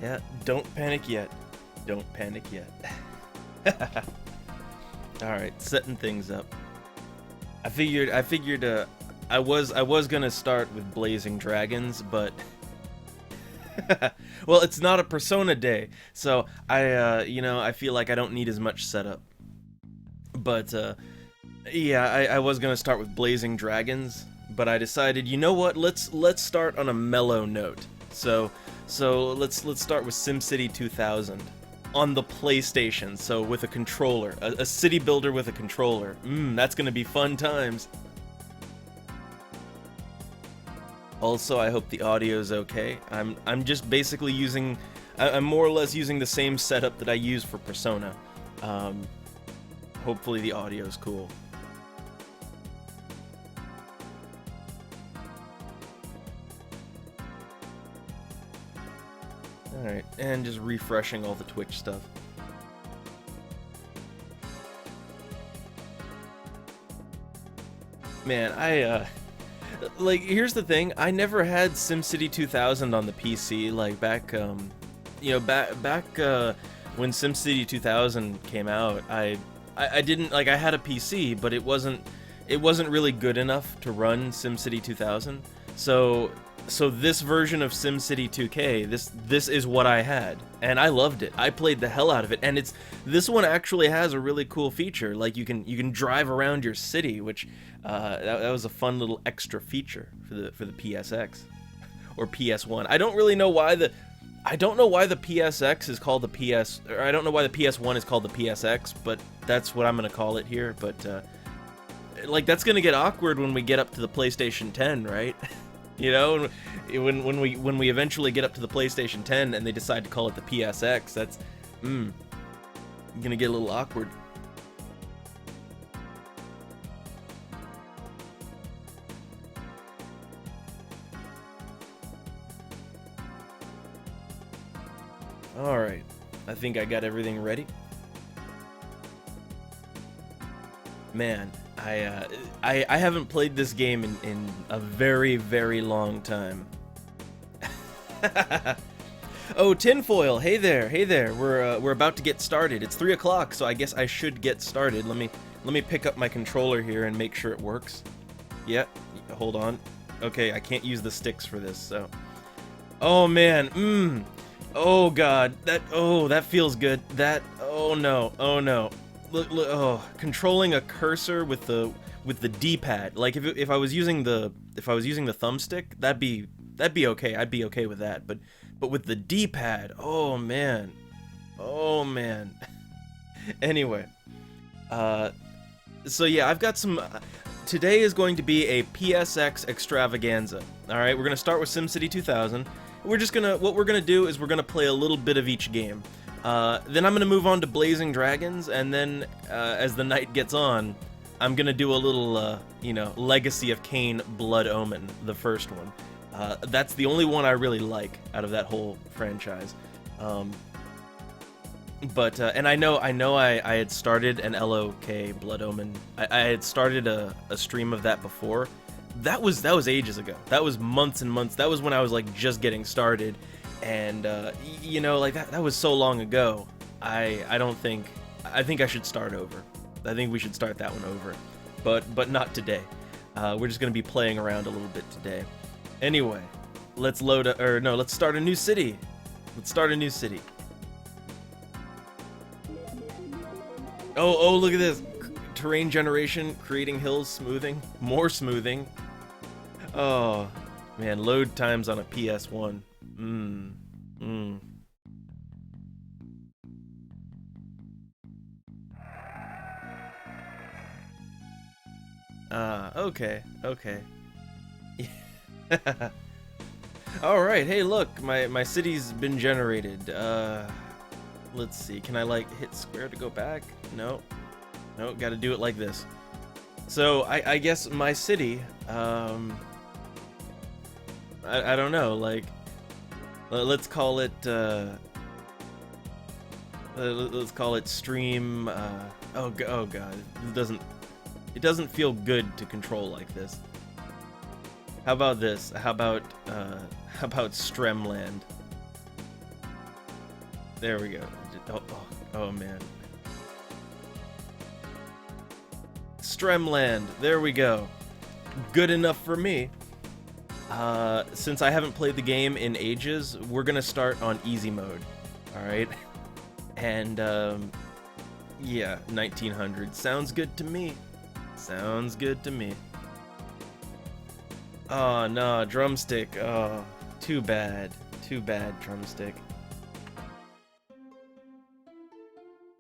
Yeah, don't panic yet. Don't panic yet. Alright, setting things up. I was gonna start with Blazing Dragons, but well, it's not a Persona day, so I feel like I don't need as much setup. But yeah, I was gonna start with Blazing Dragons, but I decided, you know what? Let's start on a mellow note. So let's start with SimCity 2000 on the PlayStation. So with a controller, a city builder with a controller. That's gonna be fun times. Also, I hope the audio's okay. I'm just basically I'm more or less using the same setup that I use for Persona. Hopefully the audio's cool. Alright, and just refreshing all the Twitch stuff. Man, like, here's the thing, I never had SimCity 2000 on the PC, like, back when SimCity 2000 came out, I didn't, like, I had a PC, but it wasn't really good enough to run SimCity 2000, so this version of SimCity 2K, this is what I had, and I loved it. I played the hell out of it, and this one actually has a really cool feature. Like you can drive around your city, which that was a fun little extra feature for the PSX or PS1. I don't know why the PSX is called the PS, or I don't know why the PS1 is called the PSX, but that's what I'm gonna call it here. But like, that's gonna get awkward when we get up to the PlayStation 10, right? You know, when we eventually get up to the PlayStation 10 and they decide to call it the PSX, that's gonna get a little awkward. All right, I think I got everything ready. Man, I haven't played this game in a very, very long time. Oh, Tinfoil, hey there. We're about to get started. It's 3 o'clock, so I guess I should get started. Let me pick up my controller here and make sure it works. Yeah, hold on. Okay, I can't use the sticks for this, so. Oh man, oh god, that feels good. Oh no. Look, oh, controlling a cursor with the D-pad. Like if I was using the thumbstick, that'd be okay. I'd be okay with that. But with the D-pad, oh man. Anyway, so yeah, I've got some. Today is going to be a PSX Extravaganza. All right, we're gonna start with SimCity 2000. What we're gonna do is we're gonna play a little bit of each game. Then I'm gonna move on to Blazing Dragons, and then as the night gets on, I'm gonna do a little, Legacy of Kain Blood Omen, the first one. That's the only one I really like out of that whole franchise. And I know I had started an LOK Blood Omen. I had started a stream of that before. That was ages ago. That was months and months. That was when I was like just getting started. And like that was so long ago. I think I should start over. I think we should start that one over, but not today. We're just gonna be playing around a little bit today. Anyway, let's start a new city. Oh, look at this. Terrain generation, creating hills, smoothing, more smoothing. Oh man, load times on a PS1. Okay. Alright, hey look, my city's been generated. Let's see, can I like hit square to go back? No, gotta do it like this. So I guess my city, I don't know, like, let's call it stream. Oh god, it doesn't feel good to control like this. How about this? How about Stremland? There we go. Oh man. Stremland. There we go. Good enough for me. Since I haven't played the game in ages, we're gonna start on easy mode. Alright? And, yeah, 1900. Sounds good to me. Sounds good to me. Oh, no, drumstick. Oh, too bad. Too bad, drumstick.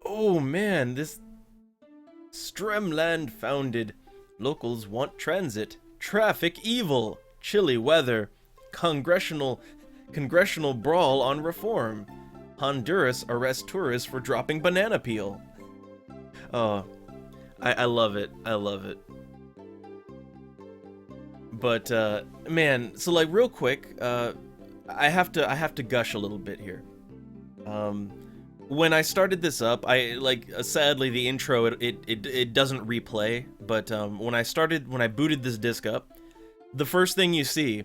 Oh, man, this... Stremland founded. Locals want transit. Traffic evil. Chilly weather. Congressional brawl on reform. Honduras arrests tourists for dropping banana peel. Oh, I love it. I love it. But man, so like real quick, I have to gush a little bit here. When I started this up, sadly the intro it doesn't replay. But when I booted this disc up, the first thing you see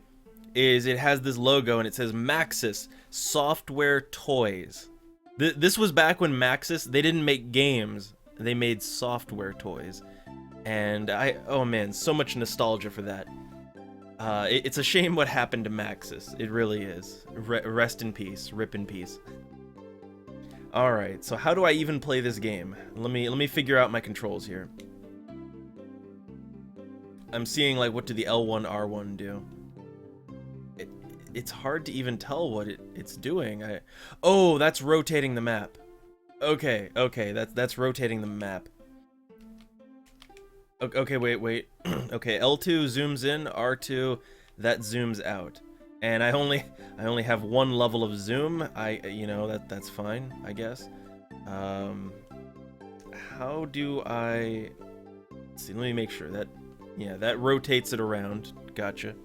is it has this logo and it says Maxis Software Toys. This was back when Maxis, they didn't make games, they made software toys. And oh man, so much nostalgia for that. It's a shame what happened to Maxis. It really is. Rest in peace. Rip in peace. Alright, so how do I even play this game? Let me figure out my controls here. I'm seeing like what do the L1, R1 do? It's hard to even tell what it's doing. Oh, that's rotating the map. Okay, that's rotating the map. Okay, wait. Okay, L2 zooms in, R2 that zooms out. And I only have one level of zoom. That's fine, I guess. How do I... Let's see, let me make sure that... Yeah, that rotates it around. Gotcha.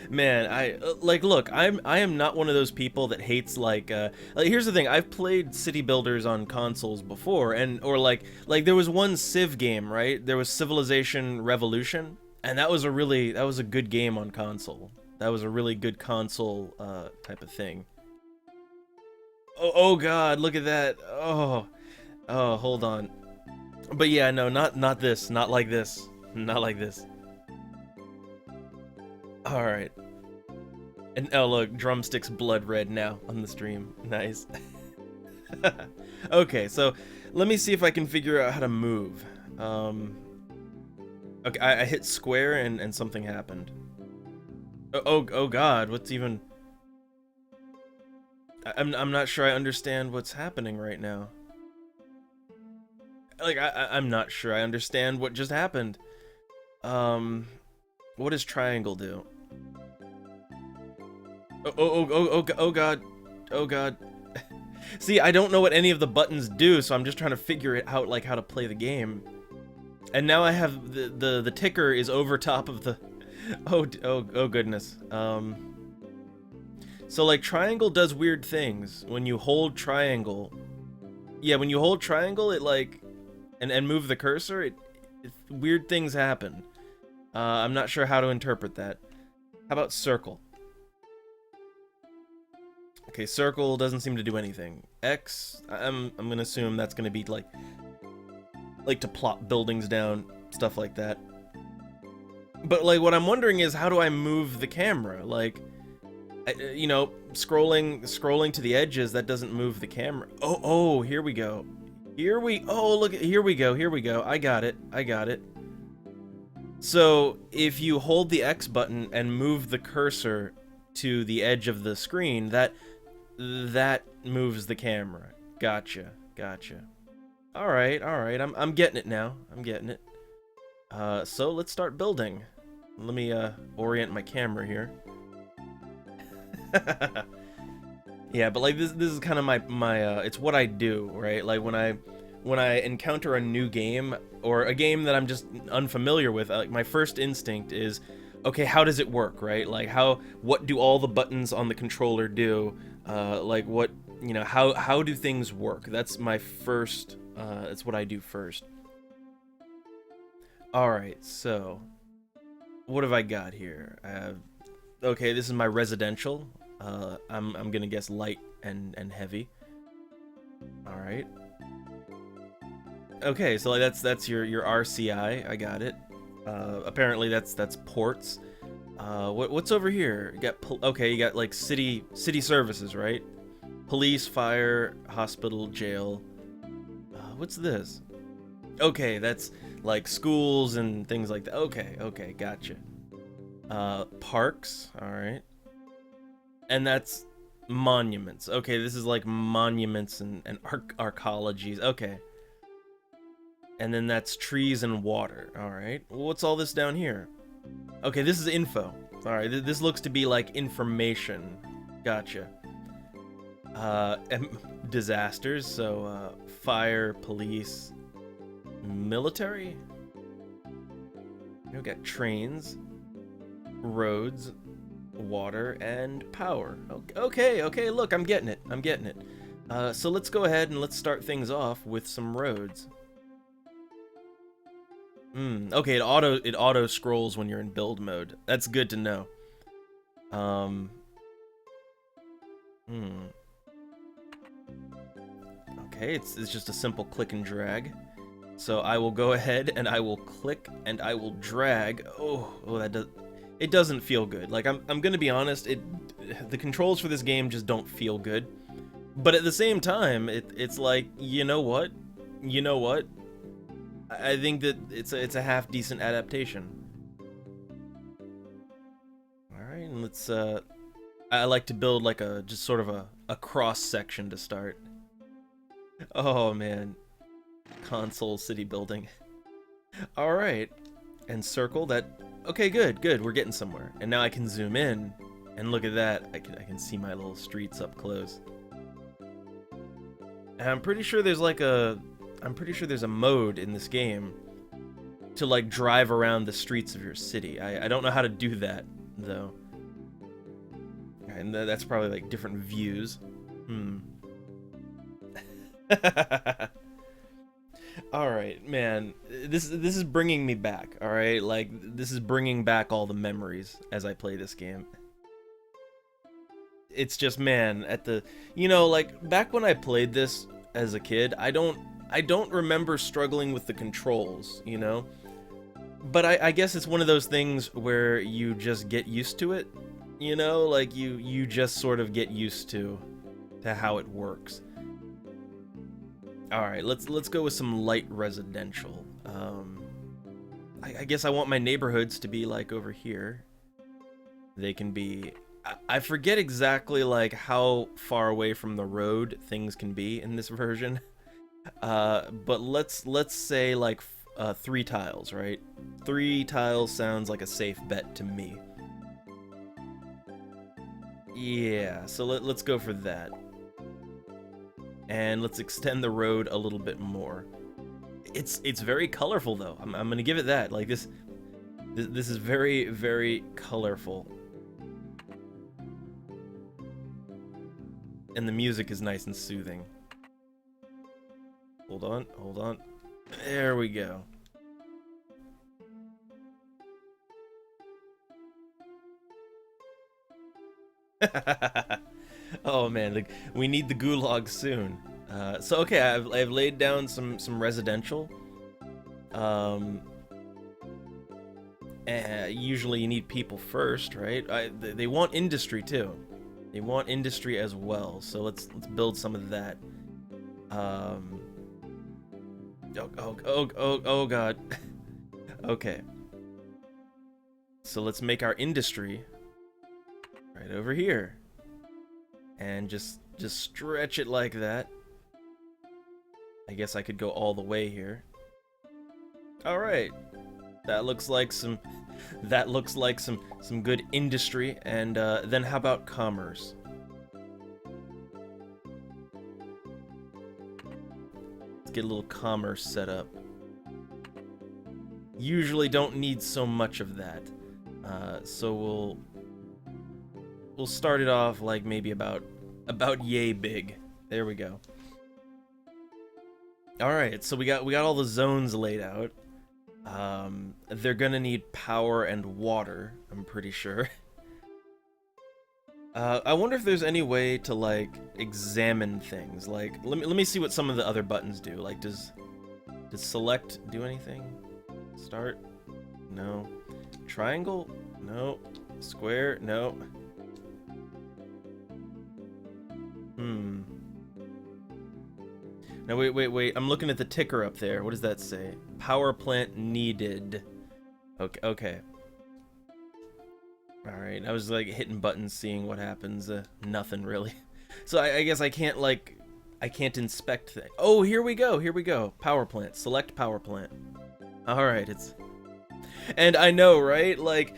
Man, look, I am not one of those people that hates like here's the thing, I've played city builders on consoles before, or like there was one Civ game, right? There was Civilization Revolution, and that was a good game on console. That was a really good console type of thing. Oh god, look at that. Oh, hold on. But yeah, no, not this, not like this. Not like this. Alright. And oh look, drumsticks blood red now on the stream. Nice. Okay, so let me see if I can figure out how to move. Okay, I hit square and something happened. Oh god, what's even... I'm not sure I understand what's happening right now. Like, I'm not sure I understand what just happened. What does triangle do? Oh god. Oh god. See, I don't know what any of the buttons do, so I'm just trying to figure it out, like, how to play the game. And now I have the ticker is over top of the... Oh goodness. So, like, triangle does weird things. When you hold triangle... Yeah, when you hold triangle, it, like... And move the cursor, weird things happen. I'm not sure how to interpret that. How about circle? Okay, circle doesn't seem to do anything. X, I'm gonna assume that's gonna be like to plop buildings down, stuff like that. But like, what I'm wondering is, how do I move the camera? Like, scrolling to the edges, that doesn't move the camera. Oh, here we go. Here we go. I got it. So, if you hold the X button and move the cursor to the edge of the screen, that moves the camera. Gotcha. All right. I'm getting it now. I'm getting it. So let's start building. Let me orient my camera here. Yeah, but like this is kind of my it's what I do, right? Like when I encounter a new game or a game that I'm just unfamiliar with, like my first instinct is, okay, how does it work, right? Like what do all the buttons on the controller do? Like what, how do things work? That's my first, that's what I do first. All right, so what have I got here? Okay, this is my residential. I'm gonna guess light and heavy. All right. Okay, so like that's your RCI. I got it. Apparently that's ports. What's over here? You got okay, you got like city services, right? Police, fire, hospital, jail. What's this? Okay, that's like schools and things like that. Okay, gotcha. Parks, all right. And that's monuments. Okay, this is like monuments and arcologies. Okay. And then that's trees and water. All right. What's all this down here? Okay, this is info. All right, this looks to be like information. Gotcha. Disasters. So fire, police, military. We got trains, roads, water, and power. Okay. Look, I'm getting it. So let's go ahead and let's start things off with some roads. Okay, it auto scrolls when you're in build mode. That's good to know. Okay, it's just a simple click and drag. So I will go ahead and I will click and I will drag. Oh, it doesn't feel good. Like I'm gonna be honest, the controls for this game just don't feel good. But at the same time, it's like, you know what? I think that it's a half decent adaptation. All right, and let's I like to build like just sort of a cross section to start. Oh man, console city building. All right, and circle that. Okay, good. We're getting somewhere. And now I can zoom in, and look at that. I can see my little streets up close. And I'm pretty sure there's a mode in this game to like drive around the streets of your city. I don't know how to do that though. And that's probably like different views. All right, man. This is bringing me back. All right, like this is bringing back all the memories as I play this game. It's just, man, like back when I played this as a kid, I don't remember struggling with the controls, you know? But I guess it's one of those things where you just get used to it, you know? Like you just sort of get used to how it works. All right, let's go with some light residential. I guess I want my neighborhoods to be like over here. They can be, I forget exactly like how far away from the road things can be in this version. But let's say like 3 tiles, right? 3 tiles sounds like a safe bet to me. Yeah, so let's go for that. And let's extend the road a little bit more. It's very colorful though. I'm gonna give it that. Like this is very, very colorful. And the music is nice and soothing. Hold on. There we go. Oh man, we need the gulag soon. So okay, I've laid down some residential. Usually you need people first, right? They want industry too. They want industry as well. So let's build some of that. Oh god. Okay. So let's make our industry right over here. And just stretch it like that. I guess I could go all the way here. All right. That looks like some good industry. And then how about commerce? Let's get a little commerce set up. Usually don't need so much of that. So we'll start it off like maybe about yay big. There we go. All right, so we got all the zones laid out. They're gonna need power and water, I'm pretty sure. I wonder if there's any way to like examine things. Like, let me see what some of the other buttons do. Like, does select do anything? Start? No. Triangle? No. Square? No. Now wait. I'm looking at the ticker up there. What does that say? Power plant needed. Okay. Alright, I was like hitting buttons, seeing what happens. Nothing really. So I guess I can't like, I can't inspect things. Oh, here we go. Power plant. Select power plant. Alright, it's... And I know, right? Like,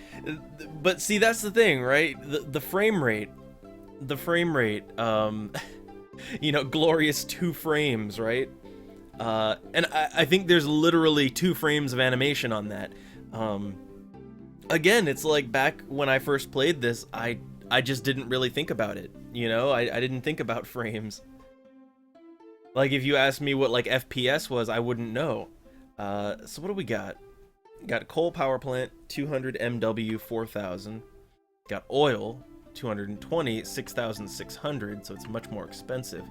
but see, that's the thing, right? The frame rate. You know, glorious 2 frames, right? And I think there's literally 2 frames of animation on that. Again, it's like back when I first played this, I just didn't really think about it, you know? I didn't think about frames. Like, if you asked me what, like, FPS was, I wouldn't know. So what do we got? Got coal power plant, 200 MW, 4,000. Got oil, 220, 6,600, so it's much more expensive.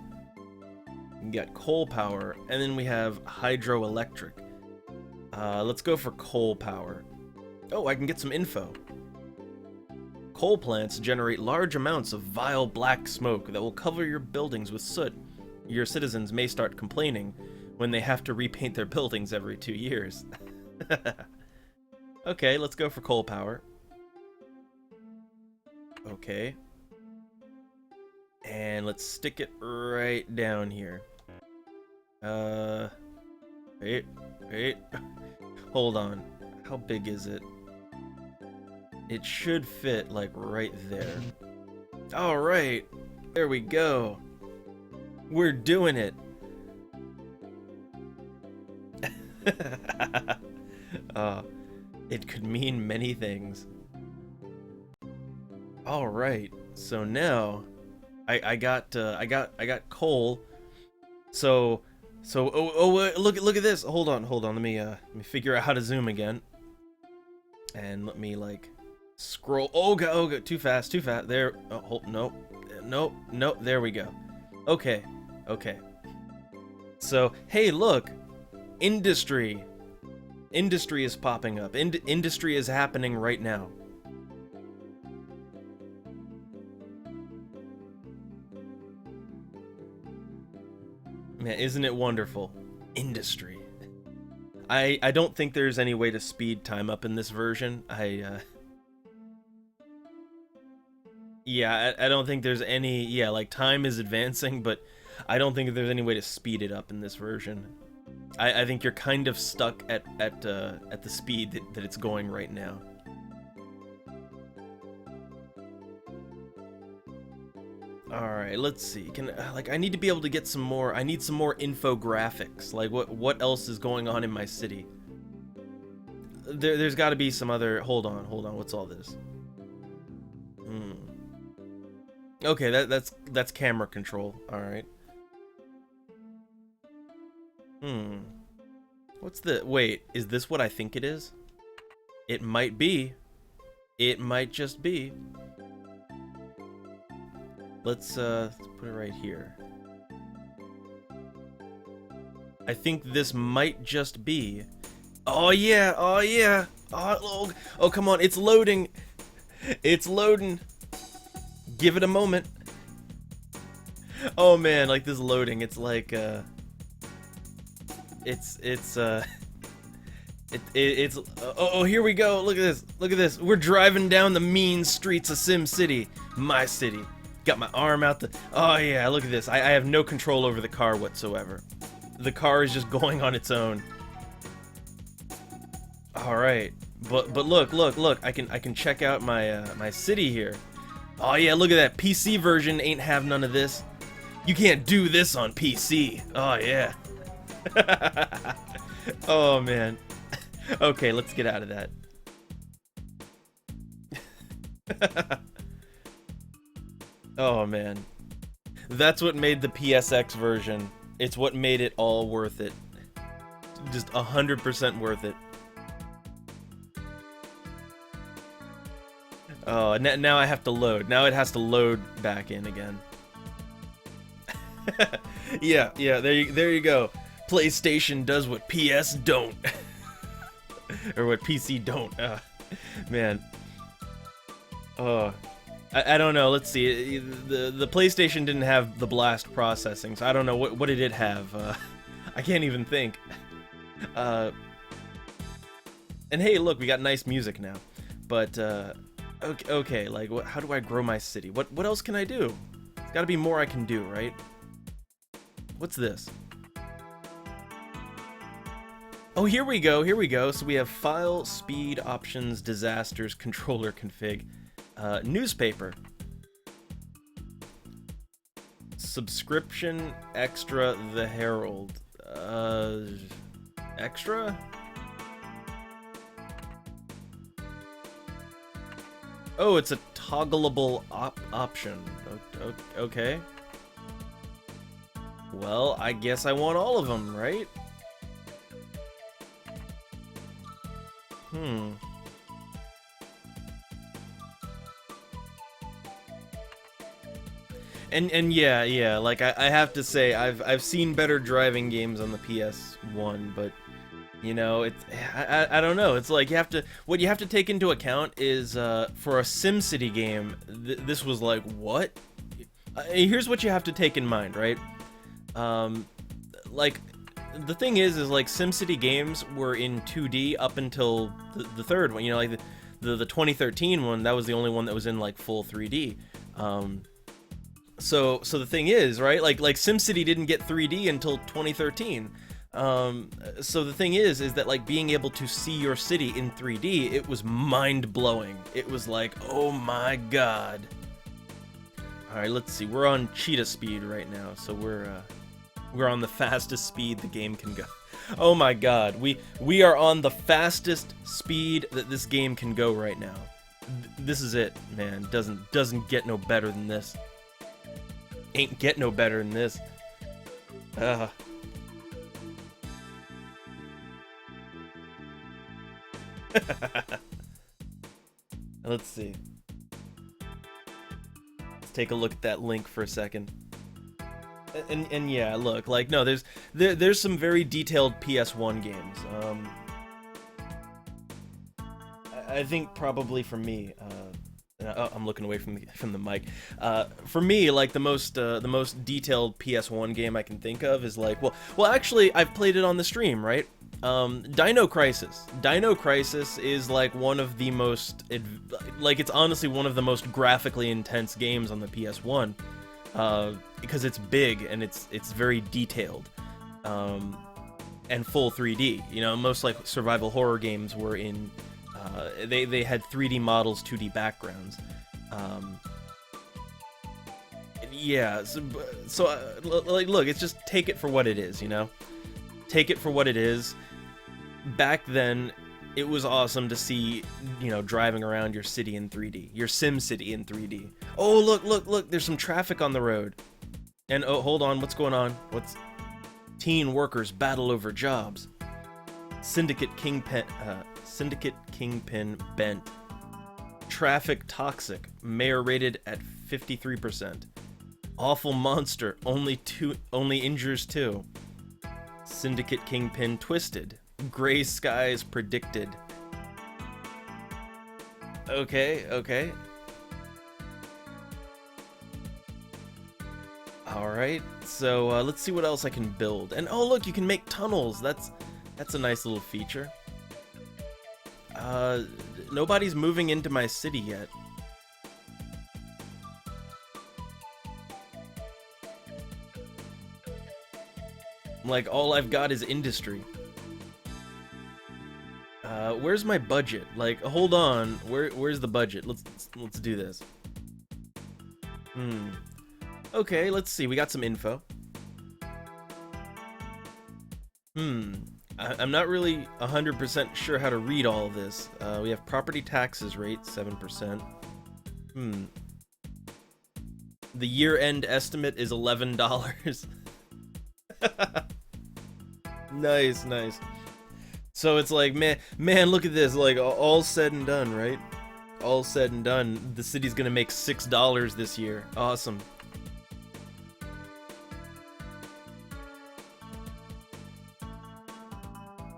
We got coal power, and then we have hydroelectric. Let's go for coal power. Oh, I can get some info. Coal plants generate large amounts of vile black smoke that will cover your buildings with soot. Your citizens may start complaining when they have to repaint their buildings every 2 years. Okay, let's go for coal power. Okay. And let's stick it right down here. Wait. Hold on. How big is it? It should fit, like, right there. Alright! There we go! We're doing it! It could mean many things. Alright, so now... I got coal. So look at this! Hold on, let me figure out how to zoom again. And let me, like... Scroll. Oh god, too fast. There. Oh, nope. There we go. Okay. So, hey, look. Industry is popping up. Industry is happening right now. Man, isn't it wonderful? Industry. I don't think there's any way to speed time up in this version. Yeah, I don't think there's any... Yeah, like, time is advancing, but I don't think there's any way to speed it up in this version. I think you're kind of stuck at the speed that it's going right now. Alright, let's see. I need to be able to get some more... I need some more infographics. Like, what else is going on in my city? There's got to be some other... Hold on. What's all this? Okay, that's camera control. All right. What's the... Wait, is this what I think it is? It might be. It might just be. Let's put it right here. I think this might just be. Oh yeah. Oh, come on, it's loading. Give it a moment. Oh man, like this loading, it's like oh, here we go. Look at this. We're driving down the mean streets of Sim City, my city. Got my arm out the... Oh yeah, look at this. I have no control over the car whatsoever. The car is just going on its own. All right, but look. I can check out my my city here. Oh yeah, look at that. PC version ain't have none of this. You can't do this on PC. Oh yeah. Oh man. Okay, let's get out of that. Oh man. That's what made the PSX version. It's what made it all worth it. Just 100% worth it. Oh, now I have to load. Now it has to load back in again. Yeah, there you go. PlayStation does what PS don't. Or what PC don't. Man. I don't know. Let's see. The PlayStation didn't have the blast processing, so I don't know what did it have. I can't even think. And hey, look, we got nice music now. But okay, like how do I grow my city? What else can I do? There's got to be more I can do, right? What's this? Oh, here we go. So we have file, speed, options, disasters, controller config, newspaper, subscription, extra, the Herald, extra? Oh, it's a toggleable option. Okay. Well, I guess I want all of them, right? And yeah, like I have to say I've seen better driving games on the PS1, but you know, I don't know. It's like what you have to take into account is for a SimCity game, this was like what? Here's what you have to take in mind, right? Like the thing is like SimCity games were in 2D up until the third one. You know, like the 2013 one, that was the only one that was in like full 3D. So the thing is, right? Like SimCity didn't get 3D until 2013. So the thing is that like being able to see your city in 3D, it was mind-blowing. It was like, oh my god. All right, let's see. We're on cheetah speed right now, so we're on the fastest speed the game can go. Oh my god, we are on the fastest speed that this game can go right now. This is it, man. Doesn't get no better than this. Ain't get no better than this. Let's see. Let's take a look at that link for a second. And yeah, look, like no, there's some very detailed PS1 games. I think probably for me, I'm looking away from the mic. For me, like the most detailed PS1 game I can think of is like, well, actually, I've played it on the stream, right? Dino Crisis. Dino Crisis is like one of the most, like it's honestly one of the most graphically intense games on the PS1, because it's big and it's very detailed, and full 3D. You know, most like survival horror games were in. They had 3D models, 2D backgrounds. Yeah, so like, look, it's just take it for what it is, you know? Take it for what it is. Back then, it was awesome to see, you know, driving around your city in 3D, your Sim City in 3D. Oh, look, there's some traffic on the road. And oh, hold on, what's going on? Teen workers battle over jobs. Syndicate Kingpin bent. Traffic toxic. Mayor rated at 53%. Awful monster. Only injures 2. Syndicate Kingpin twisted. Gray skies predicted. Okay. Alright, so let's see what else I can build. And oh look, you can make tunnels. That's a nice little feature. Nobody's moving into my city yet. Like, all I've got is industry. Where's my budget? Like, hold on. Where's the budget? Let's do this. Okay, let's see. We got some info. I'm not really 100% sure how to read all of this. We have property taxes rate, 7%. The year-end estimate is $11. Nice. So it's like, man, look at this. Like, all said and done, right? all said and done, the city's gonna make $6 this year. Awesome.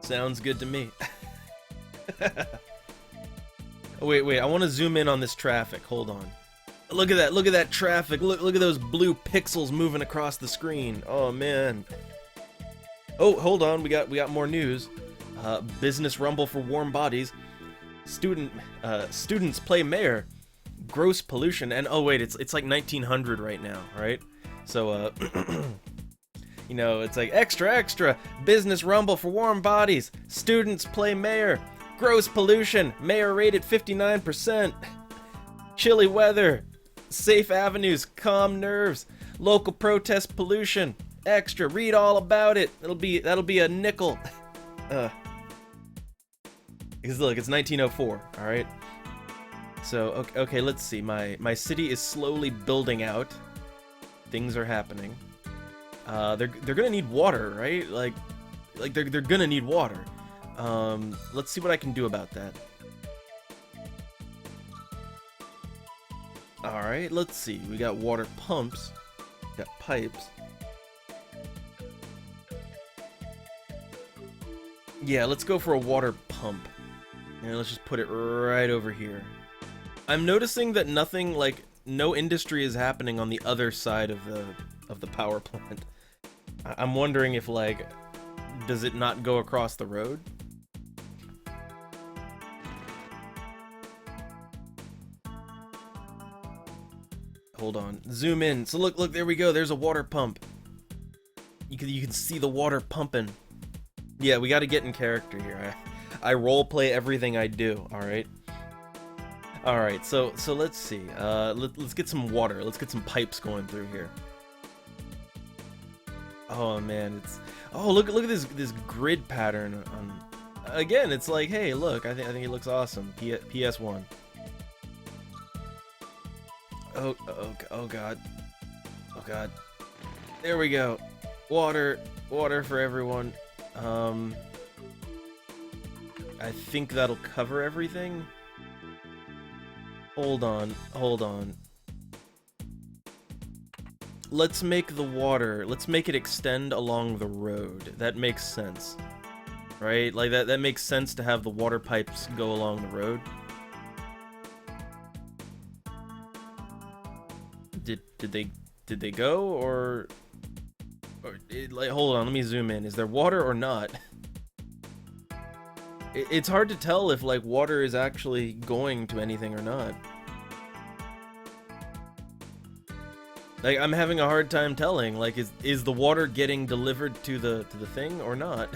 Sounds good to me. Oh, wait, I want to zoom in on this traffic. Hold on. Look at that traffic. Look at those blue pixels moving across the screen. Oh man. Oh, hold on, we got more news. Business rumble for warm bodies. Students play mayor. Gross pollution, and oh wait, it's like 1900 right now, right? So you know, it's like extra, business rumble for warm bodies. Students play mayor. Gross pollution, mayor rated 59%. Chilly weather. Safe avenues, calm nerves. Local protest pollution. Extra, read all about it. That'll be a nickel. Because look, it's 1904, all right? So, okay, let's see. My city is slowly building out. Things are happening. They're gonna need water, right? Like they're gonna need water. Let's see what I can do about that. All right, let's see. We got water pumps, got pipes. Yeah, let's go for a water pump. And let's just put it right over here. I'm noticing that nothing, like, no industry is happening on the other side of the power plant. I'm wondering if, like, does it not go across the road? Hold on. Zoom in. So look, there we go. There's a water pump. You can see the water pumping. Yeah, we got to get in character here. I roleplay everything I do. All right. All right. So let's see. Let's get some water. Let's get some pipes going through here. Oh man, look at this grid pattern. Again, it's like, hey, look, I think it looks awesome. PS1. Oh god. Oh god. There we go. Water for everyone. I think that'll cover everything. Hold on. Let's make the water, let's make it extend along the road. That makes sense. Right? Like that makes sense to have the water pipes go along the road. Did they go or like, hold on, let me zoom in. Is there water or not? It's hard to tell if like water is actually going to anything or not. Like I'm having a hard time telling. Like is the water getting delivered to the thing or not?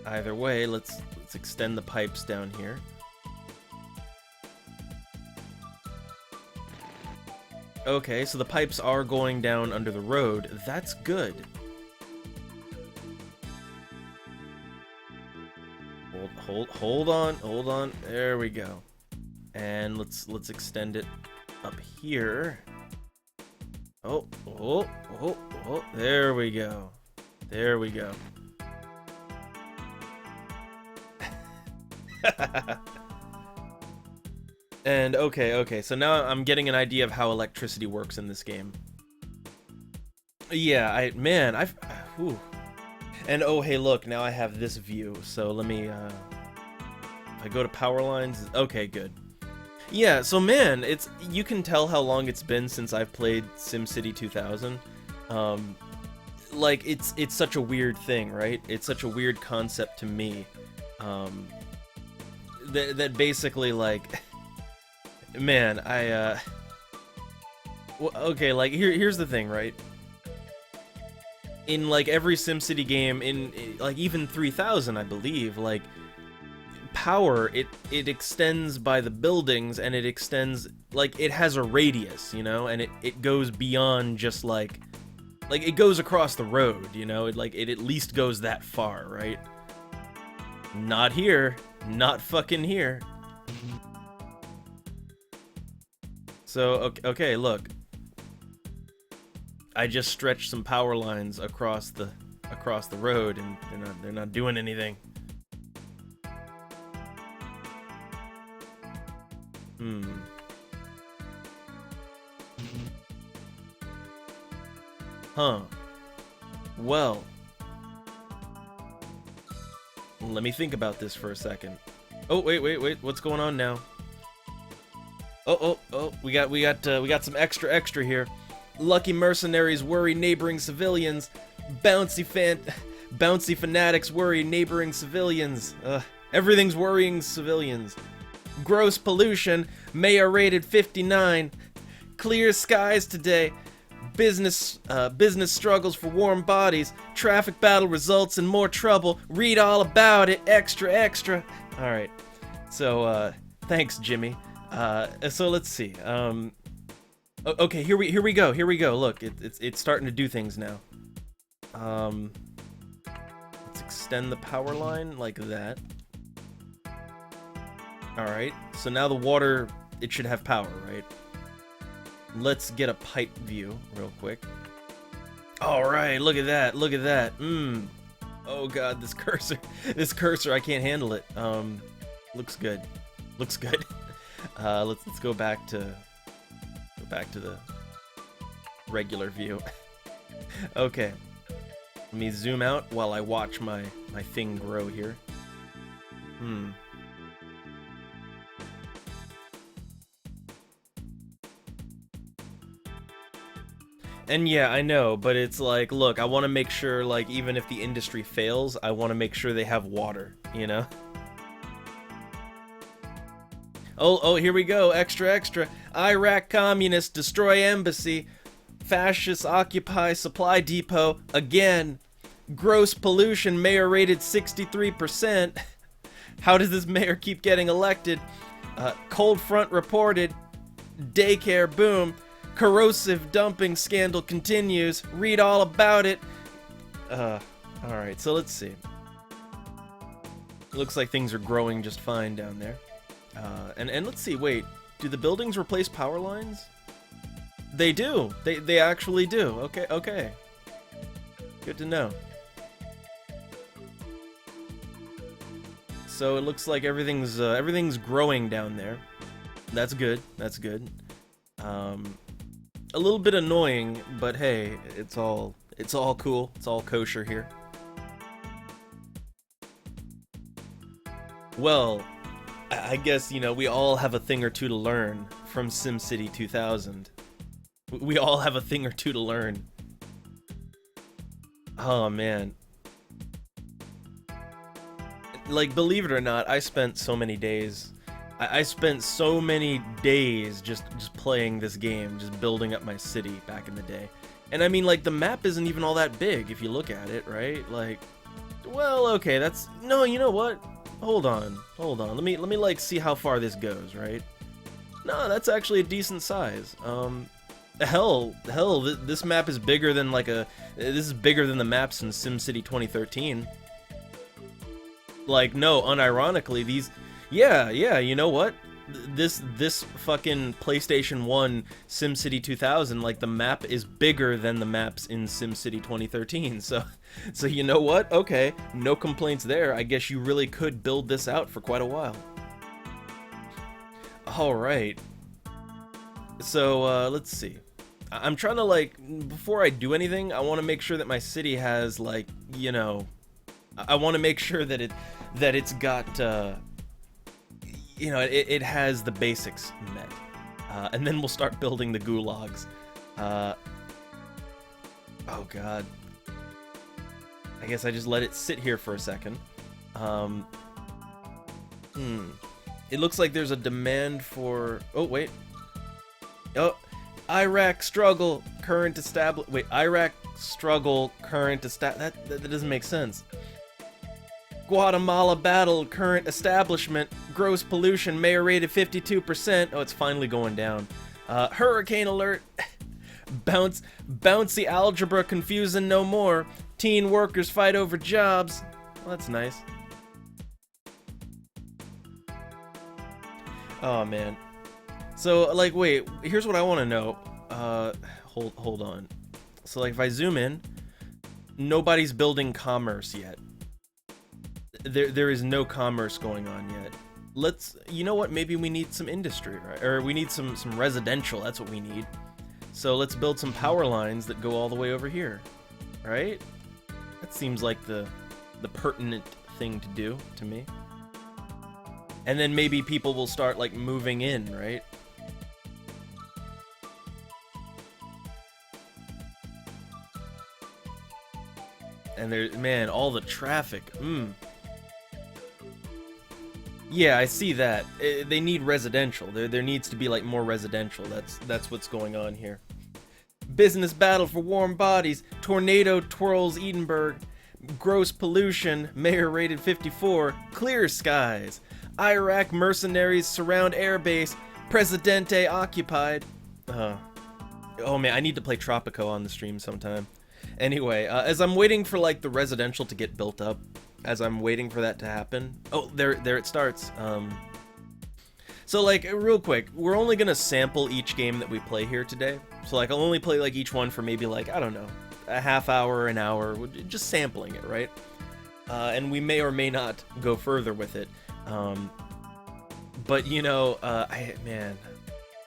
Either way, let's extend the pipes down here. Okay, so the pipes are going down under the road. That's good. Hold on. There we go. And let's extend it up here. Oh, there we go. There we go. And okay, so now I'm getting an idea of how electricity works in this game. Yeah, whew. And oh, hey, look, now I have this view. So let me, if I go to power lines, okay, good. Yeah, so man, you can tell how long it's been since I've played SimCity 2000. Like, it's such a weird thing, right? It's such a weird concept to me. That basically, like, man, well, okay, like, here's the thing, right? In, like, every SimCity game, like, even 3000, I believe, like, power, it extends by the buildings, and it extends, like, it has a radius, you know? And it goes beyond just, like, it goes across the road, you know? It at least goes that far, right? Not here. Not fucking here. So, okay, look. I just stretched some power lines across the road, and they're not doing anything. Hmm. Huh. Well, let me think about this for a second. Oh, wait. What's going on now? Oh. We got some extra here. Lucky mercenaries worry neighboring civilians. Bouncy fanatics worry neighboring civilians. Everything's worrying civilians. Gross pollution. Mayor rated 59. Clear skies today. Business struggles for warm bodies. Traffic battle results in more trouble. Read all about it. Extra. All right. So thanks, Jimmy. So let's see. Okay, here we go. Look, it's starting to do things now. Let's extend the power line like that. All right. So now the water, it should have power, right? Let's get a pipe view real quick. All right, look at that. Oh god, this cursor, I can't handle it. Looks good. Let's go back to the regular view. Okay. Let me zoom out while I watch my thing grow here. And yeah, I know, but it's like, look, I want to make sure, like, even if the industry fails, I want to make sure they have water, you know? Oh, here we go, extra. Iraq communists destroy embassy. Fascists occupy supply depot again. Gross pollution, mayor rated 63%. How does this mayor keep getting elected? Cold front reported. Daycare boom. Corrosive dumping scandal continues. Read all about it. Alright, so let's see. Looks like things are growing just fine down there. And let's see, wait. Do the buildings replace power lines? They do. They actually do. Okay. Good to know. So it looks like everything's growing down there. That's good. A little bit annoying, but hey, it's all cool. It's all kosher here. Well, I guess, you know, we all have a thing or two to learn from SimCity 2000. We all have a thing or two to learn. Oh man. Like, believe it or not, I spent so many days just playing this game, just building up my city back in the day. And I mean, like, the map isn't even all that big if you look at it, right? Like, well, okay, no, you know what? Hold on. Let me like see how far this goes, right? No, that's actually a decent size. Hell, this map is bigger than this is bigger than the maps in SimCity 2013. Like, no, unironically, these, yeah, you know what? This fucking PlayStation 1 SimCity 2000, like, the map is bigger than the maps in SimCity 2013, so you know what? Okay, no complaints there. I guess you really could build this out for quite a while. Alright. So, let's see. I'm trying to, like, before I do anything, I want to make sure that my city has, like, you know, I want to make sure that it's got, you know, it has the basics met. And then we'll start building the gulags. Oh god. I guess I just let it sit here for a second. It looks like there's a demand for... Oh, wait. Oh, Iraq struggle, current establish... Wait, Iraq struggle, current that doesn't make sense. Guatemala battle, current establishment, gross pollution, mayor rated 52%. Oh, it's finally going down. Hurricane alert. Bouncy algebra confusing no more. Teen workers fight over jobs. Well, that's nice. Oh, man. So, like, wait, here's what I want to know. Hold on. So, like, if I zoom in, nobody's building commerce yet. There is no commerce going on yet. You know what, maybe we need some industry, right? Or we need some residential, that's what we need. So let's build some power lines that go all the way over here, right? That seems like the pertinent thing to do to me. And then maybe people will start like moving in, right? And there, man, all the traffic. Yeah, I see that. They need residential. There needs to be like more residential. That's what's going on here. Business battle for warm bodies. Tornado twirls Edinburgh. Gross pollution. Mayor rated 54. Clear skies. Iraq mercenaries surround airbase. Presidente occupied. Oh man, I need to play Tropico on the stream sometime. Anyway, as I'm waiting for like the residential to get built up, as I'm waiting for that to happen. Oh, there it starts. So like real quick, we're only gonna sample each game that we play here today. So like I'll only play like each one for maybe like, I don't know, a half hour, an hour, just sampling it, right? And we may or may not go further with it. But you know, man,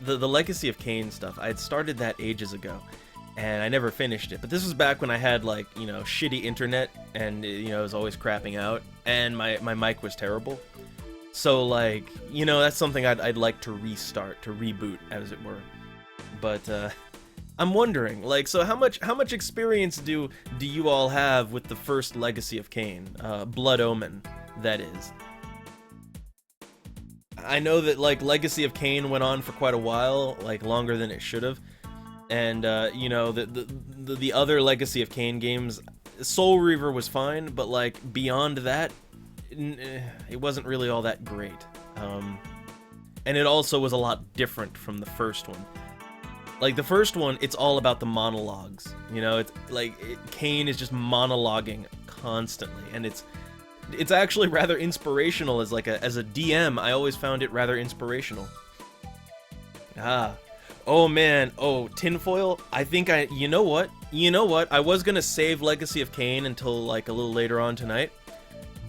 the Legacy of Kain stuff, I had started that ages ago, and I never finished it. But this was back when I had like, you know, shitty internet, and you know, it was always crapping out, and my mic was terrible. So like, you know, that's something I'd like to restart, to reboot, as it were. But I'm wondering, like, so how much experience do you all have with the first Legacy of Kain, Blood Omen, that is? I know that like Legacy of Kain went on for quite a while, like longer than it should have, and you know, the other Legacy of Kain games, Soul Reaver was fine, but like beyond that, it wasn't really all that great. And it also was a lot different from the first one. Like the first one, it's all about the monologues. You know, it's like Kain is just monologuing constantly, and it's actually rather inspirational as a DM. I always found it rather inspirational. Oh man, tinfoil. I think you know what? I was gonna save Legacy of Kain until like a little later on tonight,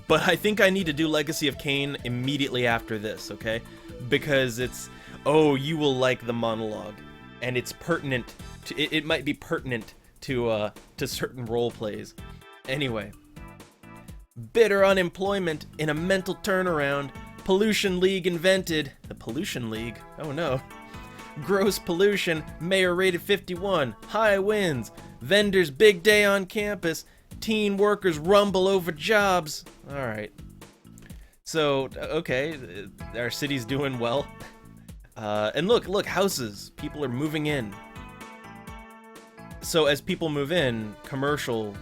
but I think I need to do Legacy of Kain immediately after this, okay? Because you will like the monologue, and it's pertinent to, it might be pertinent to certain role plays. Anyway. Bitter unemployment in a mental turnaround. Pollution League invented. The Pollution League? Oh no. Gross pollution. Mayor rated 51. High winds. Vendors big day on campus. Teen workers rumble over jobs. Alright. So, okay. Our city's doing well. And look, houses. People are moving in. So as people move in, commercial...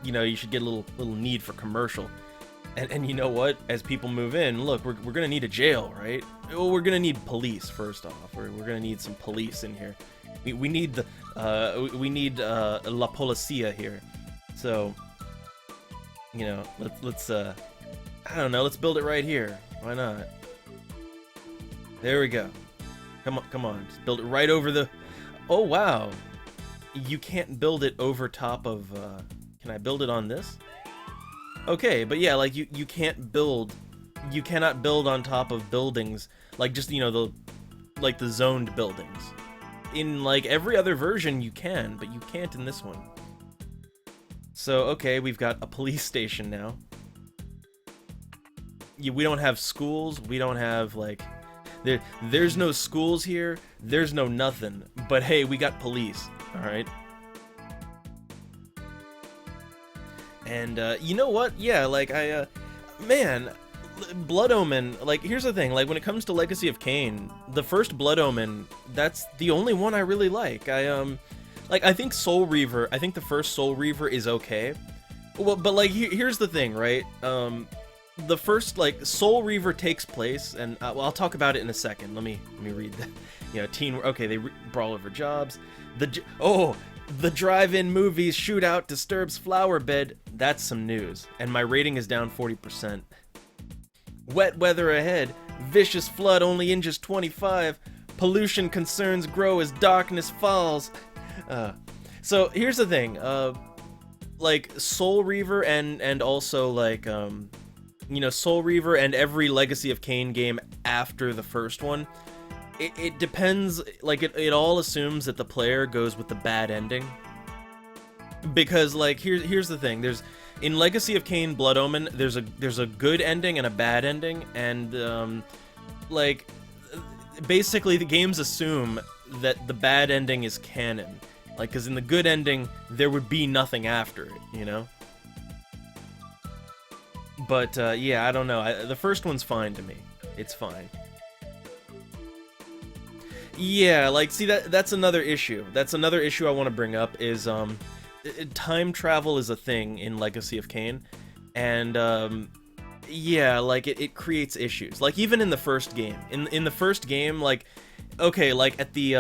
You know, you should get a little need for commercial. And you know what? As people move in, look, we're gonna need a jail, right? Well, we're gonna need police, first off. We're gonna need some police in here. We need La Policia here. So, you know, let's I don't know, let's build it right here. Why not? There we go. Come on, just build it right over the... Oh, wow. You can't build it over top of... Can I build it on this? Okay, but yeah, like you cannot build on top of buildings, like just, you know, the zoned buildings. In like every other version you can, but you can't in this one. So, okay, we've got a police station now. We don't have schools, we don't have like, there's no schools here, there's no nothing, but hey, we got police, alright? And, you know what? Yeah, like, man, Blood Omen, like, here's the thing, like, when it comes to Legacy of Kain, the first Blood Omen, that's the only one I really like. I think Soul Reaver, I think the first Soul Reaver is okay. Well, but, like, here's the thing, right? The first, like, Soul Reaver takes place, and, well, I'll talk about it in a second. Let me read that. You know, okay, they brawl over jobs. The drive-in movies shootout disturbs flower bed. That's some news. And my rating is down 40%. Wet weather ahead. Vicious flood only injures 25. Pollution concerns grow as darkness falls. So here's the thing. Like Soul Reaver and also like you know, Soul Reaver and every Legacy of Kain game after the first one, it depends, like, it all assumes that the player goes with the bad ending. Because, like, here's the thing, in Legacy of Kain Blood Omen, there's a good ending and a bad ending, and, like, basically the games assume that the bad ending is canon. Like, because in the good ending, there would be nothing after it, you know? But, yeah, I don't know. The first one's fine to me. It's fine. Yeah, like, see, that's another issue. That's another issue I want to bring up is, time travel is a thing in Legacy of Kain. And, yeah, like, it creates issues. Like, even in the first game. In the first game, like, okay, like, at the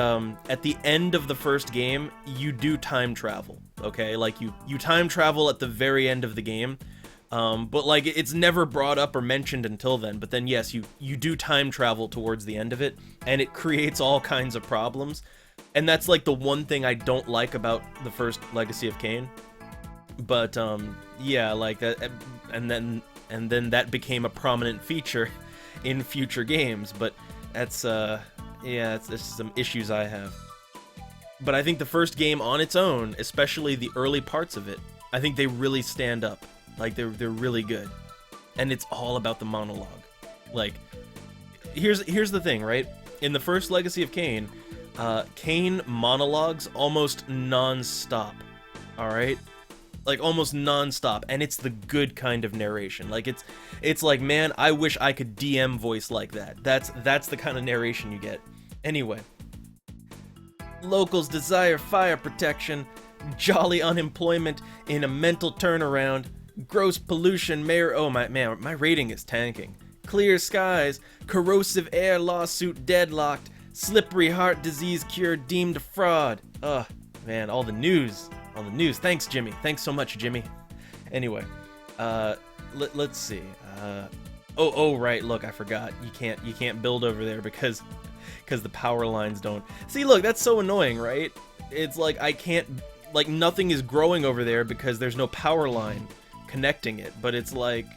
end of the first game, you do time travel, okay? Like, you time travel at the very end of the game. But, like, it's never brought up or mentioned until then. But then, yes, you do time travel towards the end of it, and it creates all kinds of problems. And that's, like, the one thing I don't like about the first Legacy of Kain. But, yeah, like, and then that became a prominent feature in future games. But that's, yeah, it's some issues I have. But I think the first game on its own, especially the early parts of it, I think they really stand up. Like, they're really good. And it's all about the monologue. Like, here's the thing, right? In the first Legacy of Kain, Kain monologues almost non-stop. Alright? Like, almost non-stop. And it's the good kind of narration. Like, it's like, man, I wish I could DM voice like that. That's the kind of narration you get. Anyway. Locals desire fire protection, jolly unemployment in a mental turnaround, gross pollution, mayor... Oh, man, my rating is tanking. Clear skies, corrosive air lawsuit deadlocked, slippery heart disease cure deemed a fraud. Ugh, man, all the news. Thanks, Jimmy. Thanks so much, Jimmy. Anyway, let's see. Oh, right, look, I forgot. You can't build over there because the power lines don't... See, look, that's so annoying, right? It's like I can't... Like, nothing is growing over there because there's no power line connecting it, but it's like...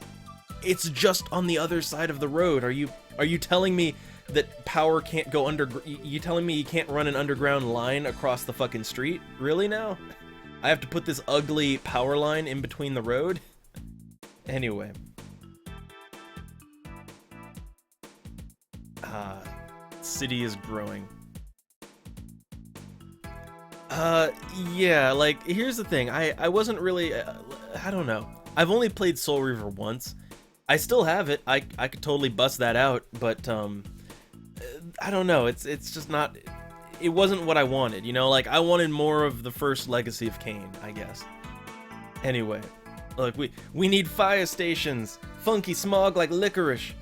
It's just on the other side of the road. Are you telling me that power can't go under... You telling me you can't run an underground line across the fucking street? Really now? I have to put this ugly power line in between the road? Anyway. City is growing. Yeah, like, here's the thing. I wasn't really... I don't know. I've only played Soul Reaver once. I still have it. I could totally bust that out, but, I don't know. It's just not... It wasn't what I wanted, you know? Like, I wanted more of the first Legacy of Kain, I guess. Anyway. Look, we need fire stations. Funky smog like licorice.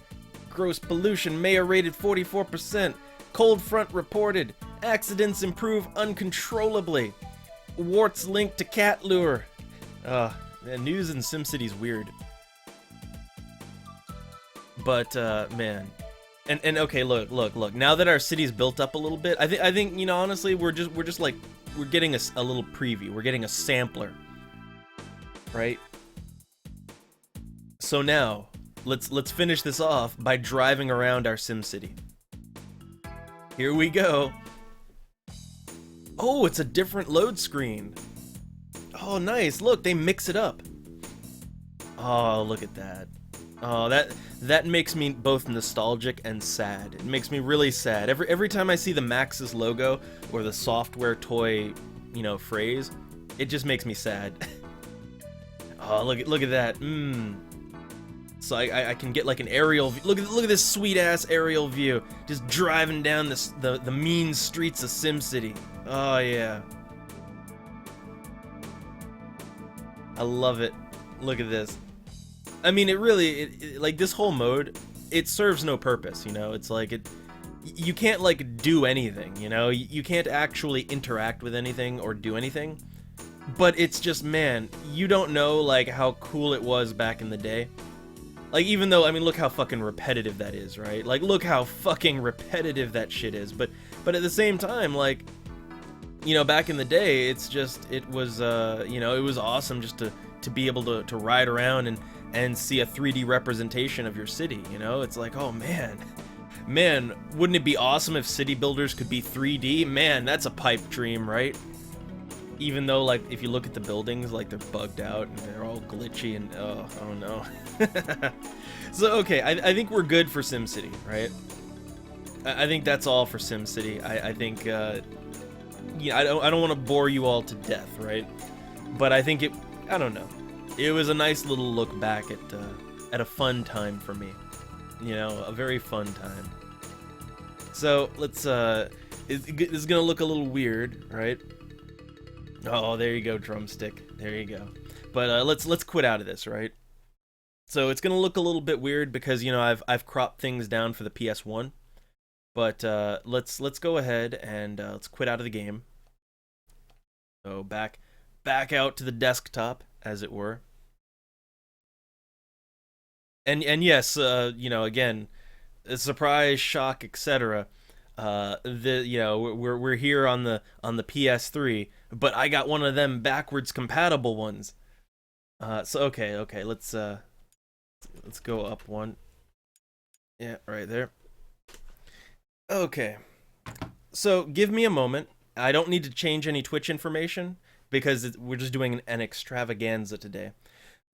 Gross pollution, mayor rated 44%. Cold front reported. Accidents improve uncontrollably. Warts linked to cat lure. Man, news in SimCity's weird. But, man. And okay, look. Now that our city's built up a little bit, I think, you know, honestly, we're just like, we're getting a little preview. We're getting a sampler. Right? So now, let's finish this off by driving around our SimCity. Here we go. Oh, it's a different load screen. Oh, nice. Look, they mix it up. Oh, look at that. Oh, that makes me both nostalgic and sad. It makes me really sad. Every time I see the Maxis logo or the software toy, you know, phrase, it just makes me sad. Oh, look at that. So I can get like an aerial view. Look at this sweet ass aerial view. Just driving down the mean streets of SimCity. Oh yeah. I love it. Look at this. I mean, it really, like, this whole mode, it serves no purpose, you know? It's like, you can't, like, do anything, you know? You can't actually interact with anything or do anything. But it's just, man, you don't know, like, how cool it was back in the day. Like, even though, I mean, look how fucking repetitive that is, right? Like, look how fucking repetitive that shit is. But at the same time, like, you know, back in the day, it's just, it was, you know, it was awesome just to be able to ride around and see a 3D representation of your city, you know? It's like, oh man. Man, wouldn't it be awesome if city builders could be 3D? Man, that's a pipe dream, right? Even though, like, if you look at the buildings, like, they're bugged out and they're all glitchy and, oh no. So, okay, I think we're good for SimCity, right? I think that's all for SimCity. I think, yeah, I don't want to bore you all to death, right? But I think I don't know. It was a nice little look back at a fun time for me. You know, a very fun time. So, let's, this is gonna look a little weird, right? Oh, there you go, drumstick. There you go. But let's quit out of this, right? So it's gonna look a little bit weird because, you know, I've cropped things down for the PS1. But let's go ahead and let's quit out of the game. So back out to the desktop, as it were. And yes, you know, again, a surprise, shock, etc. You know, we're here on the PS3, but I got one of them backwards compatible ones. So okay, let's go up one. Yeah, right there. Okay. So give me a moment. I don't need to change any Twitch information because we're just doing an extravaganza today.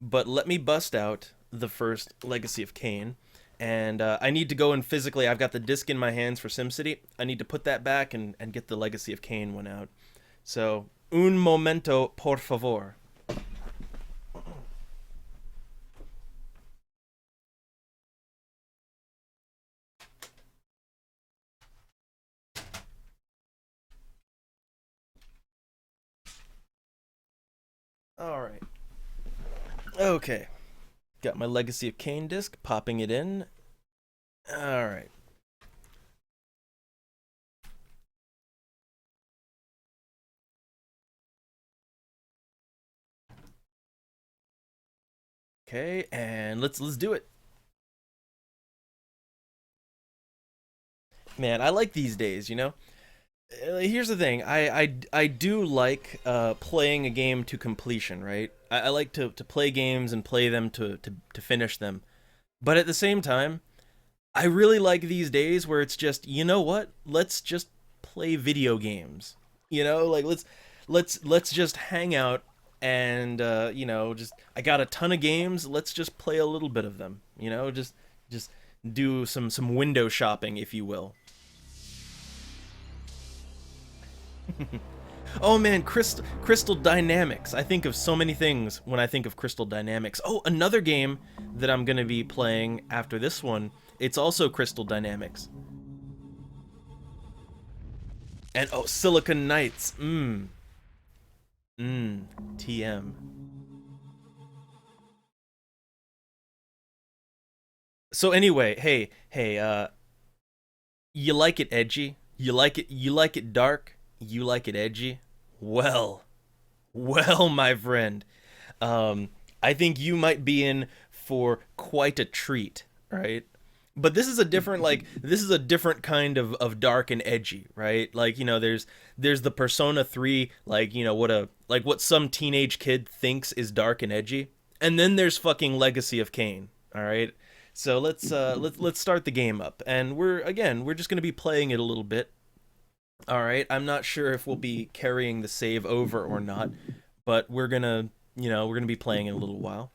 But let me bust out the first Legacy of Kain. And I need to go and physically, I've got the disc in my hands for SimCity. I need to put that back and get the Legacy of Kain one out. So, un momento, por favor. Alright. Okay. Got my Legacy of Kain disc, popping it in. Alright. Okay, and let's do it. Man, I like these days, you know? Here's the thing, I do like playing a game to completion, right? I like to play games and play them to finish them. But at the same time, I really like these days where it's just, you know what? Let's just play video games. You know, like let's just hang out and you know, just I got a ton of games, let's just play a little bit of them, you know, just do some window shopping, if you will. Oh man, Crystal Dynamics. I think of so many things when I think of Crystal Dynamics. Oh, another game that I'm gonna be playing after this one, it's also Crystal Dynamics. And oh, Silicon Knights. TM. So anyway, hey, you like it edgy? You like it dark? You like it edgy? Well, my friend. I think you might be in for quite a treat, right? But this is a different this is a different kind of dark and edgy, right? Like, you know, there's the Persona 3, like, you know, what some teenage kid thinks is dark and edgy. And then there's fucking Legacy of Kain, all right? So let's start the game up. And we're just going to be playing it a little bit. All right, I'm not sure if we'll be carrying the save over or not, but we're gonna be playing in a little while.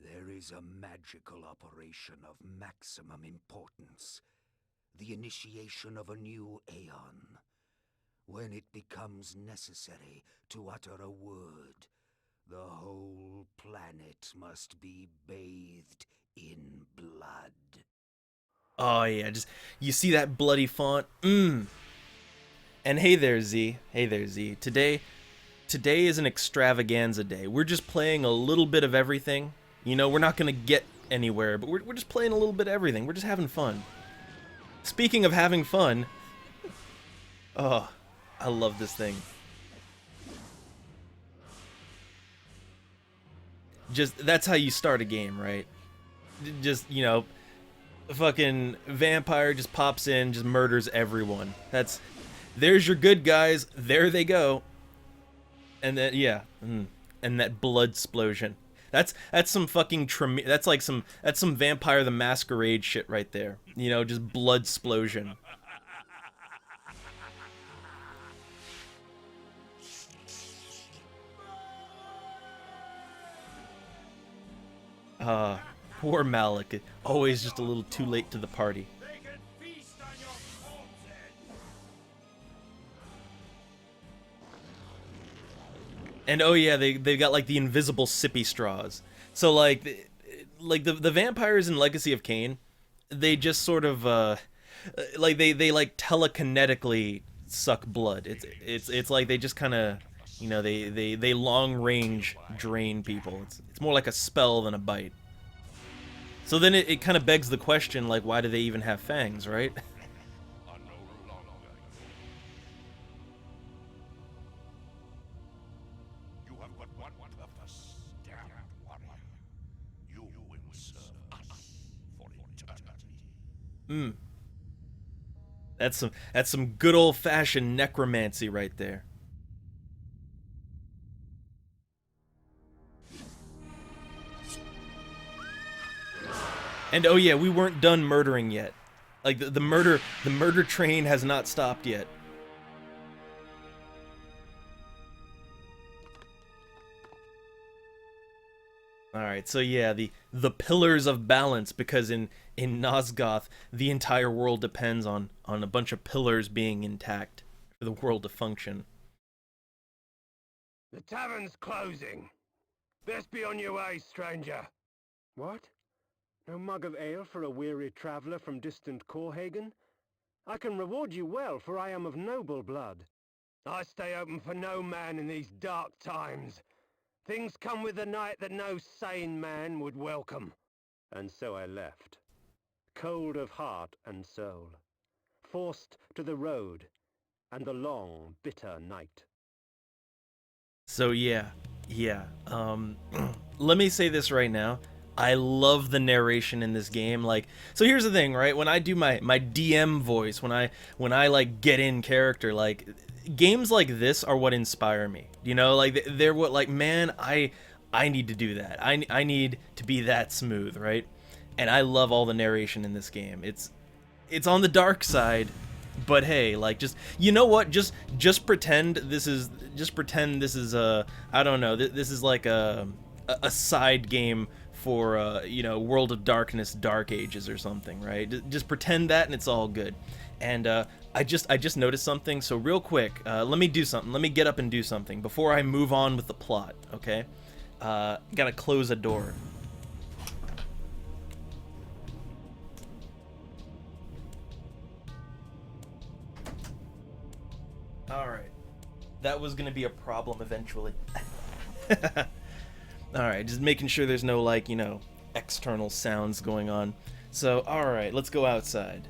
There is a magical operation of maximum importance, the initiation of a new aeon. When it becomes necessary to utter a word, the whole planet must be bathed in blood. Oh yeah, just you see that bloody font? And hey there, Z. Hey there, Z. Today is an extravaganza day. We're just playing a little bit of everything. You know, we're not gonna get anywhere, but we're just playing a little bit of everything. We're just having fun. Speaking of having fun, oh, I love this thing. Just that's how you start a game, right? Just, you know, fucking vampire just pops in, just murders everyone. There's your good guys, there they go. And then, yeah, and that blood explosion. That's some fucking that's some Vampire the Masquerade shit right there. You know, just blood explosion. Poor Malik, always just a little too late to the party. And oh yeah, they got like the invisible sippy straws. So like the vampires in Legacy of Kain, they just sort of like they like telekinetically suck blood. It's like they just kind of, you know, they long range drain people. It's more like a spell than a bite. So then it kind of begs the question, like, why do they even have fangs, right? Hmm. That's some good old fashioned necromancy right there. And oh yeah, we weren't done murdering yet. Like the murder train has not stopped yet. All right, so yeah, the pillars of balance, because in Nosgoth the entire world depends on a bunch of pillars being intact for the world to function. The tavern's closing. Best be on your way, stranger. What? No mug of ale for a weary traveller from distant Corhagen? I can reward you well, for I am of noble blood. I stay open for no man in these dark times. Things come with the night that no sane man would welcome. And so I left, cold of heart and soul, forced to the road and the long, bitter night. So yeah. Let me say this right now. I love the narration in this game. Like, so here's the thing, right? When I do my DM voice, when I like get in character, like games like this are what inspire me. You know, like they're what, like, man, I need to do that. I need to be that smooth, right? And I love all the narration in this game. It's on the dark side, but hey, like, just, you know what? Just pretend this is I don't know. This is like a side game for you know, World of Darkness, Dark Ages or something, right? Just pretend that and it's all good. And I just noticed something. So real quick, let me do something. Let me get up and do something before I move on with the plot. Okay? Gotta close a door. Alright. That was gonna be a problem eventually. Alright, just making sure there's no, like, you know, external sounds going on. So, alright, let's go outside.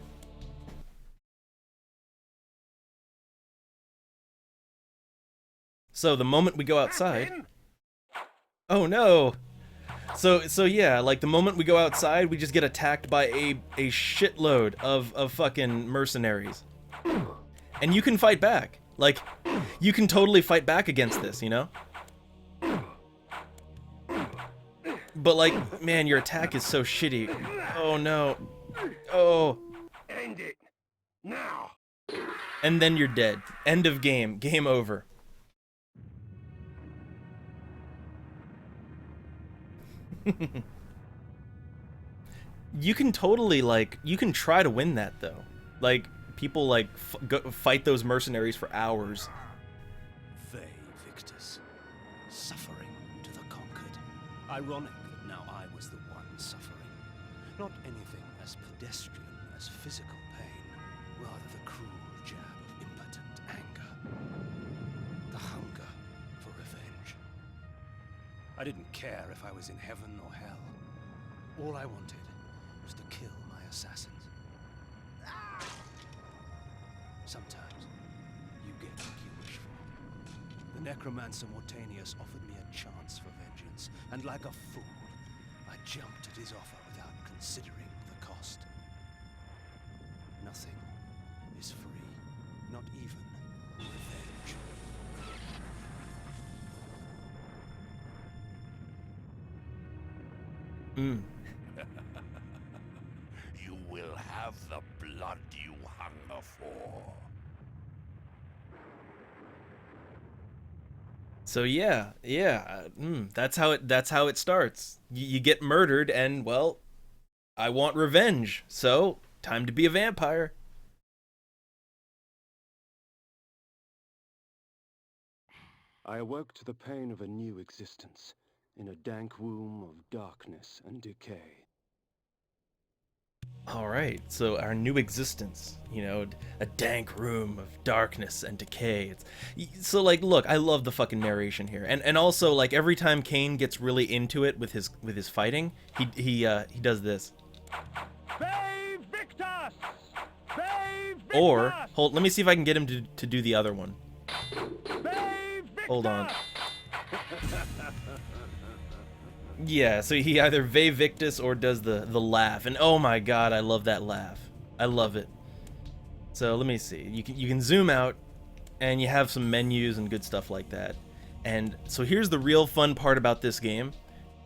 So, the moment we go outside... Oh no! So yeah, like the moment we go outside, we just get attacked by a shitload of fucking mercenaries. And you can fight back. Like, you can totally fight back against this, you know? But like, man, your attack is so shitty. Oh no. Oh. End it. Now. And then you're dead. End of game. Game over. You can totally, like, you can try to win that though. Like, people like fight those mercenaries for hours. They victors, suffering to the conquered. Ironic that now I was the one suffering. Not anything as pedestrian as physical pain, rather the cruel jab of impotent anger. The hunger for revenge. I didn't care if I was in heaven or hell. All I wanted was to kill my assassins. Sometimes you get what you wish for. The necromancer Mortanius offered me a chance for vengeance, and like a fool, I jumped at his offer without considering the cost. Nothing is free, not even revenge. Mm. You will have the blood you hunger for. So yeah, that's how it starts. You get murdered, and well, I want revenge. So time to be a vampire. I awoke to the pain of a new existence, in a dank womb of darkness and decay. All right, so our new existence, a dank room of darkness and decay. So like, look, I love the fucking narration here, and also like every time Kane gets really into it with his fighting, he does this. Save Victus! Save Victus! Or hold, let me see if I can get him to do the other one. Save Victus! Hold on. Yeah, so he either Ve Victus or does the laugh, and oh my god, I love that laugh. I love it. So let me see. You can zoom out, and you have some menus and good stuff like that. And so here's the real fun part about this game.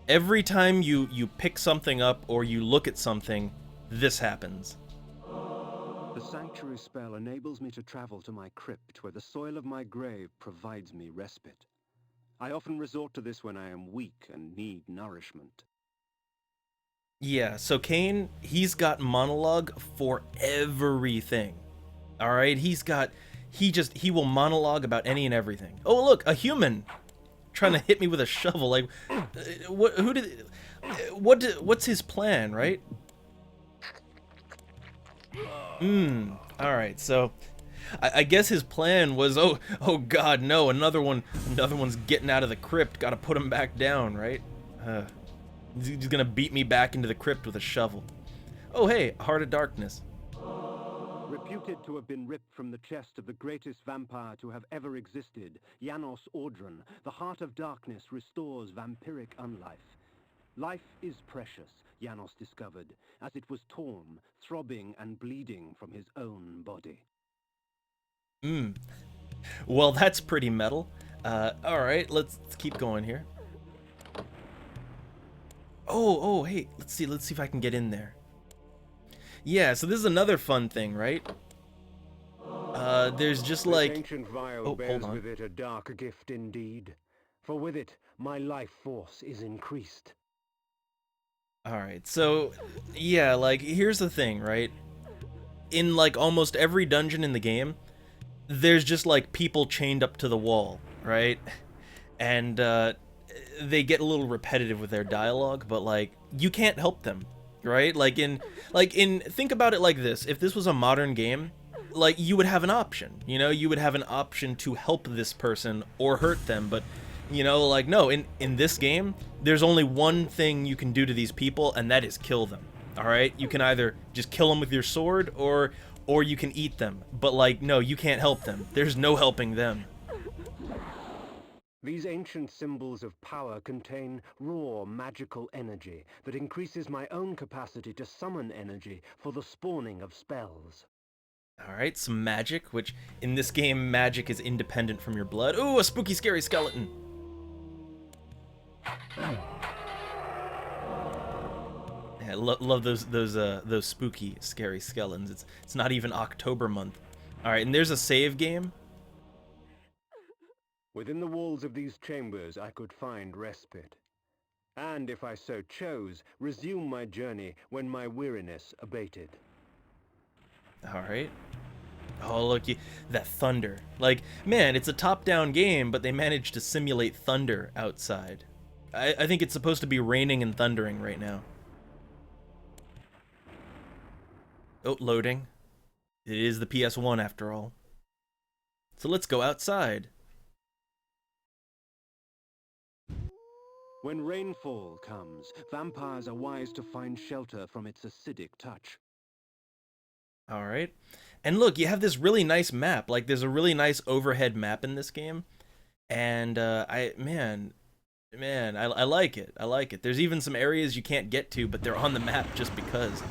Every time you pick something up or you look at something, this happens. The sanctuary spell enables me to travel to my crypt, where the soil of my grave provides me respite. I often resort to this when I am weak and need nourishment. Yeah, so Kane, he's got monologue for everything. All right, he will monologue about any and everything. Oh, look, a human trying to hit me with a shovel. Like, what's his plan, right? All right, so I guess his plan was, oh god, no, another one's getting out of the crypt. Got to put him back down, right? He's gonna beat me back into the crypt with a shovel. Oh hey, Heart of Darkness. Reputed to have been ripped from the chest of the greatest vampire to have ever existed, Janos Audron, the Heart of Darkness restores vampiric unlife. Life is precious, Janos discovered, as it was torn, throbbing and bleeding from his own body. Well, that's pretty metal. All right, let's keep going here. Oh, hey, let's see if I can get in there. Yeah, so this is another fun thing, right? There's just like, this ancient vial bears with it a dark gift indeed, for with it my life force is increased. All right, so yeah, like here's the thing, right? In like almost every dungeon in the game, there's just like people chained up to the wall, right? And they get a little repetitive with their dialogue, but like you can't help them, right? Like in think about it like this. If this was a modern game, like you would have an option, you would have an option to help this person or hurt them, but like no, in this game, there's only one thing you can do to these people, and that is kill them. All right? You can either just kill them with your sword or you can eat them. But like no, you can't help them. There's no helping them. These ancient symbols of power contain raw magical energy that increases my own capacity to summon energy for the spawning of spells. All right, some magic, which in this game magic is independent from your blood. Ooh, a spooky scary skeleton. Yeah, I love those spooky scary skeletons. It's not even October month. All right, and there's a save game. Within the walls of these chambers I could find respite, and if I so chose, resume my journey when my weariness abated. All right. Oh, look, that thunder. Like, man, it's a top-down game, but they managed to simulate thunder outside. I think it's supposed to be raining and thundering right now. Oh, loading. It is the PS1 after all. So let's go outside. When rainfall comes, vampires are wise to find shelter from its acidic touch. All right. And look, you have this really nice map. Like, there's a really nice overhead map in this game. And, man, I like it. I like it. There's even some areas you can't get to, but they're on the map just because.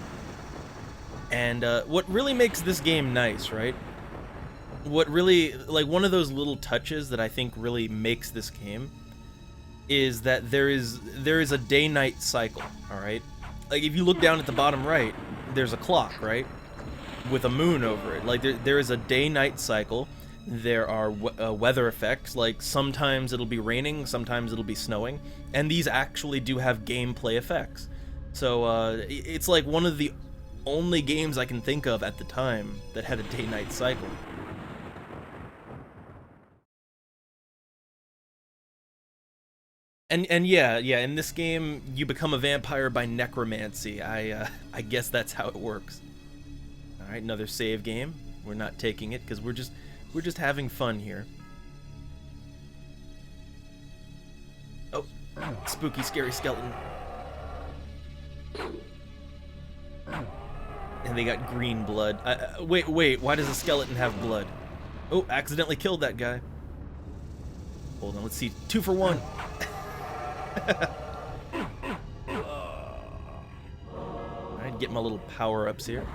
And, what really makes this game nice, right? What really, like, one of those little touches that I think really makes this game is that there is a day-night cycle. All right, like if you look down at the bottom right, there's a clock, right, with a moon over it. Like there is a day-night cycle. There are weather effects, like sometimes it'll be raining, sometimes it'll be snowing, and these actually do have gameplay effects. So it's like one of the only games I can think of at the time that had a day-night cycle. And yeah, in this game you become a vampire by necromancy. I guess that's how it works. All right, another save game. We're not taking it because we're just having fun here. Oh, spooky, scary skeleton. And they got green blood. Wait, why does a skeleton have blood? Oh, accidentally killed that guy. Hold on, let's see. 2 for 1. Alright, get my little power-ups here.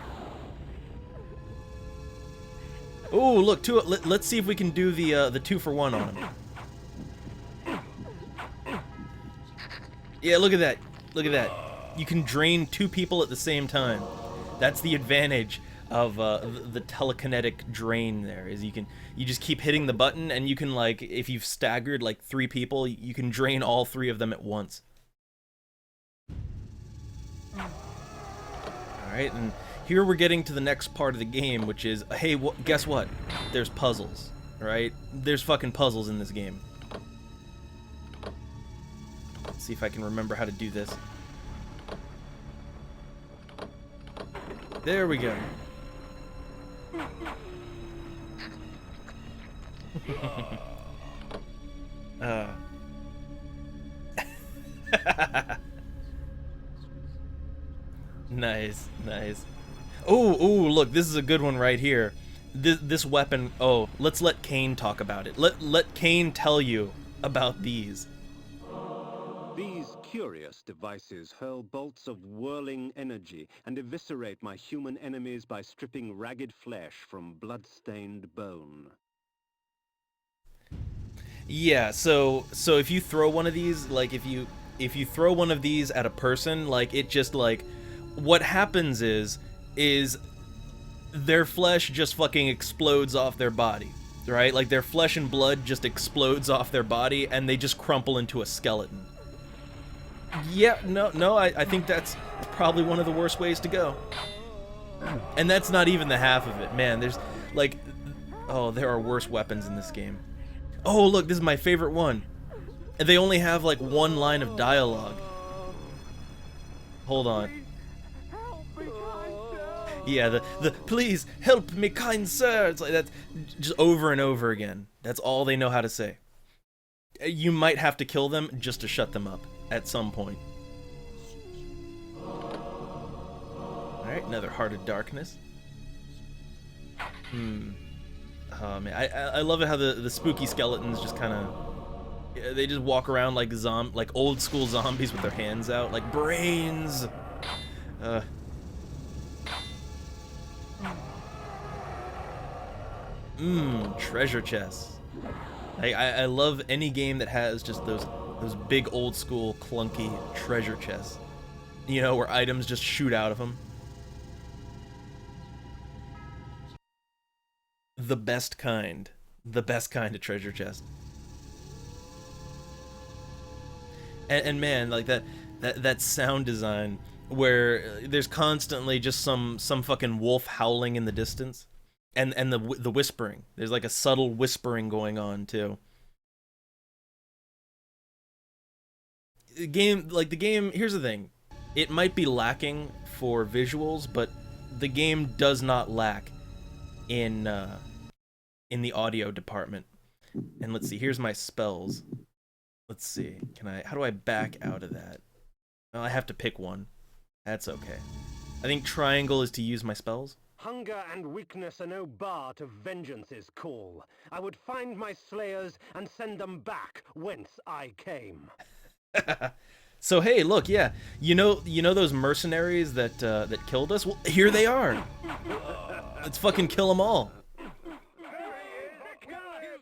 Oh, look, let's see if we can do the 2 for 1 on him. Yeah, look at that. Look at that. You can drain 2 people at the same time. That's the advantage of the telekinetic drain there, is you just keep hitting the button, and you can, like, if you've staggered like 3 people, you can drain all 3 of them at once. Alright, and here we're getting to the next part of the game, which is, hey, guess what? There's puzzles, right? There's fucking puzzles in this game. Let's see if I can remember how to do this. There we go. Nice, nice. Oh, look, this is a good one right here. This weapon. Oh, let's let Kane talk about it. Let Kane tell you about these. These curious devices hurl bolts of whirling energy and eviscerate my human enemies by stripping ragged flesh from blood-stained bone. Yeah, so if you throw one of these, like if you throw one of these at a person, like it just like what happens is their flesh just fucking explodes off their body, right? Like their flesh and blood just explodes off their body and they just crumple into a skeleton. Yeah, no, I think that's probably one of the worst ways to go. And that's not even the half of it. Man, there's like, oh, there are worse weapons in this game. Oh, look, this is my favorite one. And they only have like 1 line of dialogue. Hold on. Yeah, the please help me, kind sir. It's like that's just over and over again. That's all they know how to say. You might have to kill them just to shut them up at some point. Alright, another Heart of Darkness. Oh man, I love it how the spooky skeletons just kind of, they just walk around like like old school zombies with their hands out, like brains. Treasure chests. I love any game that has just those big old school clunky treasure chests. You know, where items just shoot out of them. The best kind of treasure chest. And man, like that sound design where there's constantly just some fucking wolf howling in the distance, and the whispering. There's like a subtle whispering going on too. The game, here's the thing. It might be lacking for visuals, but the game does not lack in the audio department. And let's see, here's my spells. Let's see, how do I back out of that? Well, I have to pick one. That's okay. I think triangle is to use my spells. Hunger and weakness are no bar to vengeance's call. I would find my slayers and send them back whence I came. So hey, look, yeah, you know those mercenaries that killed us? Well, here they are. Let's fucking kill them all.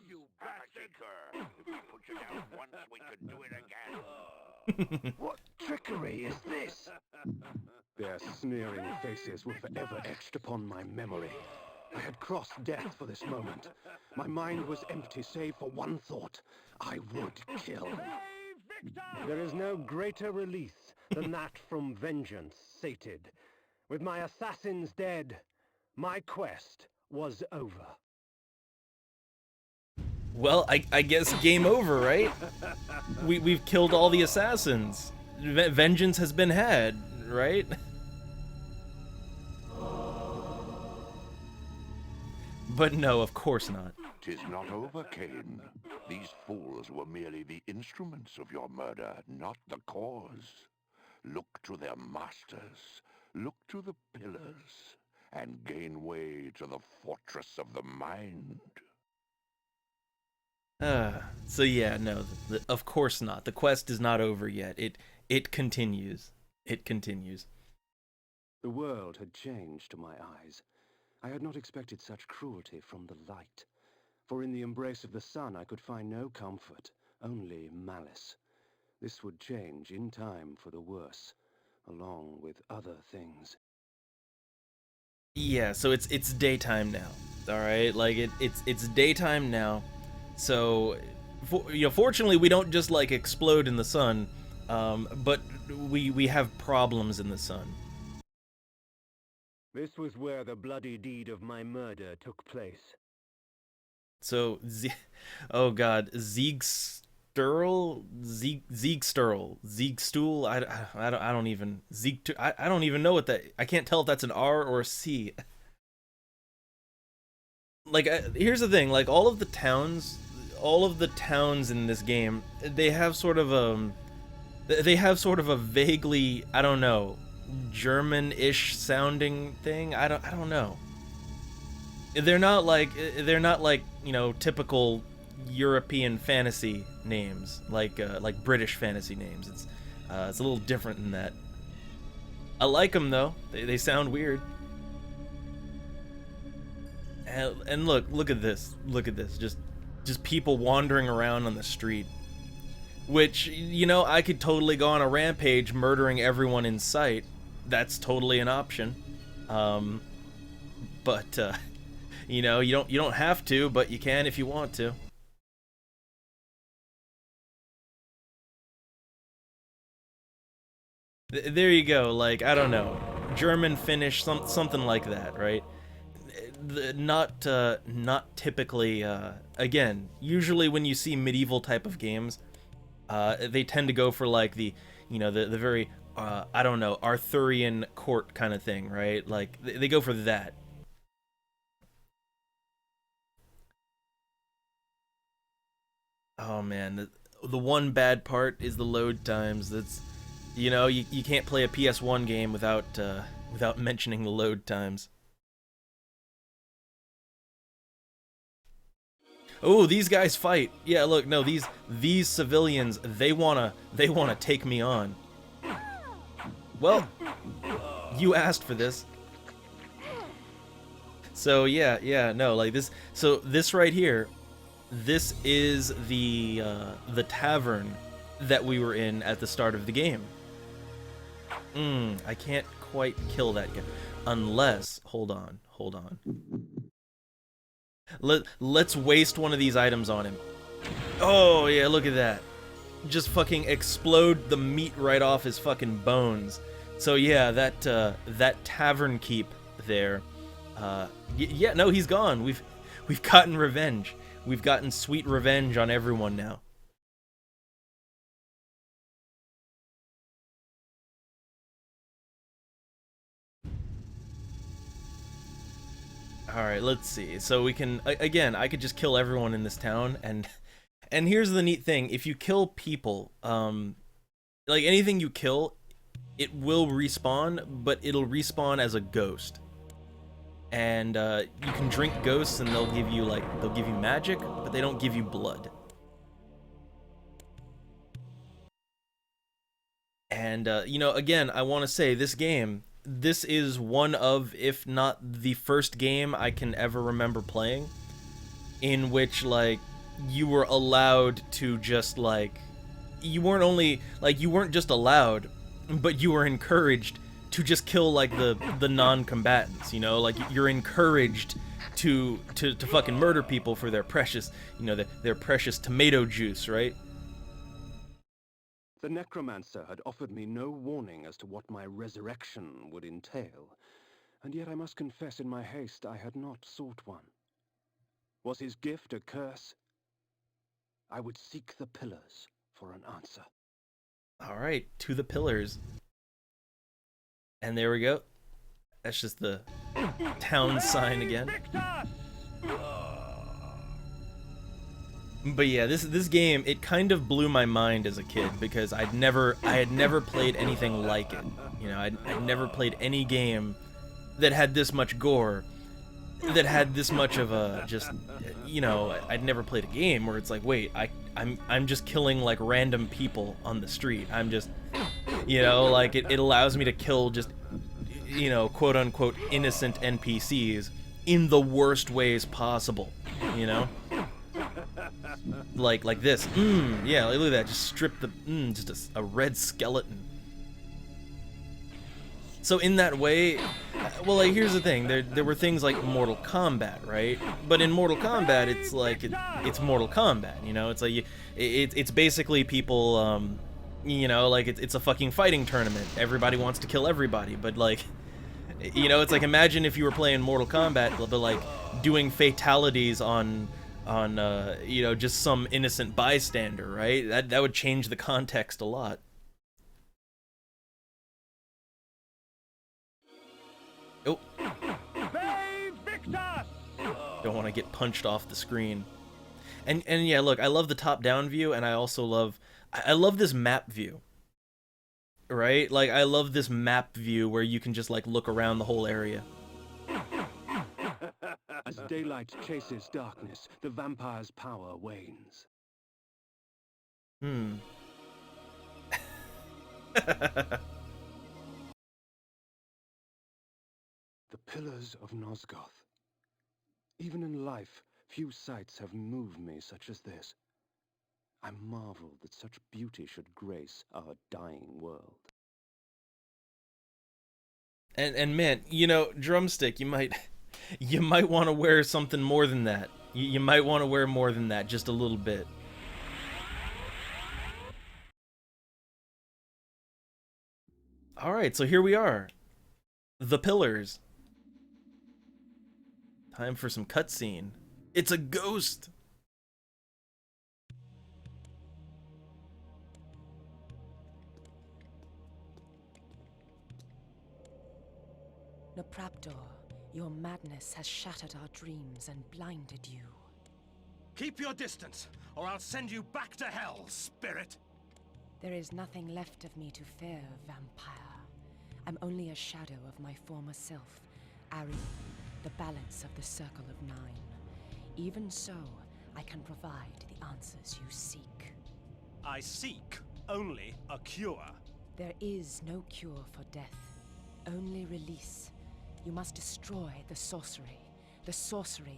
You bastard! If we put you down once, we could do it again. What trickery is this? Their sneering faces were forever etched upon my memory. I had crossed death for this moment. My mind was empty save for one thought. I would kill. There is no greater release than that from vengeance sated. With my assassins dead, my quest was over. Well, I guess game over, right? We've killed all the assassins. Vengeance has been had, right? But no, of course not. 'Tis not over, Cain. These fools were merely the instruments of your murder, not the cause. Look to their masters, look to the pillars, and gain way to the fortress of the mind. So yeah, no, of course not. The quest is not over yet. It continues. It continues. The world had changed to my eyes. I had not expected such cruelty from the light. For in the embrace of the sun I could find no comfort, only malice. This would change in time for the worse, along with other things. Yeah, so it's daytime now. All right, like it's daytime now. So, fortunately, we don't just like explode in the sun, but we have problems in the sun. This was where the bloody deed of my murder took place. So, oh god, Ziegstuhl, I don't even I don't even know what that. I can't tell if that's an R or a C. Like, here's the thing, like all of the towns in this game, they have sort of a vaguely, I don't know, German-ish sounding thing. I don't know. They're not like typical European fantasy names, like British fantasy names. It's a little different than that. I like them though. They sound weird. And look at this. Look at this. Just people wandering around on the street. Which, I could totally go on a rampage murdering everyone in sight. That's totally an option. But you don't have to, but you can if you want to. There you go, like, I don't know, German, Finnish, something like that, right? Not typically, again, usually when you see medieval type of games, they tend to go for like the very, I don't know, Arthurian court kind of thing, right? Like, they go for that. Oh man, the one bad part is the load times. That's, you can't play a PS1 game without mentioning the load times. Oh, these guys fight. Yeah, look, no, these civilians, they wanna take me on. Well, you asked for this. So yeah, no, like this. So this right here, this is the tavern that we were in at the start of the game. I can't quite kill that guy, unless, hold on. Let's waste one of these items on him. Oh yeah, look at that. Just fucking explode the meat right off his fucking bones. So yeah, that tavern keep there. Yeah, no, he's gone. We've gotten revenge. We've gotten sweet revenge on everyone now. Alright, let's see. So we can, again, I could just kill everyone in this town, and here's the neat thing. If you kill people, like anything you kill, it will respawn, but it'll respawn as a ghost. And you can drink ghosts and they'll give you magic, but they don't give you blood. And again, I want to say this is one of, if not the first game I can ever remember playing in which, like, you were allowed to just, like, you weren't only like you weren't just allowed, but you were encouraged to just kill like the non-combatants, you know, like you're encouraged to fucking murder people for their precious, you know, their precious tomato juice, right? The necromancer had offered me no warning as to what my resurrection would entail, and yet I must confess in my haste I had not sought one. Was his gift a curse? I would seek the pillars for an answer. All right, to the pillars. And there we go. That's just the town sign again. But yeah, this game, it kind of blew my mind as a kid because I had never played anything like it. You know, I'd never played any game that had this much gore, that had this much of a just, you know, I'd never played a game where it's like, wait, I'm just killing like random people on the street. I'm just, you know, like it allows me to kill just, you know, quote unquote innocent NPCs in the worst ways possible, you know? Like this. Yeah, look at that. Just strip the just a red skeleton. So in that way, well, like here's the thing. There were things like Mortal Kombat, right? But in Mortal Kombat, it's like it's Mortal Kombat. You know, it's like it's basically people. You know, like it's a fucking fighting tournament. Everybody wants to kill everybody, but like, you know, it's like imagine if you were playing Mortal Kombat, but like doing fatalities on you know, just some innocent bystander, right? That would change the context a lot. Oh. Don't want to get punched off the screen. And yeah, look, I love the top-down view, and I also love this map view. Right? Like I love this map view where you can just like look around the whole area. As daylight chases darkness, the vampire's power wanes. The pillars of Nosgoth. Even in life, few sights have moved me such as this. I marvel that such beauty should grace our dying world. And man, you know, Drumstick, you might want to wear something more than that. You might want to wear more than that, just a little bit. All right, so here we are. The pillars. Time for some cutscene. It's a ghost. Nopraptor, your madness has shattered our dreams and blinded you. Keep your distance, or I'll send you back to hell, spirit! There is nothing left of me to fear, vampire. I'm only a shadow of my former self, Ari, the balance of the Circle of Nine. Even so, I can provide the answers you seek. I seek only a cure. There is no cure for death, only release. You must destroy the sorcery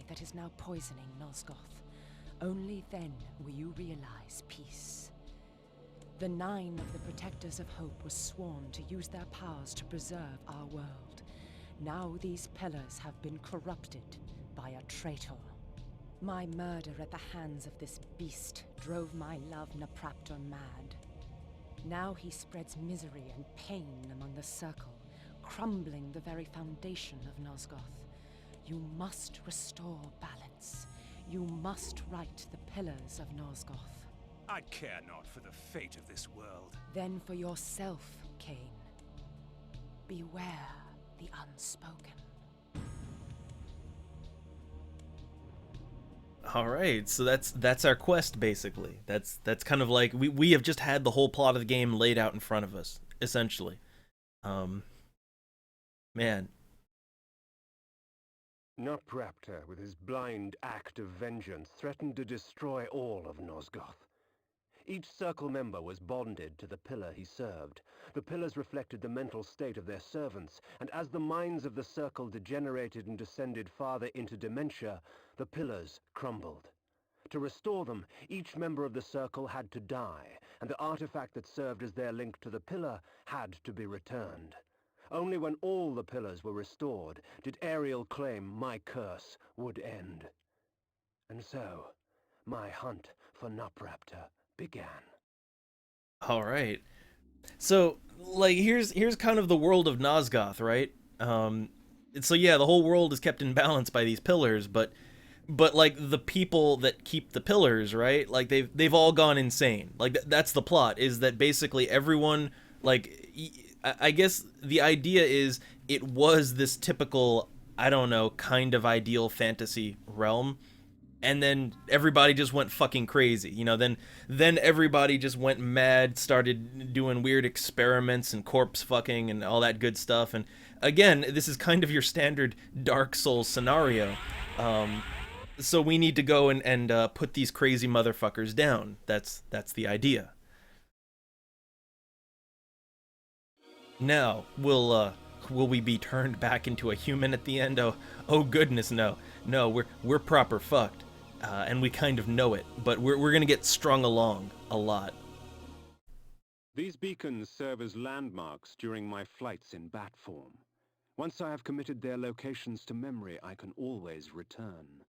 that is now poisoning Nosgoth. Only then will you realize peace. The 9 of the Protectors of Hope were sworn to use their powers to preserve our world. Now these pillars have been corrupted by a traitor. My murder at the hands of this beast drove my love Nopraptor mad. Now he spreads misery and pain among the Circle, crumbling the very foundation of Nosgoth. You must restore balance. You must right the pillars of Nosgoth. I care not for the fate of this world. Then for yourself, Cain. Beware the unspoken. All right, so that's our quest basically. That's kind of like we have just had the whole plot of the game laid out in front of us, essentially. Man. Nopraptor, with his blind act of vengeance, threatened to destroy all of Nosgoth. Each Circle member was bonded to the pillar he served. The pillars reflected the mental state of their servants, and as the minds of the Circle degenerated and descended farther into dementia, the pillars crumbled. To restore them, each member of the Circle had to die, and the artifact that served as their link to the pillar had to be returned. Only when all the pillars were restored did Ariel claim my curse would end. And so, my hunt for Nupraptor began. All right. So, like, here's kind of the world of Nosgoth, right? So yeah, the whole world is kept in balance by these pillars, but like the people that keep the pillars, right? Like they've all gone insane. Like that's the plot, is that basically everyone, like, I guess the idea is it was this typical, I don't know, kind of ideal fantasy realm, and then everybody just went fucking crazy, you know. Then everybody just went mad, started doing weird experiments and corpse fucking and all that good stuff. And again, this is kind of your standard Dark Souls scenario. So we need to go and put these crazy motherfuckers down. That's the idea. Now, will we be turned back into a human at the end? Oh goodness, no. We're proper fucked. And we kind of know it, but we're gonna get strung along a lot. These beacons serve as landmarks during my flights in bat form. Once I have committed their locations to memory, I can always return.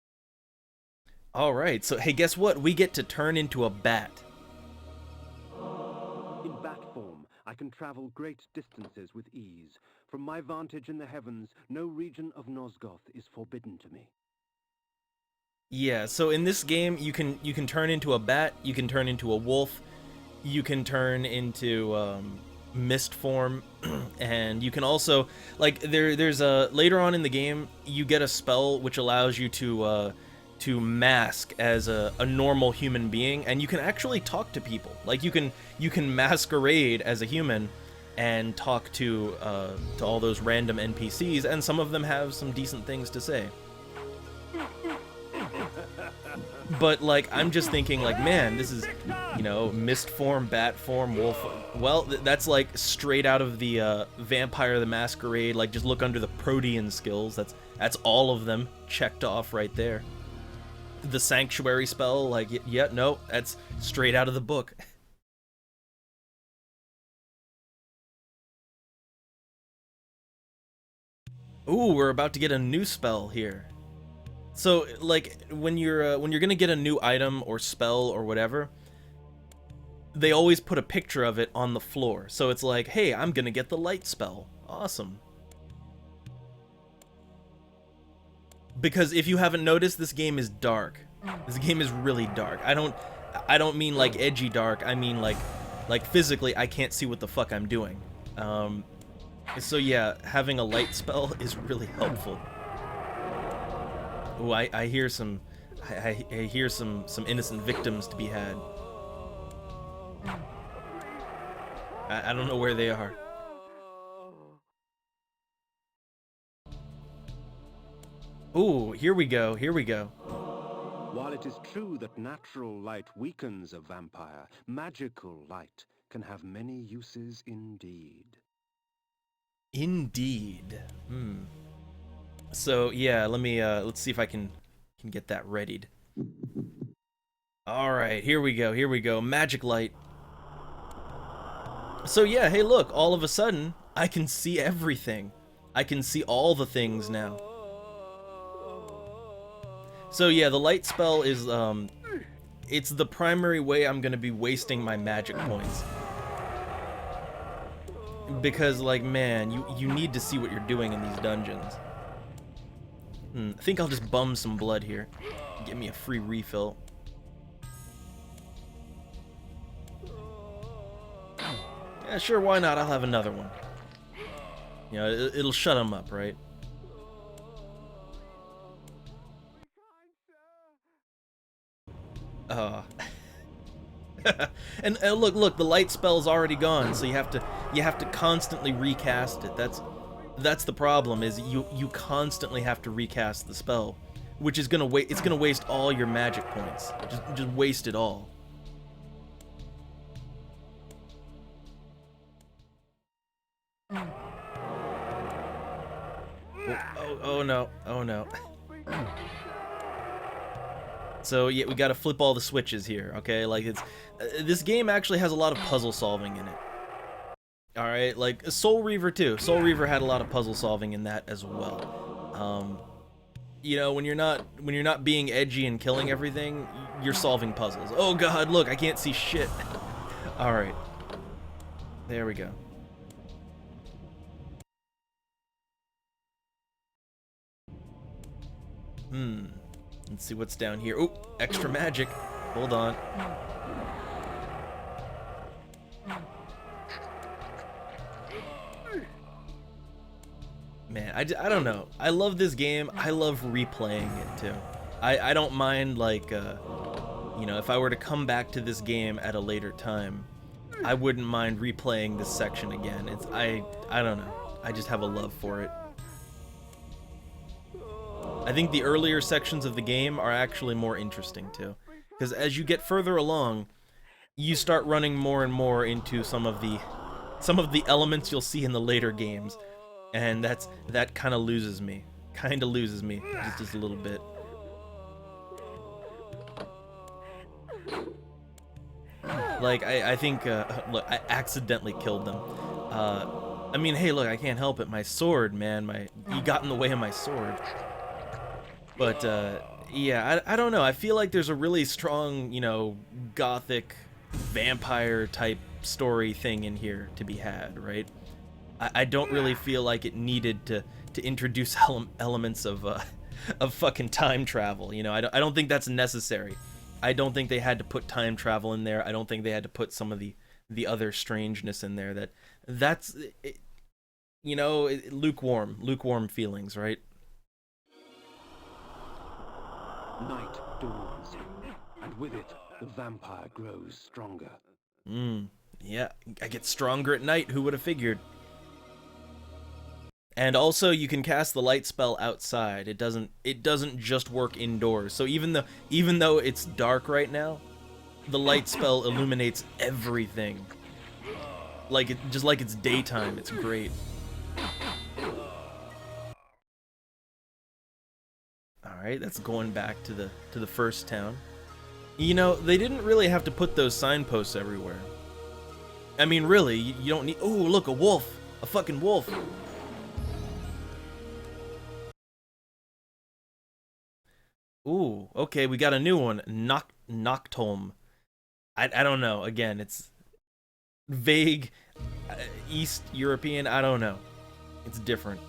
Alright, so hey, guess what? We get to turn into a bat. In bat form, I can travel great distances with ease. From my vantage in the heavens, no region of Nosgoth is forbidden to me. Yeah, so in this game, you can turn into a bat, you can turn into a wolf, you can turn into mist form, and you can also, like, there's a later on in the game you get a spell which allows you to mask as a normal human being, and you can actually talk to people. Like you can masquerade as a human and talk to all those random NPCs, and some of them have some decent things to say. But, like, I'm just thinking, like, man, this is, you know, mist form, bat form, wolf. Well, that's, like, straight out of the Vampire the Masquerade. Like, just look under the Protean skills. That's all of them checked off right there. The Sanctuary spell, like, yeah, no, that's straight out of the book. Ooh, we're about to get a new spell here. So, like, when you're gonna get a new item or spell or whatever, they always put a picture of it on the floor. So it's like, hey, I'm gonna get the light spell. Awesome. Because if you haven't noticed, this game is dark. This game is really dark. I don't mean like edgy dark. I mean like physically, I can't see what the fuck I'm doing. So yeah, having a light spell is really helpful. Ooh, I hear some innocent victims to be had. I don't know where they are. Ooh, here we go. While it is true that natural light weakens a vampire, magical light can have many uses indeed. Indeed. So yeah, let's see if I can get that readied. All right, here we go. Magic light. So yeah, hey look, all of a sudden I can see everything. I can see all the things now. So yeah, the light spell is it's the primary way I'm going to be wasting my magic points. Because, like, man, you need to see what you're doing in these dungeons. I think I'll just bum some blood here. Get me a free refill. Yeah, sure, why not? I'll have another one. You know, it'll shut them up, right? And look, the light spell's already gone, so you have to constantly recast it. That's the problem, is you constantly have to recast the spell, which is gonna waste all your magic points. Just waste it all. Oh no. So yeah, we gotta flip all the switches here, okay? Like it's this game actually has a lot of puzzle solving in it. All right, like Soul Reaver too. Soul Reaver had a lot of puzzle solving in that as well. You know, when you're not being edgy and killing everything, you're solving puzzles. Oh God, look, I can't see shit. All right, there we go. Let's see what's down here. Oh, extra magic. Hold on. Man, I don't know. I love this game. I love replaying it too. I don't mind, like, you know, if I were to come back to this game at a later time, I wouldn't mind replaying this section again. I don't know. I just have a love for it. I think the earlier sections of the game are actually more interesting too, because as you get further along, you start running more and more into some of the elements you'll see in the later games, and that kind of loses me. Just a little bit. Like I think look, I accidentally killed them. I mean, hey, look, I can't help it. My sword, man, you got in the way of my sword. But, yeah, I don't know. I feel like there's a really strong, you know, gothic vampire-type story thing in here to be had, right? I don't really feel like it needed to introduce elements of fucking time travel, you know? I don't think that's necessary. I don't think they had to put time travel in there. I don't think they had to put some of the other strangeness in there. That's, you know, lukewarm feelings, right? Night dawns, and with it, the vampire grows stronger. Yeah, I get stronger at night, who would have figured? And also, you can cast the light spell outside. It doesn't just work indoors. So even though it's dark right now, the light spell illuminates everything. Just like it's daytime. It's great. Alright, that's going back to the first town. You know, they didn't really have to put those signposts everywhere. I mean, really, you don't need... Oh, look, a wolf! A fucking wolf! Ooh, okay, we got a new one. Noctolm. I don't know. Again, it's vague, East European, I don't know. It's different.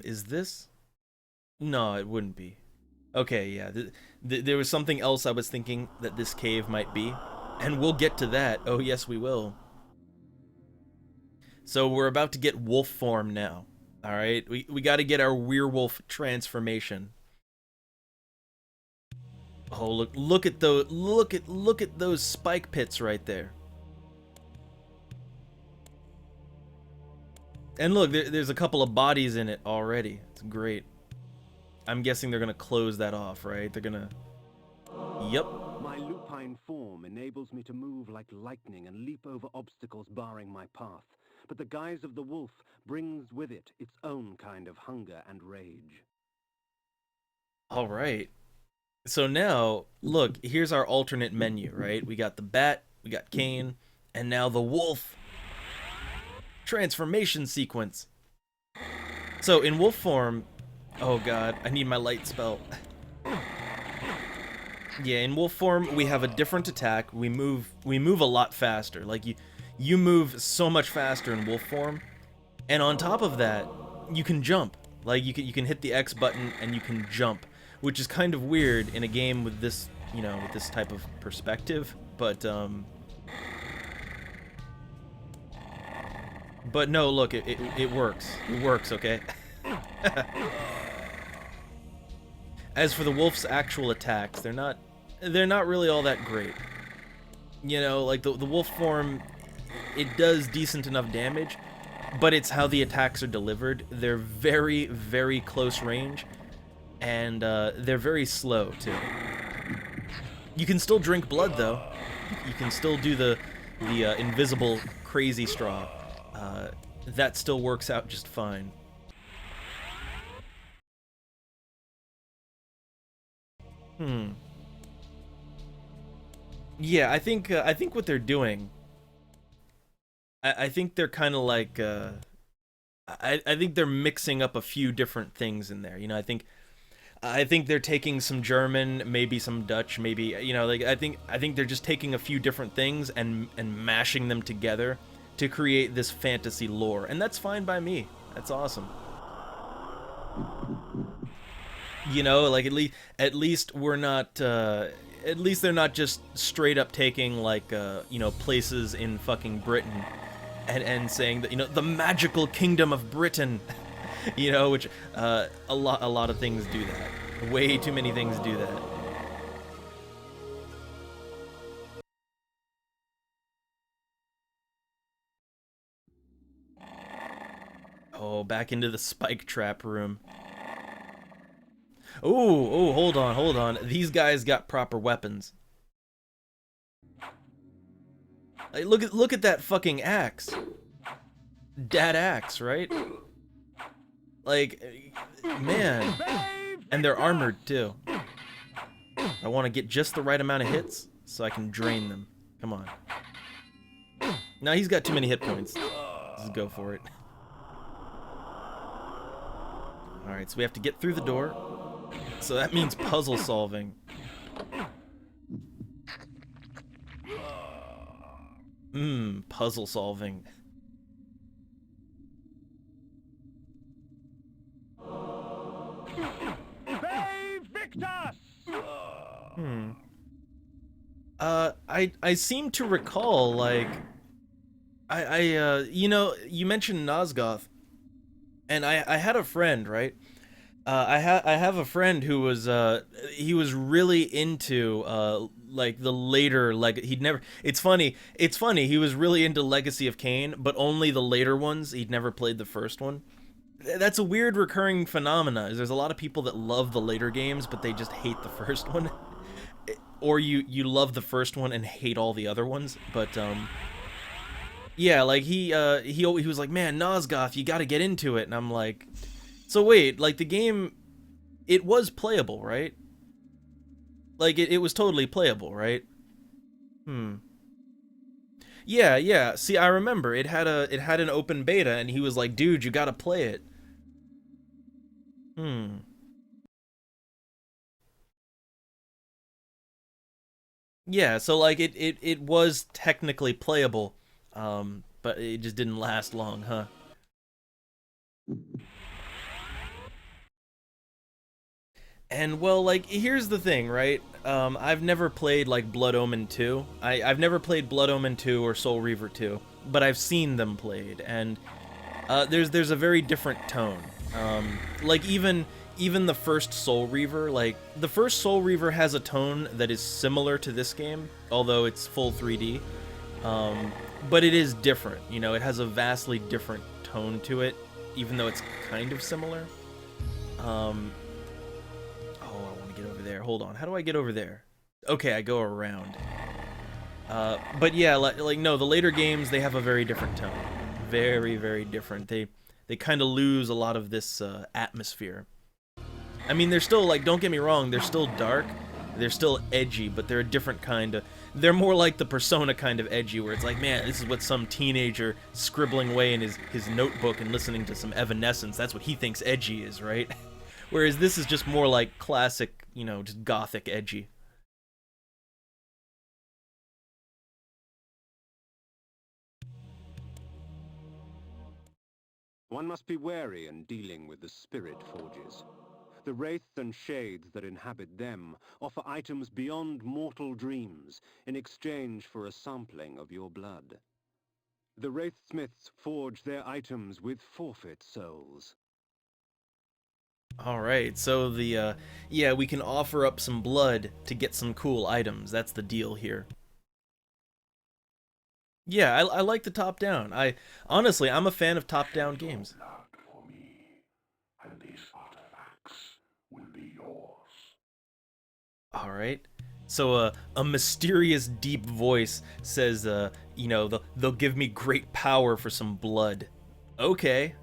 Is this? No, it wouldn't be. Okay, yeah. There was something else I was thinking that this cave might be. And we'll get to that. Oh, yes, we will. So we're about to get wolf form now. Alright? We gotta get our werewolf transformation. Oh, look at those spike pits right there. And look, there's a couple of bodies in it already. It's great. I'm guessing they're gonna close that off, right? They're gonna... Yep. My lupine form enables me to move like lightning and leap over obstacles barring my path. But the guise of the wolf brings with it its own kind of hunger and rage. Alright. So now, look, here's our alternate menu, right? We got the bat, we got Cain, and now the wolf. Transformation sequence. So in wolf form, oh god, I need my light spell. Yeah, in wolf form we have a different attack. We move a lot faster. Like you move so much faster in wolf form, and on top of that, you can jump. Like you can hit the X button and you can jump, which is kind of weird in a game with this, you know, with this type of perspective, but no, look, it works. It works, okay? As for the wolf's actual attacks, they're not really all that great. You know, like the wolf form, it does decent enough damage, but it's how the attacks are delivered. They're very, very close range, and they're very slow too. You can still drink blood though. You can still do the invisible crazy straw. That still works out just fine. Hmm. Yeah, I think what they're doing. I think they're kind of like. I think they're mixing up a few different things in there. You know, I think they're taking some German, maybe some Dutch, maybe like I think they're just taking a few different things and mashing them together to create this fantasy lore, and that's fine by me. That's awesome. You know, like at least we're not at least they're not just straight up taking like places in fucking Britain and saying that the magical kingdom of Britain, which a lot of things do that. Way too many things do that. Oh, back into the spike trap room. Oh, hold on. These guys got proper weapons. Like, look at that fucking axe. Dad axe, right? Like, man. And they're armored too. I want to get just the right amount of hits so I can drain them. Come on. Now he's got too many hit points. Let's go for it. Alright, so we have to get through the door. So that means puzzle solving. Puzzle solving. I seem to recall, like, you mentioned Nosgoth, and I had a friend, right? I have a friend who was he was really into like the later, like he'd never. It's funny. He was really into Legacy of Kain, but only the later ones. He'd never played the first one. That's a weird recurring phenomena. Is there's a lot of people that love the later games, but they just hate the first one. Or you love the first one and hate all the other ones. But yeah, like he was like, man, Nosgoth, you got to get into it, and I'm like, so wait, like the game, it was playable, right? Like it was totally playable, right? Yeah. See, I remember it had an open beta, and he was like, dude, you got to play it. Yeah, so like it was technically playable, but it just didn't last long, huh? And well, like here's the thing, right? I've never played like Blood Omen 2. I've never played Blood Omen 2 or Soul Reaver 2, but I've seen them played, and there's a very different tone. Like even the first Soul Reaver, like the first Soul Reaver has a tone that is similar to this game, although it's full 3D. But it is different, it has a vastly different tone to it, even though it's kind of similar. Oh, I want to get over there. Hold on, how do I get over there? Okay, I go around. But yeah, like no, the later games, they have a very different tone. Very, very different. They kind of lose a lot of this atmosphere. I mean, they're still, like, don't get me wrong, they're still dark, they're still edgy, but they're a different kind of, they're more like the Persona kind of edgy, where it's like, man, this is what some teenager scribbling away in his notebook and listening to some Evanescence, that's what he thinks edgy is, right? Whereas this is just more like classic, just gothic edgy. One must be wary in dealing with the spirit forges. The wraiths and shades that inhabit them offer items beyond mortal dreams in exchange for a sampling of your blood. The wraithsmiths forge their items with forfeit souls. Alright, so yeah, we can offer up some blood to get some cool items. That's the deal here. Yeah, I like the top-down. Honestly, I'm a fan of top-down games. For me, and these artifacts will be yours. Alright. So a mysterious deep voice says, they'll give me great power for some blood. Okay.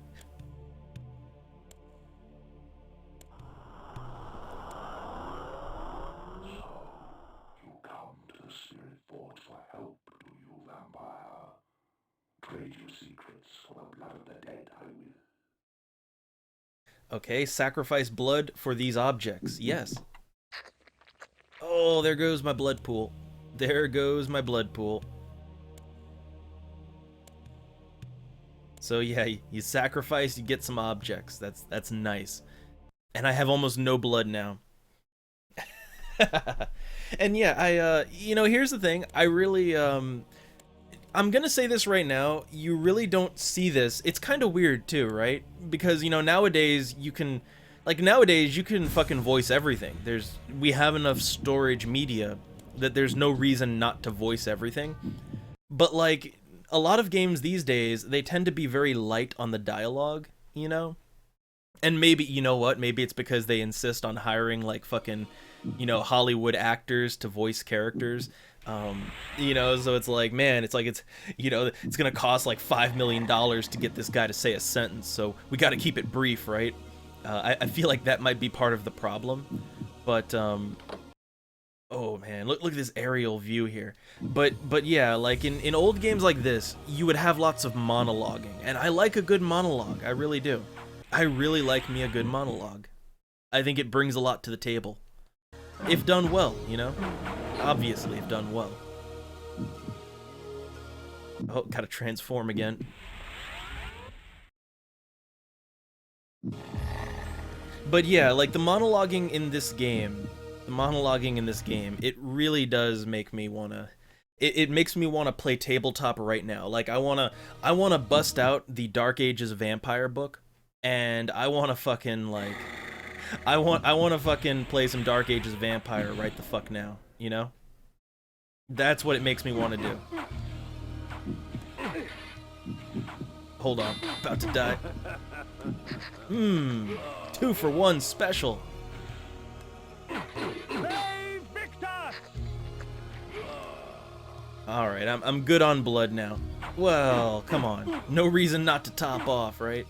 for the blood of the dead, I will. Okay, sacrifice blood for these objects. Yes. Oh, there goes my blood pool. There goes my blood pool. So yeah, you sacrifice, you get some objects. That's nice. And I have almost no blood now. And yeah, you know, here's the thing. I really, I'm gonna say this right now. You really don't see this. It's kind of weird too, right? Because, you know, nowadays you can fucking voice everything. We have enough storage media that there's no reason not to voice everything. But like, a lot of games these days, they tend to be very light on the dialogue, you know? And maybe, you know what, maybe it's because they insist on hiring like fucking, you know, Hollywood actors to voice characters. You know, so it's like, man, it's you know, it's gonna cost like $5 million to get this guy to say a sentence, so we gotta keep it brief, right? I feel like that might be part of the problem, but, oh man, look at this aerial view here. But yeah, like in old games like this, you would have lots of monologuing, and I like a good monologue, I really do. I really like me a good monologue. I think it brings a lot to the table. If done well, you know? Obviously, if done well. Oh, gotta transform again. But yeah, like the monologuing in this game, it really does make me wanna... It makes me want to play tabletop right now. Like, I wanna bust out the Dark Ages Vampire book, and I wanna fucking, like... I wanna fucking play some Dark Ages Vampire right the fuck now, you know? That's what it makes me want to do. Hold on, about to die. 2 for 1 special. Alright, I'm good on blood now. Well, come on. No reason not to top off, right?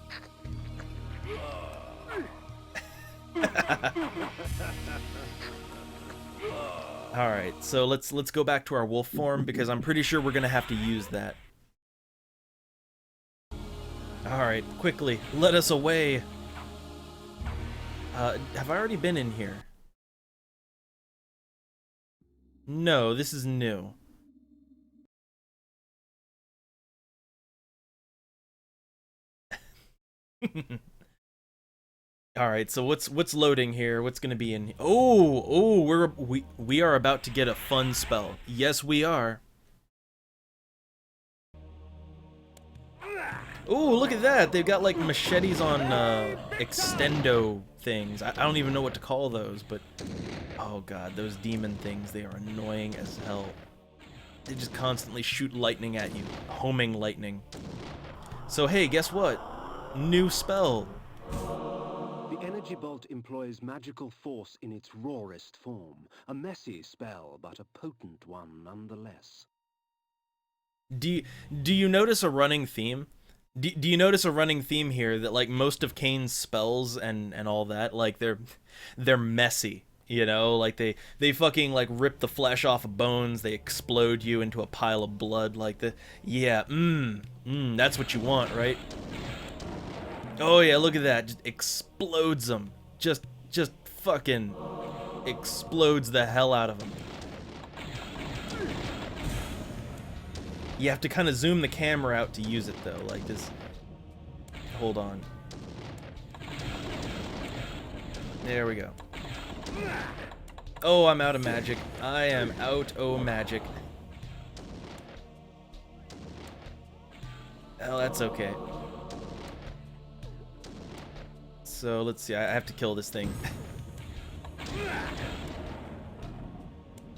Alright, so let's go back to our wolf form, because I'm pretty sure we're gonna have to use that. Alright, quickly, let us away. Have I already been in here? No, this is new. All right, so what's loading here? What's gonna be in? Oh, we are about to get a fun spell. Yes, we are. Oh, look at that! They've got like machetes on extendo things. I don't even know what to call those, but oh god, those demon things, they are annoying as hell. They just constantly shoot lightning at you, homing lightning. So hey, guess what? New spell. The energy bolt employs magical force in its rawest form. A messy spell, but a potent one nonetheless. Do you notice a running theme? Do you notice a running theme here that like most of Kane's spells and all that, like they're messy, you know? Like they fucking like rip the flesh off of bones, they explode you into a pile of blood, like yeah, that's what you want, right? Oh yeah, look at that, just explodes them. Just fucking explodes the hell out of them. You have to kind of zoom the camera out to use it though, like this. Hold on. There we go. Oh, I'm out of magic. I am out of magic. Oh, that's okay. So let's see, I have to kill this thing.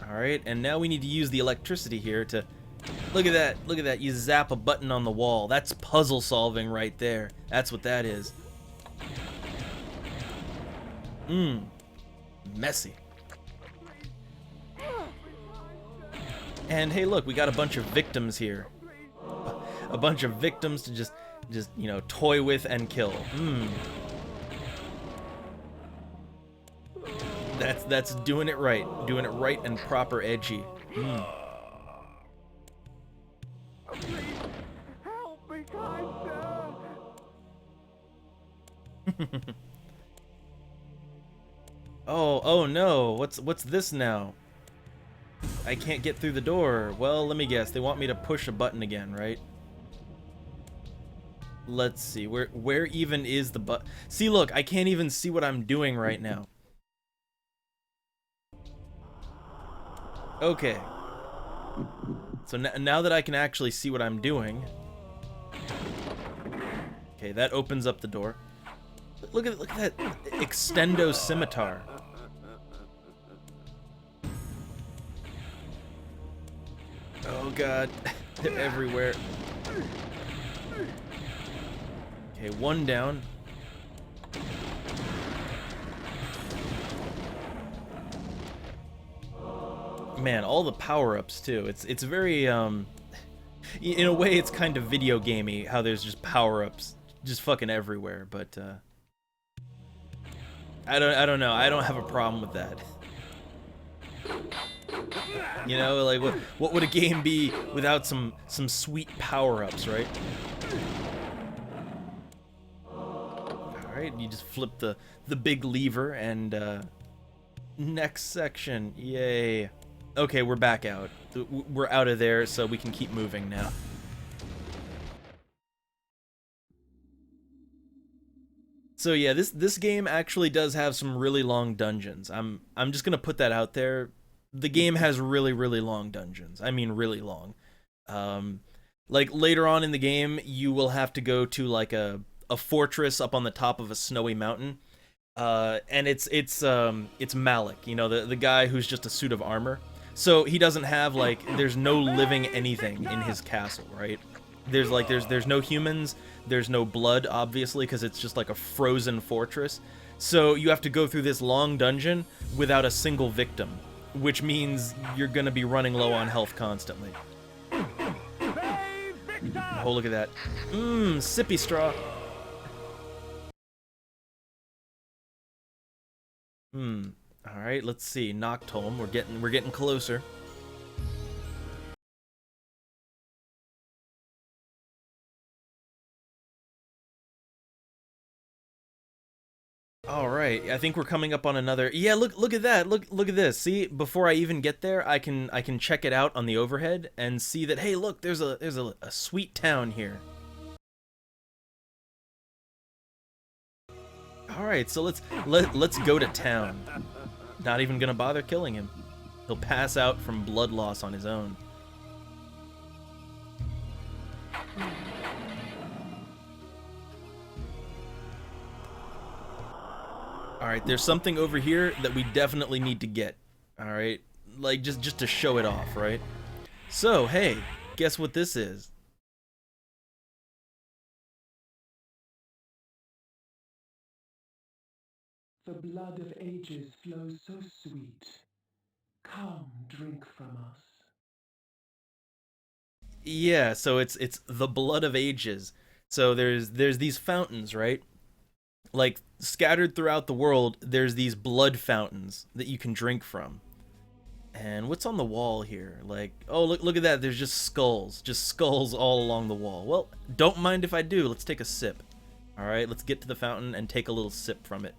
Alright, and now we need to use the electricity here to... Look at that, you zap a button on the wall. That's puzzle solving right there. That's what that is. Messy. And hey look, we got a bunch of victims here. A bunch of victims to just you know, toy with and kill. That's doing it right. Doing it right and proper edgy. Help me, kind sir! Oh no, what's this now? I can't get through the door. Well, let me guess. They want me to push a button again, right? Let's see. Where even is the button? See, look, I can't even see what I'm doing right now. Okay. So now that I can actually see what I'm doing. Okay, that opens up the door. Look at that extendo scimitar. Oh god, they're everywhere. Okay, one down. Man, all the power-ups too. It's very in a way it's kind of video gamey how there's just power-ups just fucking everywhere, but I don't know. I don't have a problem with that. You know, like what would a game be without some sweet power-ups, right? All right, you just flip the big lever and next section. Yay. Okay, we're back out. We're out of there, so we can keep moving now. So yeah, this game actually does have some really long dungeons. I'm just gonna put that out there. The game has really long dungeons. I mean, really long. Like later on in the game, you will have to go to like a fortress up on the top of a snowy mountain, and it's Malik, you know, the guy who's just a suit of armor. So he doesn't have like there's no living anything in his castle, right? There's no humans, there's no blood obviously because it's just like a frozen fortress. So you have to go through this long dungeon without a single victim, which means you're going to be running low on health constantly. Oh, look at that. Sippy straw. All right, let's see. Noctolm, we're getting closer. All right, I think we're coming up on another. Yeah, look at that. Look at this. See, before I even get there, I can check it out on the overhead and see that hey, look, there's a sweet town here. All right, so let's go to town. Not even gonna bother killing him. He'll pass out from blood loss on his own. Alright, there's something over here that we definitely need to get. Alright? Like, just to show it off, right? So, hey, guess what this is? The blood of ages flows so sweet. Come, drink from us. Yeah, so it's the blood of ages. So there's these fountains, right? Like scattered throughout the world, there's these blood fountains that you can drink from. And what's on the wall here? Like, oh, look at that. There's just skulls all along the wall. Well, don't mind if I do. Let's take a sip. All right, let's get to the fountain and take a little sip from it.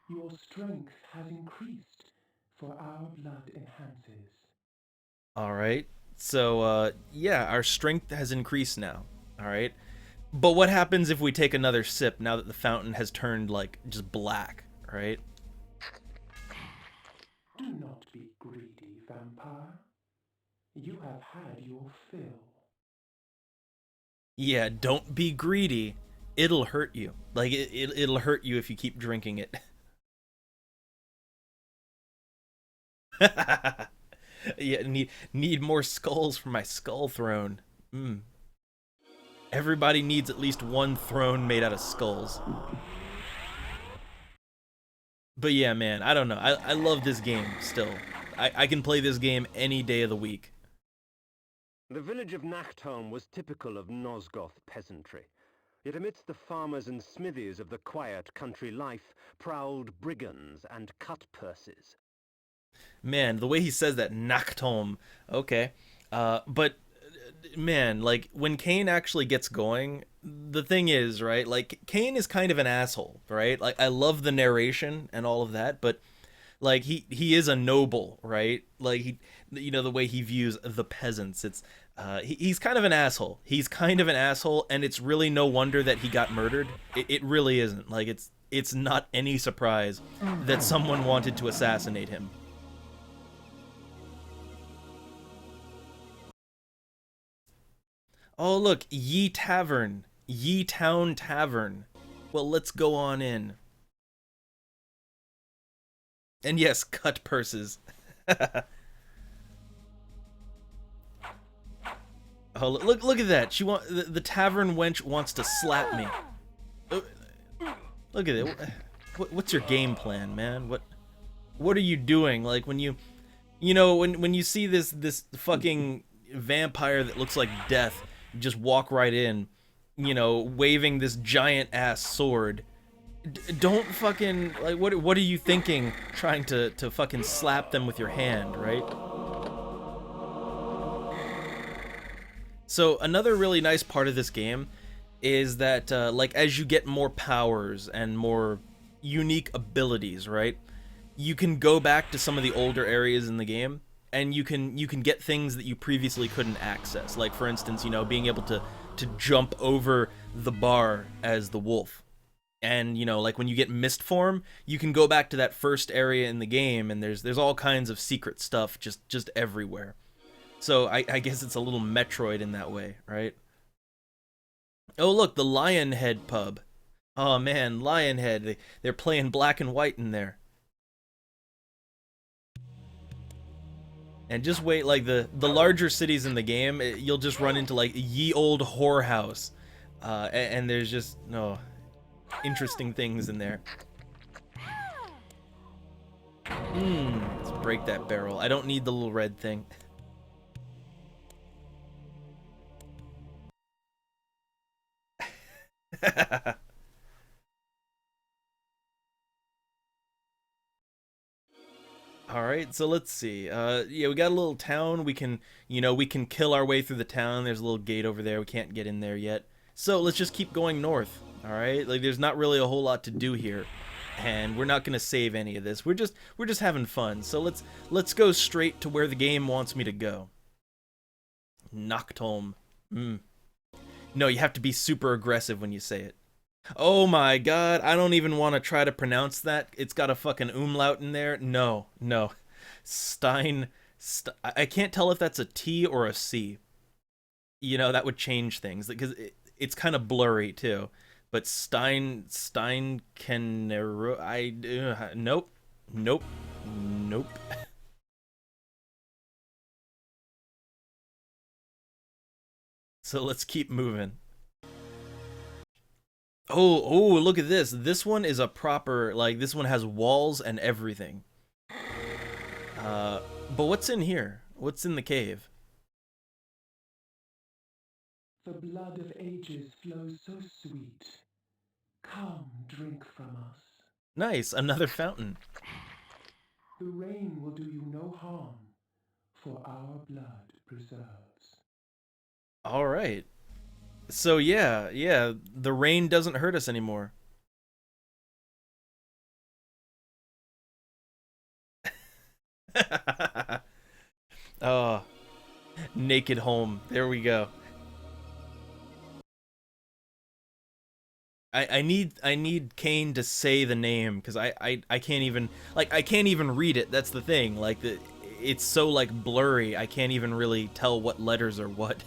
Your strength has increased, for our blood enhances. All right. So, yeah, our strength has increased now. All right. But what happens if we take another sip now that the fountain has turned, like, just black, right? Do not be greedy, vampire. You have had your fill. Yeah, don't be greedy. It'll hurt you. Like, it'll hurt you if you keep drinking it. Yeah, need more skulls for my skull throne. Everybody needs at least one throne made out of skulls. But yeah, man, I don't know. I love this game still. I can play this game any day of the week. The village of Nachtholm was typical of Nosgoth peasantry. Yet amidst the farmers and smithies of the quiet country life prowled brigands and cut-purses. Man, the way he says that, Nachtholm. Okay. But man, like when Kane actually gets going, the thing is, right? Like Kane is kind of an asshole, right? Like I love the narration and all of that, but like he is a noble, right? Like he, you know, the way he views the peasants. It's he's kind of an asshole. He's kind of an asshole, and it's really no wonder that he got murdered. It really isn't. Like it's not any surprise that someone wanted to assassinate him. Oh, look, Ye Tavern. Ye Town Tavern. Well, let's go on in. And yes, cut purses. Oh, look at that. The tavern wench wants to slap me. Look at it. What's your game plan, man? What are you doing? Like when you know, when you see this fucking vampire that looks like death just walk right in, you know, waving this giant ass sword. Don't fucking, like, what are you thinking trying to fucking slap them with your hand, right? So another really nice part of this game is that like as you get more powers and more unique abilities, right? You can go back to some of the older areas in the game and you can get things that you previously couldn't access. Like for instance, you know, being able to jump over the bar as the wolf. And you know, like when you get mist form, you can go back to that first area in the game and there's all kinds of secret stuff just everywhere. So I guess it's a little Metroid in that way, right? Oh look, the Lionhead pub. Oh man, Lionhead, they're playing black and white in there. And just wait, like the larger cities in the game, you'll just run into like ye old whorehouse, and there's just no interesting things in there. Let's break that barrel. I don't need the little red thing. All right, so let's see. Yeah, we got a little town. We can, you know, we can kill our way through the town. There's a little gate over there. We can't get in there yet. So let's just keep going north. All right, like there's not really a whole lot to do here, and we're not gonna save any of this. We're just having fun. So let's go straight to where the game wants me to go. Noctolm. No, you have to be super aggressive when you say it. Oh my god, I don't even want to try to pronounce that. It's got a fucking umlaut in there. No. I can't tell if that's a T or a C. You know, that would change things, because it's kind of blurry too. But nope. So let's keep moving. Oh, look at this. This one is a proper, like, this one has walls and everything. But what's in here? What's in the cave? The blood of ages flows so sweet. Come, drink from us. Nice, another fountain. The rain will do you no harm, for our blood preserves. All right. So yeah, the rain doesn't hurt us anymore. Oh, naked home. There we go. I need Kane to say the name, because I can't even, like, I can't even read it. That's the thing. Like it's so like blurry. I can't even really tell what letters are what.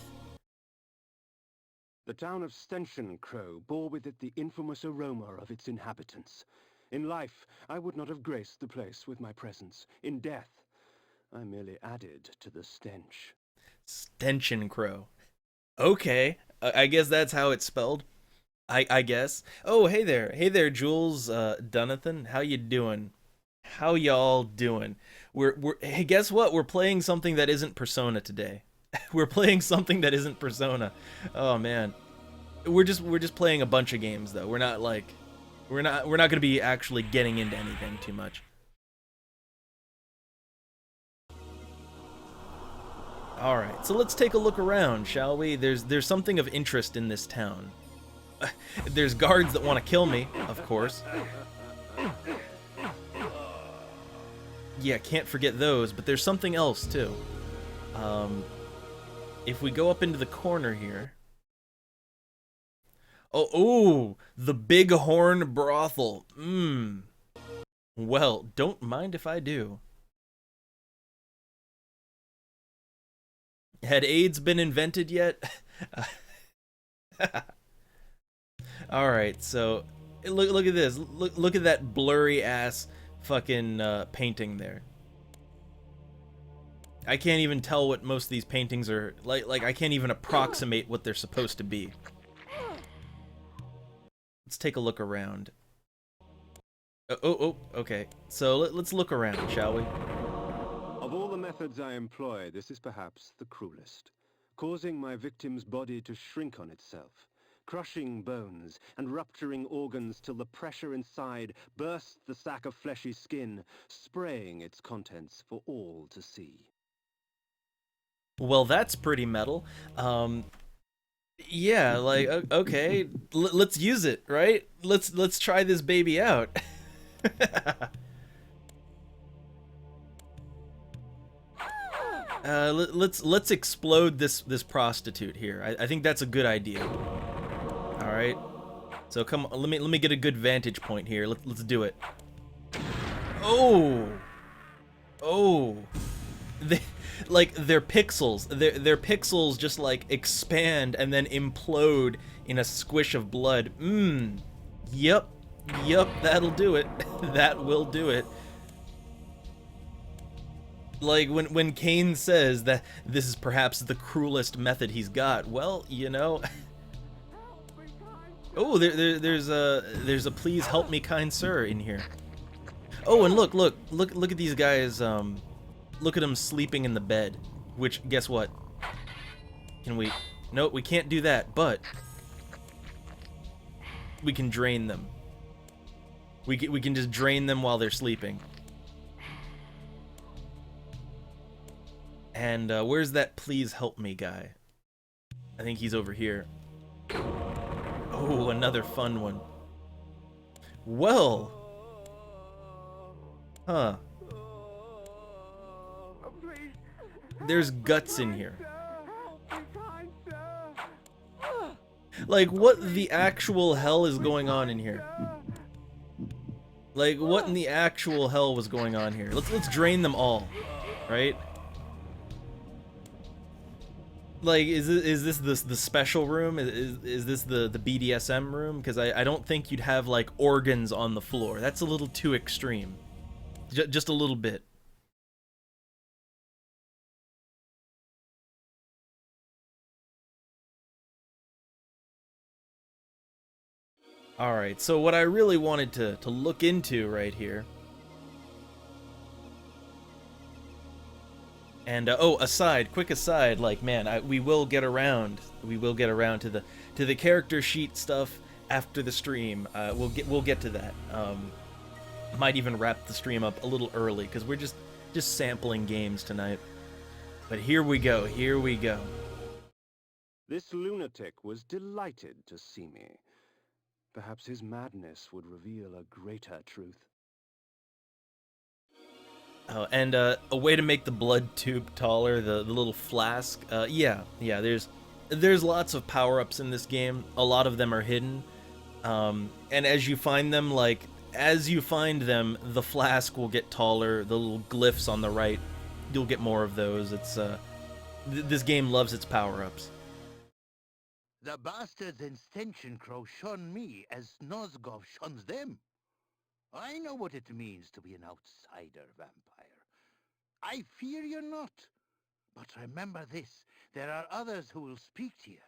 The town of Stenchen Crow bore with it the infamous aroma of its inhabitants. In life, I would not have graced the place with my presence. In death, I merely added to the stench. Stenchen Crow. Okay, I guess that's how it's spelled. I guess. Oh, hey there, Jules Dunathan. How you doing? How y'all doing? Hey, guess what? We're playing something that isn't Persona today. We're playing something that isn't Persona. Oh man, we're just playing a bunch of games though. We're not gonna be actually getting into anything too much. All right, so let's take a look around, shall we? There's something of interest in this town. There's guards that want to kill me, of course. Yeah, can't forget those, but there's something else too. If we go up into the corner here. Oh, the Big Horn Brothel. Well, don't mind if I do. Had AIDS been invented yet? Alright, so look at this. Look at that blurry ass fucking painting there. I can't even tell what most of these paintings are like I can't even approximate what they're supposed to be. Let's take a look around. Okay. So let's look around, shall we? Of all the methods I employ, this is perhaps the cruelest. Causing my victim's body to shrink on itself, crushing bones and rupturing organs till the pressure inside bursts the sack of fleshy skin, spraying its contents for all to see. Well, that's pretty metal. Yeah, like okay, let's use it, right? Let's try this baby out. Let's explode this prostitute here. I think that's a good idea. All right. So come on, let me get a good vantage point here. Let's do it. Oh. Like their pixels, their pixels just like expand and then implode in a squish of blood. Yep, that'll do it. That will do it. Like when Kane says that this is perhaps the cruelest method he's got, well, you know. Oh, there's a please help me, kind sir, in here. Oh, and look at these guys. Look at them sleeping in the bed. Which, guess what? Can we? No, we can't do that. But we can drain them. We can just drain them while they're sleeping. And where's that please help me guy? I think he's over here. Oh, another fun one. Well. Huh. There's guts in here. Like, what the actual hell is going on in here? Like, what in the actual hell was going on here? Let's drain them all, right? Like, is this the special room? Is this the BDSM room? Because I don't think you'd have like organs on the floor. That's a little too extreme. Just a little bit. Alright, so what I really wanted to look into right here. And oh, quick aside, like man, we will get around to the character sheet stuff after the stream. We'll get to that. Might even wrap the stream up a little early because we're just sampling games tonight. But here we go. This lunatic was delighted to see me. Perhaps his madness would reveal a greater truth. Oh, and a way to make the blood tube taller, the little flask. Yeah, there's lots of power-ups in this game. A lot of them are hidden. And as you find them, the flask will get taller. The little glyphs on the right, you'll get more of those. It's this game loves its power-ups. The bastards in Stenchen Crow shun me as Nosgov shuns them. I know what it means to be an outsider vampire. I fear you not. But remember this, there are others who will speak to you,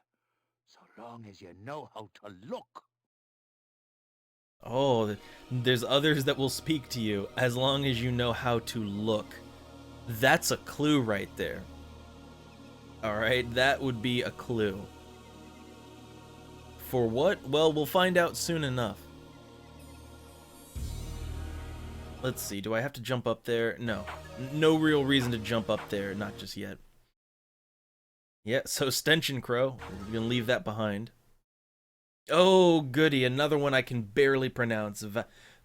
so long as you know how to look. Oh, there's others that will speak to you as long as you know how to look. That's a clue right there. Alright, that would be a clue. For what? Well, we'll find out soon enough. Let's see, do I have to jump up there? No. No real reason to jump up there, not just yet. Yeah, so Stench Crow. We're gonna leave that behind. Oh, goody, another one I can barely pronounce.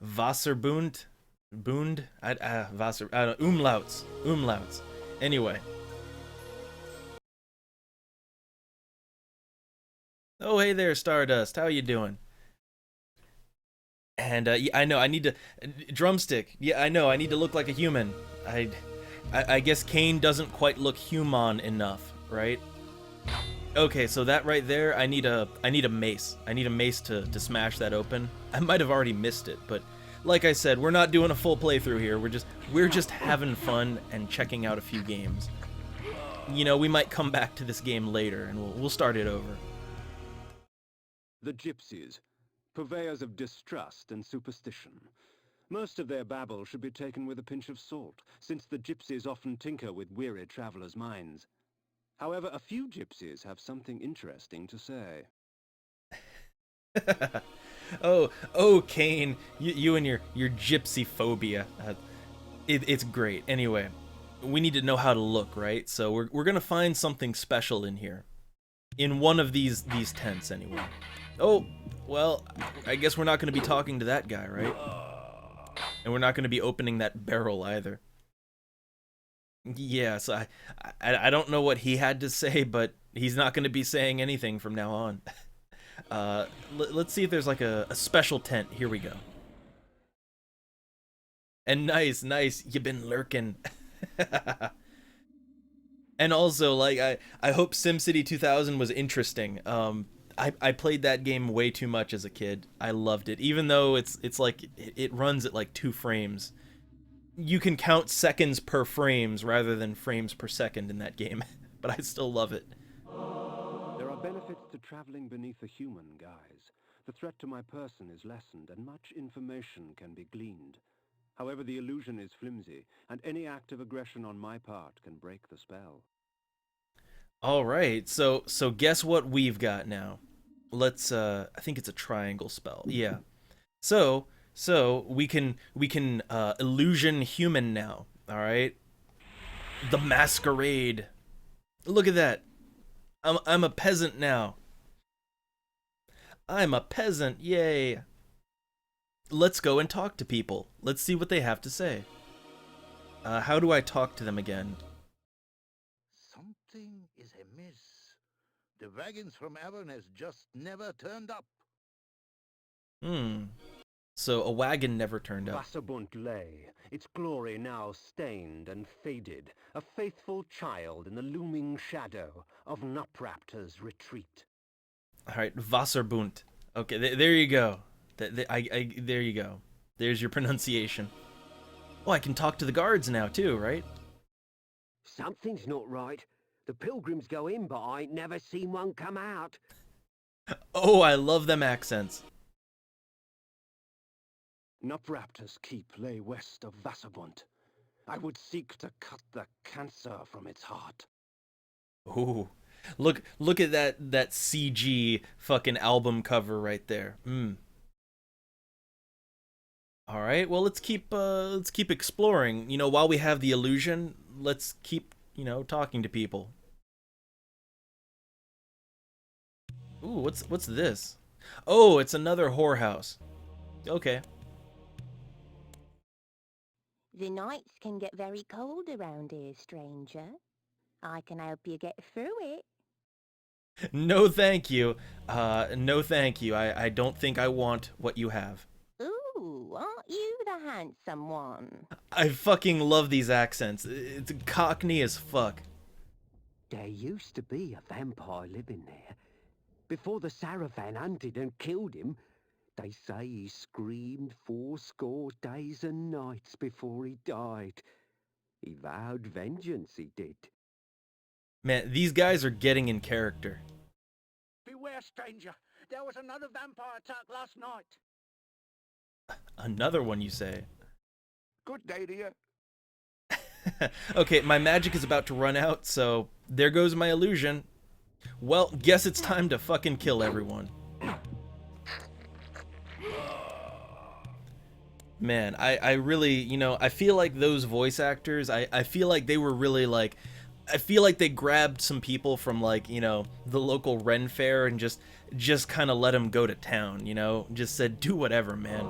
Wasserbund? Bund? Wasser, I don't know, umlauts. Umlauts. Anyway. Oh, hey there, Stardust. How you doing? And yeah, I know I need to drumstick. Yeah, I know I need to look like a human. I guess Kane doesn't quite look human enough, right? Okay, so that right there, I need a mace. I need a mace to smash that open. I might have already missed it, but like I said, we're not doing a full playthrough here. We're just having fun and checking out a few games. You know, we might come back to this game later and we'll start it over. The gypsies, purveyors of distrust and superstition. Most of their babble should be taken with a pinch of salt, since the gypsies often tinker with weary travelers' minds. However, a few gypsies have something interesting to say. oh, Kane, you and your gypsy phobia. It's great. Anyway, we need to know how to look, right? So we're gonna find something special in here, in one of these tents, anyway. Oh, well, I guess we're not gonna be talking to that guy, right? And we're not gonna be opening that barrel either. Yeah, so I don't know what he had to say, but he's not going to be saying anything from now on. Let's see if there's like a special tent. Here we go. And nice, you've been lurking. And also, like, I hope SimCity 2000 was interesting. I played that game way too much as a kid. I loved it, even though it's like it runs at like 2 frames. You can count seconds per frames rather than frames per second in that game, but I still love it. There are benefits to traveling beneath a human guise. The threat to my person is lessened, and much information can be gleaned. However, the illusion is flimsy, and any act of aggression on my part can break the spell. All right, so guess what we've got now? Let's I think it's a triangle spell. Yeah. So we can illusion human now. All right. The masquerade. Look at that. I'm a peasant now. I'm a peasant. Yay. Let's go and talk to people. Let's see what they have to say. How do I talk to them again? Something is amiss. The wagons from Avernus just never turned up. So a wagon never turned up. Wasserbunt lay, its glory now stained and faded, a faithful child in the looming shadow of Nupraptor's retreat. All right, Wasserbunt. Okay, there you go. There you go. There's your pronunciation. Oh, I can talk to the guards now too, right? Something's not right. The pilgrims go in, but I ain't never seen one come out. Oh, I love them accents. Nupraptor's keep lay west of Wasserbunt. I would seek to cut the cancer from its heart. Ooh, look at that CG fucking album cover right there. All right, well let's keep exploring. You know, while we have the illusion, let's keep talking to people. Ooh, what's this? Oh, it's another whorehouse. Okay. The nights can get very cold around here, stranger. I can help you get through it. No, thank you. No, thank you. I don't think I want what you have. Ooh, aren't you the handsome one? I fucking love these accents. It's cockney as fuck. There used to be a vampire living there. Before the Saravan hunted and killed him, they say he screamed 80 days and nights before he died. He vowed vengeance, he did. Man, these guys are getting in character. Beware, stranger. There was another vampire attack last night. Another one, you say? Good day to you. Okay, my magic is about to run out, so there goes my illusion. Well, guess it's time to fucking kill everyone. Man, I really, I feel like those voice actors, I feel like they were really like I feel like they grabbed some people from, like, you know, the local Ren Fair and just kind of let them go to town, you know? Just said, do whatever, man.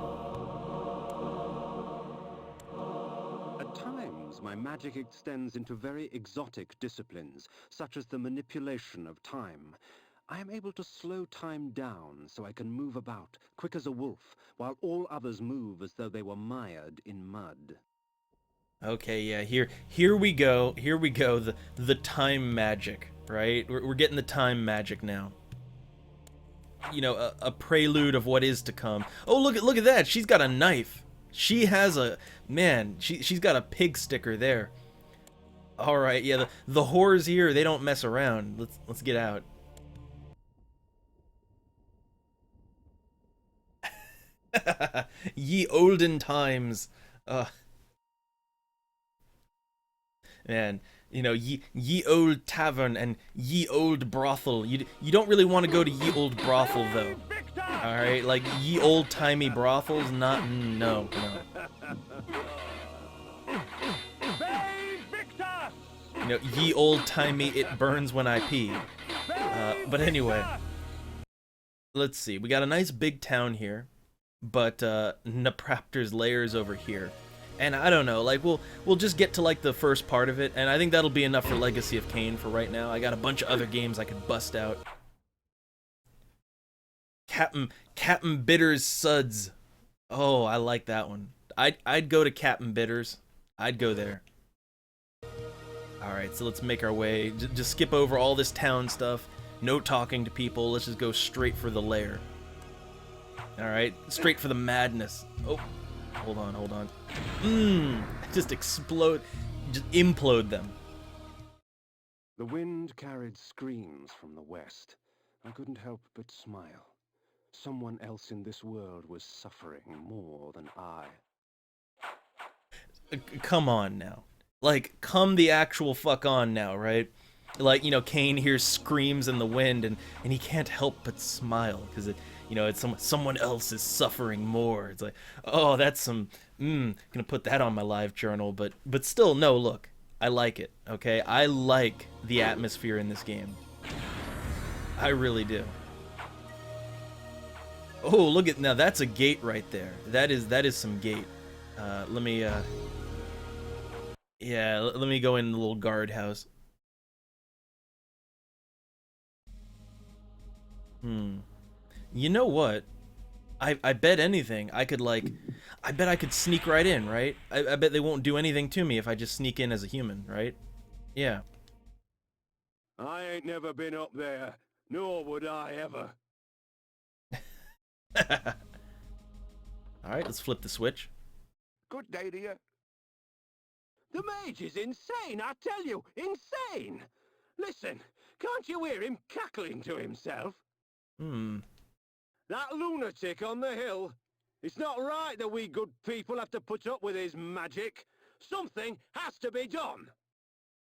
At times, my magic extends into very exotic disciplines, such as the manipulation of time. I am able to slow time down so I can move about, quick as a wolf, while all others move as though they were mired in mud. Okay, yeah, here we go, the time magic, right? We're getting the time magic now. You know, a prelude of what is to come. Oh, look at that, she's got a knife. She has a, man, she's got a pig sticker there. All right, yeah, the whores here, they don't mess around. Let's get out. Ye olden times. Man, you know, ye old tavern and ye old brothel. You don't really want to go to ye old brothel though. All right, like ye old timey brothels, not no. You know, ye old timey, it burns when I pee. But anyway, let's see. We got a nice big town here, but Napraptor's lair is over here. And I don't know, like, we'll just get to, like, the first part of it, and I think that'll be enough for Legacy of Kain for right now. I got a bunch of other games I could bust out. Captain Bitter's Suds. Oh, I like that one. I'd go to Captain Bitter's. I'd go there. Alright, so let's make our way. Just skip over all this town stuff. No talking to people. Let's just go straight for the lair. Alright, straight for the madness. Oh. Hold on. Just explode, just implode them. The wind carried screams from the west. I couldn't help but smile. Someone else in this world was suffering more than I. Come on now. Like, come the actual fuck on now, right? Like, you know, Kain hears screams in the wind and he can't help but smile because it, you know, it's someone else is suffering more. It's like, oh, that's some, gonna put that on my live journal, but still, no, look, I like it, okay? I like the atmosphere in this game. I really do. Oh, look at, now that's a gate right there. That is some gate. Let me go in the little guardhouse. You know what? I bet anything I could, like, I bet I could sneak right in, right? I bet they won't do anything to me if I just sneak in as a human, right? Yeah. I ain't never been up there, nor would I ever. Alright, let's flip the switch. Good day to you. The mage is insane, I tell you, insane! Listen, can't you hear him cackling to himself? That lunatic on the hill. It's not right that we good people have to put up with his magic. Something has to be done.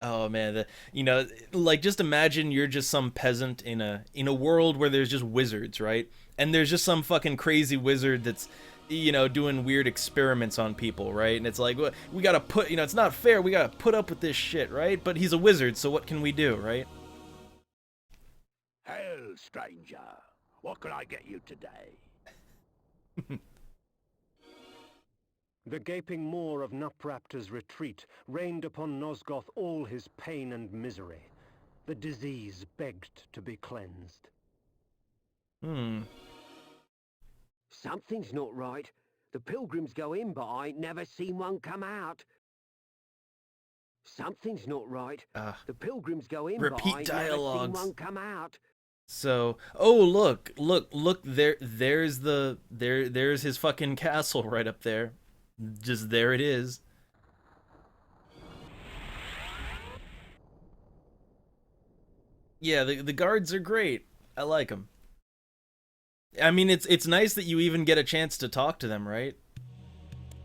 Oh man, you know, like, just imagine you're just some peasant in a world where there's just wizards, right? And there's just some fucking crazy wizard that's, you know, doing weird experiments on people, right? And it's like, we gotta put, you know, it's not fair, we gotta put up with this shit, right? But he's a wizard, so what can we do, right? Hail, stranger. What can I get you today? The gaping maw of Napraptor's retreat rained upon Nosgoth all his pain and misery. The disease begged to be cleansed. Something's not right. The pilgrims go in, but I ain't never seen one come out. Something's not right. The pilgrims go in, but I ain't never seen one come out. So, oh look, there's his fucking castle right up there. Just there it is. Yeah, the guards are great. I like them. I mean, it's nice that you even get a chance to talk to them, right?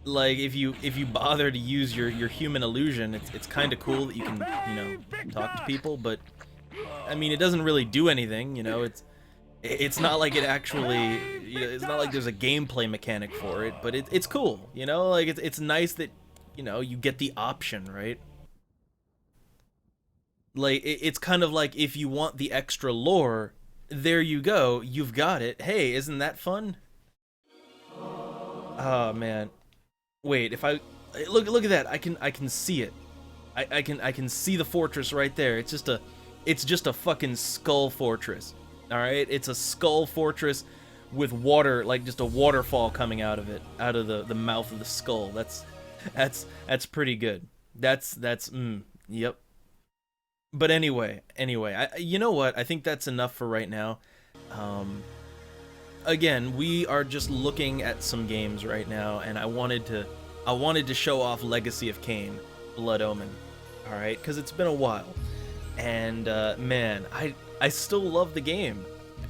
Like, if you bother to use your human illusion, it's kind of cool that you can, you know, talk to people, but I mean, it doesn't really do anything, you know. It's not like it actually, you know, it's not like there's a gameplay mechanic for it, but it's cool, you know. Like, it's nice that, you know, you get the option, right? Like it's kind of like if you want the extra lore, there you go, you've got it. Hey, isn't that fun? Oh man. Wait, if I look at that, I can see it. I can see the fortress right there. It's just a fucking skull fortress. All right, it's a skull fortress with water, like just a waterfall coming out of it, out of the mouth of the skull. That's pretty good. Yep. But anyway, you know what? I think that's enough for right now. Again, we are just looking at some games right now, and I wanted to show off Legacy of Kain, Blood Omen. All right, because it's been a while, and man, I still love the game.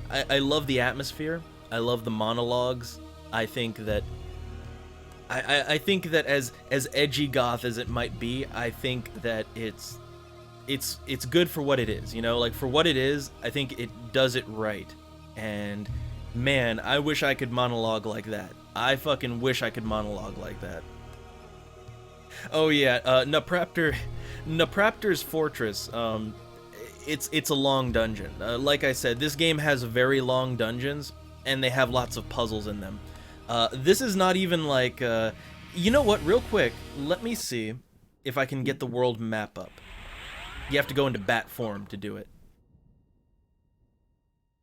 I love the atmosphere. I love the monologues. I think that I think that as edgy goth as it might be, I think that it's good for what it is. You know, like for what it is, I think it does it right. And man, I wish I could monologue like that. I fucking wish I could monologue like that. Oh yeah, Napraptor's Fortress. It's a long dungeon. Like I said, this game has very long dungeons, and they have lots of puzzles in them. This is not even like, you know what? Real quick, let me see if I can get the world map up. You have to go into bat form to do it.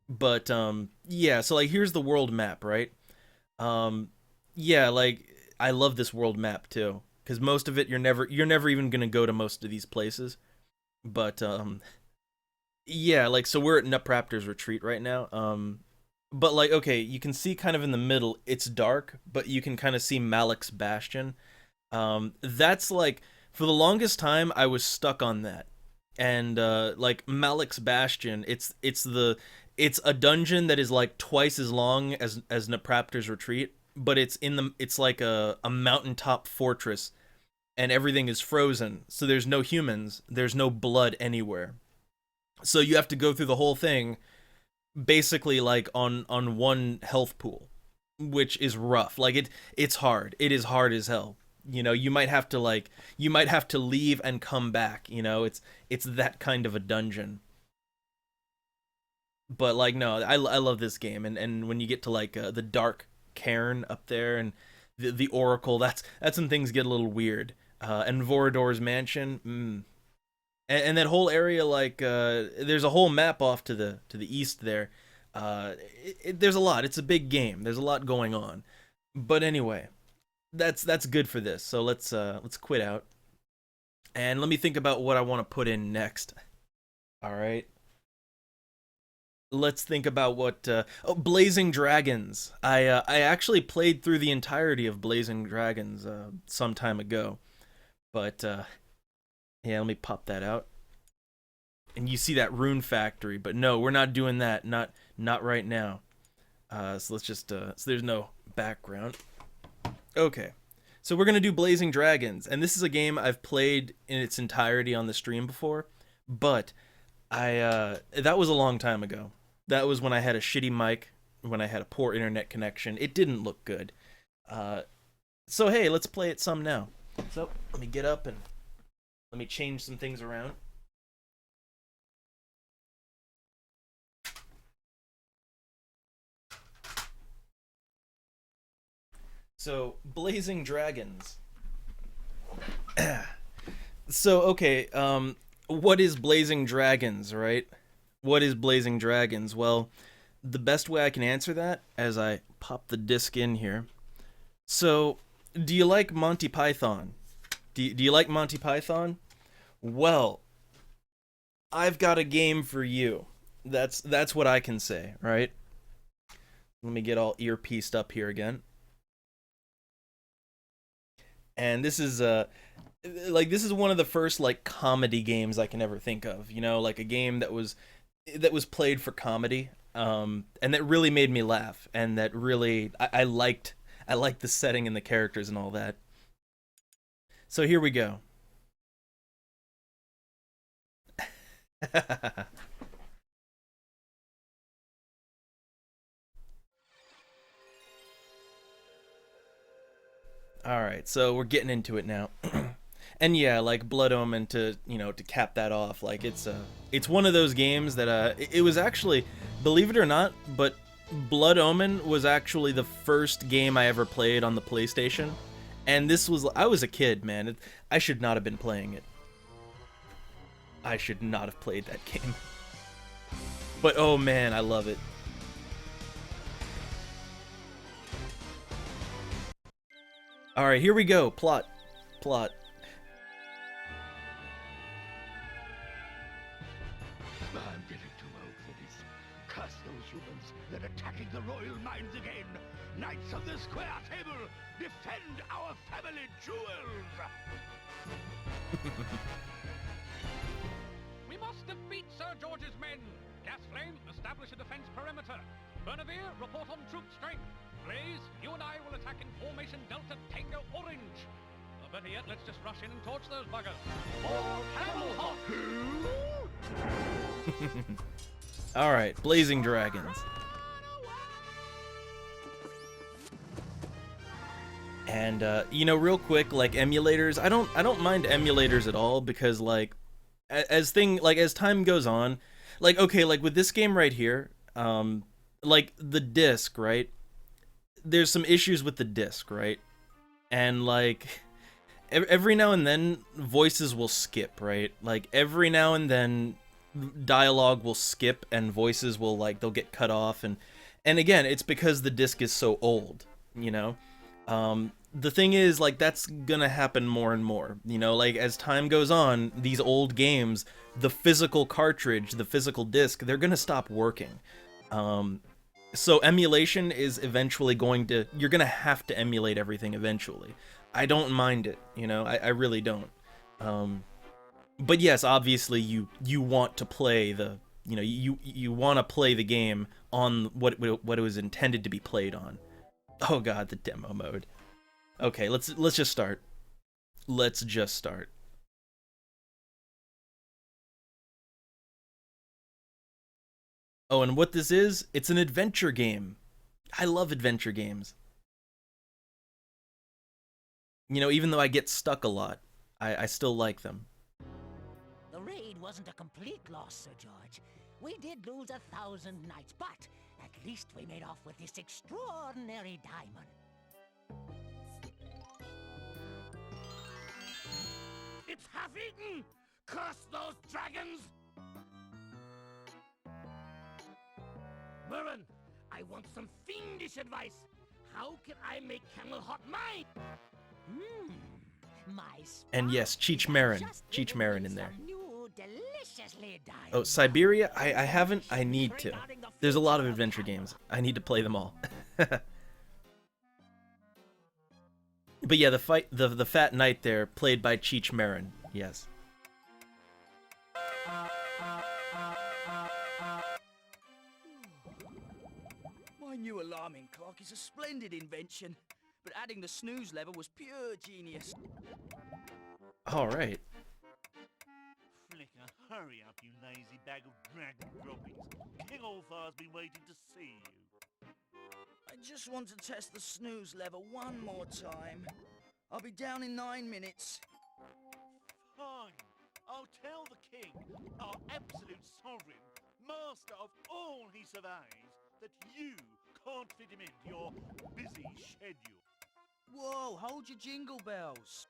But yeah. So like, here's the world map, right? Yeah, like I love this world map too. Because most of it, you're never even gonna go to most of these places, but yeah, like so we're at Napraptor's Retreat right now. But like okay, you can see kind of in the middle, it's dark, but you can kind of see Malik's Bastion. That's like for the longest time I was stuck on that, and like Malik's Bastion, it's a dungeon that is like twice as long as Napraptor's Retreat. But it's like a mountaintop fortress, and everything is frozen, so there's no humans, there's no blood anywhere. So you have to go through the whole thing basically like on one health pool, which is rough. Like it's hard. It is hard as hell. You know, you might have to leave and come back, you know. It's that kind of a dungeon. But like no, I love this game, and when you get to like the dark cairn up there and the oracle, that's when things get a little weird. And Vorador's mansion, and that whole area, like there's a whole map off to the east there. There's a lot. It's a big game. There's a lot going on. But anyway, that's good for this. So let's quit out, and let me think about what I want to put in next. All right. Let's think about what Blazing Dragons. I actually played through the entirety of Blazing Dragons some time ago, but yeah, let me pop that out. And you see that rune factory, but no, we're not doing that. Not right now. So let's just so there's no background. Okay, so we're gonna do Blazing Dragons, and this is a game I've played in its entirety on the stream before, but that was a long time ago. That was when I had a shitty mic, when I had a poor internet connection. It didn't look good. So hey, let's play it some now. So let me get up and let me change some things around. So Blazing Dragons. So okay, what is Blazing Dragons, right? What is Blazing Dragons? Well, the best way I can answer that, as I pop the disc in here. So, do you like Monty Python? Do you like Monty Python? Well, I've got a game for you. That's what I can say, right? Let me get all earpieced up here again. And this is this is one of the first like comedy games I can ever think of. You know, like a game that was played for comedy, and that really made me laugh, and that really I liked the setting and the characters and all that. So here we go. All right, so we're getting into it now. And yeah, like Blood Omen, to to cap that off, like it's one of those games that it was actually, believe it or not, but Blood Omen was actually the first game I ever played on the PlayStation, and I was a kid, man. I should not have been playing it. I should not have played that game. But oh man, I love it. All right, here we go. Plot. I'm getting too old for this. Curse those humans. They're attacking the royal mines again. Knights of the square table, defend our family jewels. We must defeat Sir George's men. Gasflame, establish a defense perimeter. Bernavir, report on troop strength. Blaze, you and I will attack in formation Delta Tango Orange. Or better yet, let's just rush in and torch those buggers. For Camel Hawk! All right, Blazing Dragons. And real quick, like emulators, I don't mind emulators at all, because like as time goes on, like okay, like with this game right here, like the disc, right? There's some issues with the disc, right? And like every now and then voices will skip, right? Like every now and then dialogue will skip and voices will they'll get cut off, and again, it's because the disc is so old, the thing is, like, that's gonna happen more and more, like as time goes on, these old games, the physical cartridge, the physical disc, they're gonna stop working. So emulation is eventually you're gonna have to emulate everything eventually. I don't mind it, I really don't. But yes, obviously you want to play you want to play the game on what it was intended to be played on. Oh god, the demo mode. Okay, let's just start. Let's just start. Oh, and what this is, it's an adventure game. I love adventure games. Even though I get stuck a lot, I still like them. The raid wasn't a complete loss, Sir George. We did lose 1,000 knights, but at least we made off with this extraordinary diamond. It's half-eaten! Curse those dragons! Murren, I want some fiendish advice. How can I make Camel Hot mine? And yes, Cheech Marin in there. Oh, Siberia? I haven't. I need to. There's a lot of adventure games. I need to play them all. But yeah, the fat knight there, played by Cheech Marin. Yes. My new alarming clock is a splendid invention, but adding the snooze lever was pure genius. All right. Flicker, hurry up, you lazy bag of dragon droppings. King Olfar's been waiting to see you. I just want to test the snooze lever one more time. I'll be down in 9 minutes. Fine. I'll tell the king, our absolute sovereign, master of all he surveys, that you can't fit him into your busy schedule. Whoa, hold your jingle bells.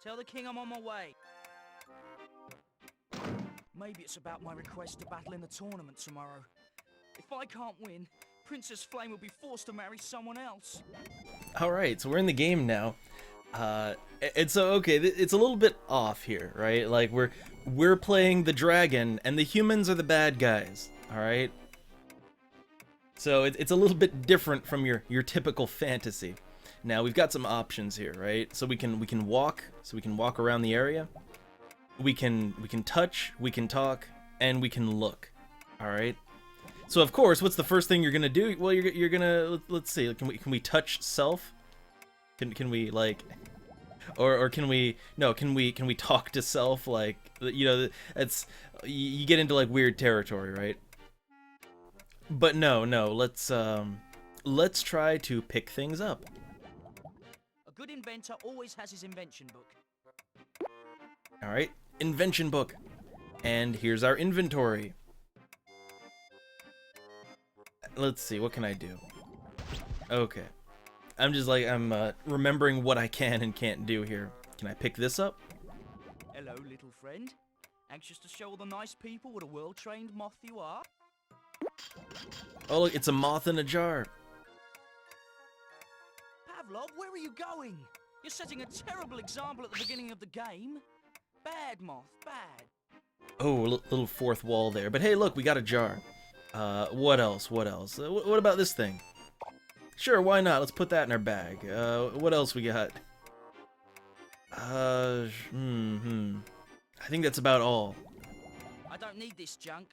Tell the king I'm on my way. Maybe it's about my request to battle in the tournament tomorrow. If I can't win, Princess Flame will be forced to marry someone else. Alright, so we're in the game now. And so, okay, it's a little bit off here, right? Like, we're playing the dragon, and the humans are the bad guys, alright? So it's a little bit different from your typical fantasy. Now, we've got some options here, right? So we can walk around the area. We can touch, we can talk, and we can look. All right. So of course, what's the first thing you're gonna do? Well, you're gonna let's see. Can we touch self? Can we like, or can we talk to self? Like, it's you get into like weird territory, right? But no. Let's try to pick things up. good inventor always has his invention book. Alright, invention book. And here's our inventory. Let's see, what can I do? Okay. I'm remembering what I can and can't do here. Can I pick this up? Hello, little friend. Anxious to show all the nice people what a well-trained moth you are? Oh, look, it's a moth in a jar. Pavlov, where are you going? You're setting a terrible example at the beginning of the game. Bad, moth, bad. Oh, little fourth wall there. But hey, look, we got a jar. What else? What else? What about this thing? Sure, why not? Let's put that in our bag. What else we got? I think that's about all. I don't need this junk.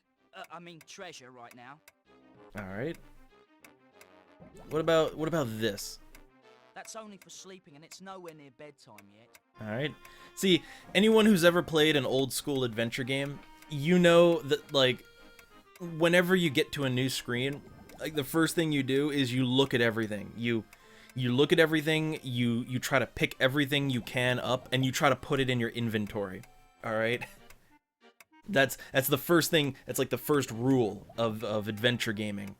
I mean treasure right now. Alright. What about this? That's only for sleeping and it's nowhere near bedtime yet. Alright. See, anyone who's ever played an old school adventure game, you know that, like, whenever you get to a new screen, like, the first thing you do is you look at everything. You look at everything, you try to pick everything you can up, and you try to put it in your inventory. Alright? That's the first thing, that's like the first rule of adventure gaming.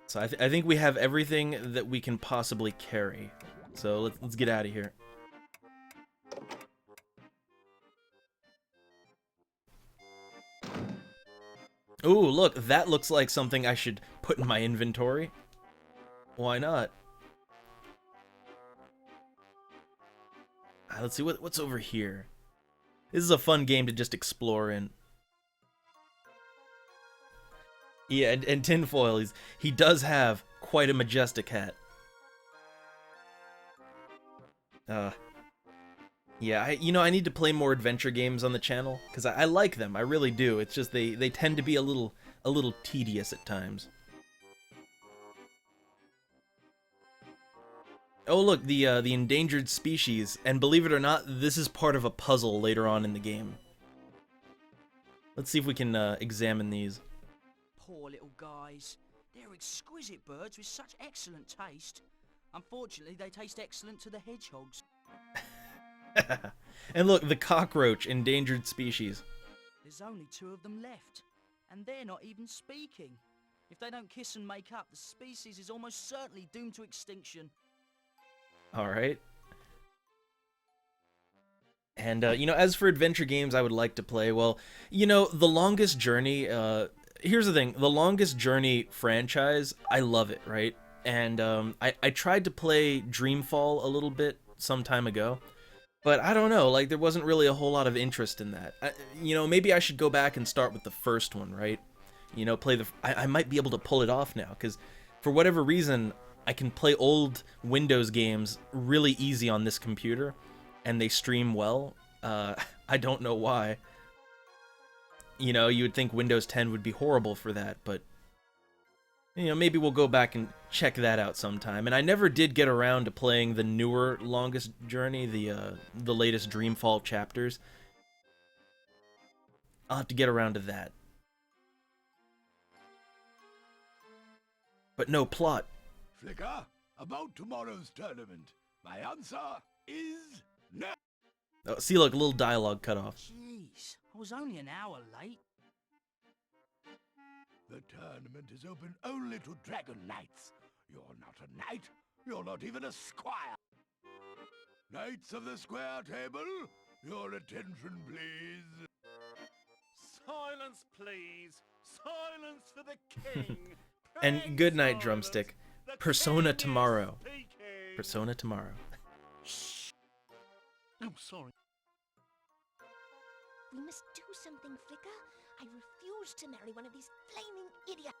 So I think we have everything that we can possibly carry. So let's get out of here. Ooh, look, that looks like something I should put in my inventory. Why not? Let's see what's over here. This is a fun game to just explore in. Yeah, and Tinfoil, he does have quite a majestic hat. Yeah, I need to play more adventure games on the channel, because I like them, I really do. It's just they tend to be a little tedious at times. Oh look, the endangered species, and believe it or not, this is part of a puzzle later on in the game. Let's see if we can examine these. Poor little guys. They're exquisite birds with such excellent taste. Unfortunately, they taste excellent to the hedgehogs. And look, the cockroach, endangered species. There's only 2 of them left, and they're not even speaking. If they don't kiss and make up, the species is almost certainly doomed to extinction. Alright. And, as for adventure games I would like to play, well, The Longest Journey, here's the thing, The Longest Journey franchise, I love it, right? And, I tried to play Dreamfall a little bit some time ago, but I don't know, like, there wasn't really a whole lot of interest in that. Maybe I should go back and start with the first one, right? I might be able to pull it off now, because for whatever reason, I can play old Windows games really easy on this computer, and they stream well. I don't know why. You would think Windows 10 would be horrible for that, but maybe we'll go back and check that out sometime. And I never did get around to playing the newer Longest Journey, the latest Dreamfall chapters. I'll have to get around to that. But no plot. Flicker, about tomorrow's tournament, my answer is no. Oh, see, look, a little dialogue cut off. Jeez, I was only an hour late. The tournament is open only to Dragon Knights. You're not a knight. You're not even a squire. Knights of the Square Table, your attention, please. Silence, please. Silence for the king. And good night, Drumstick. Persona tomorrow. Persona tomorrow. Shh. I'm sorry. We must do something, Flicker. I refuse to marry one of these flaming idiots.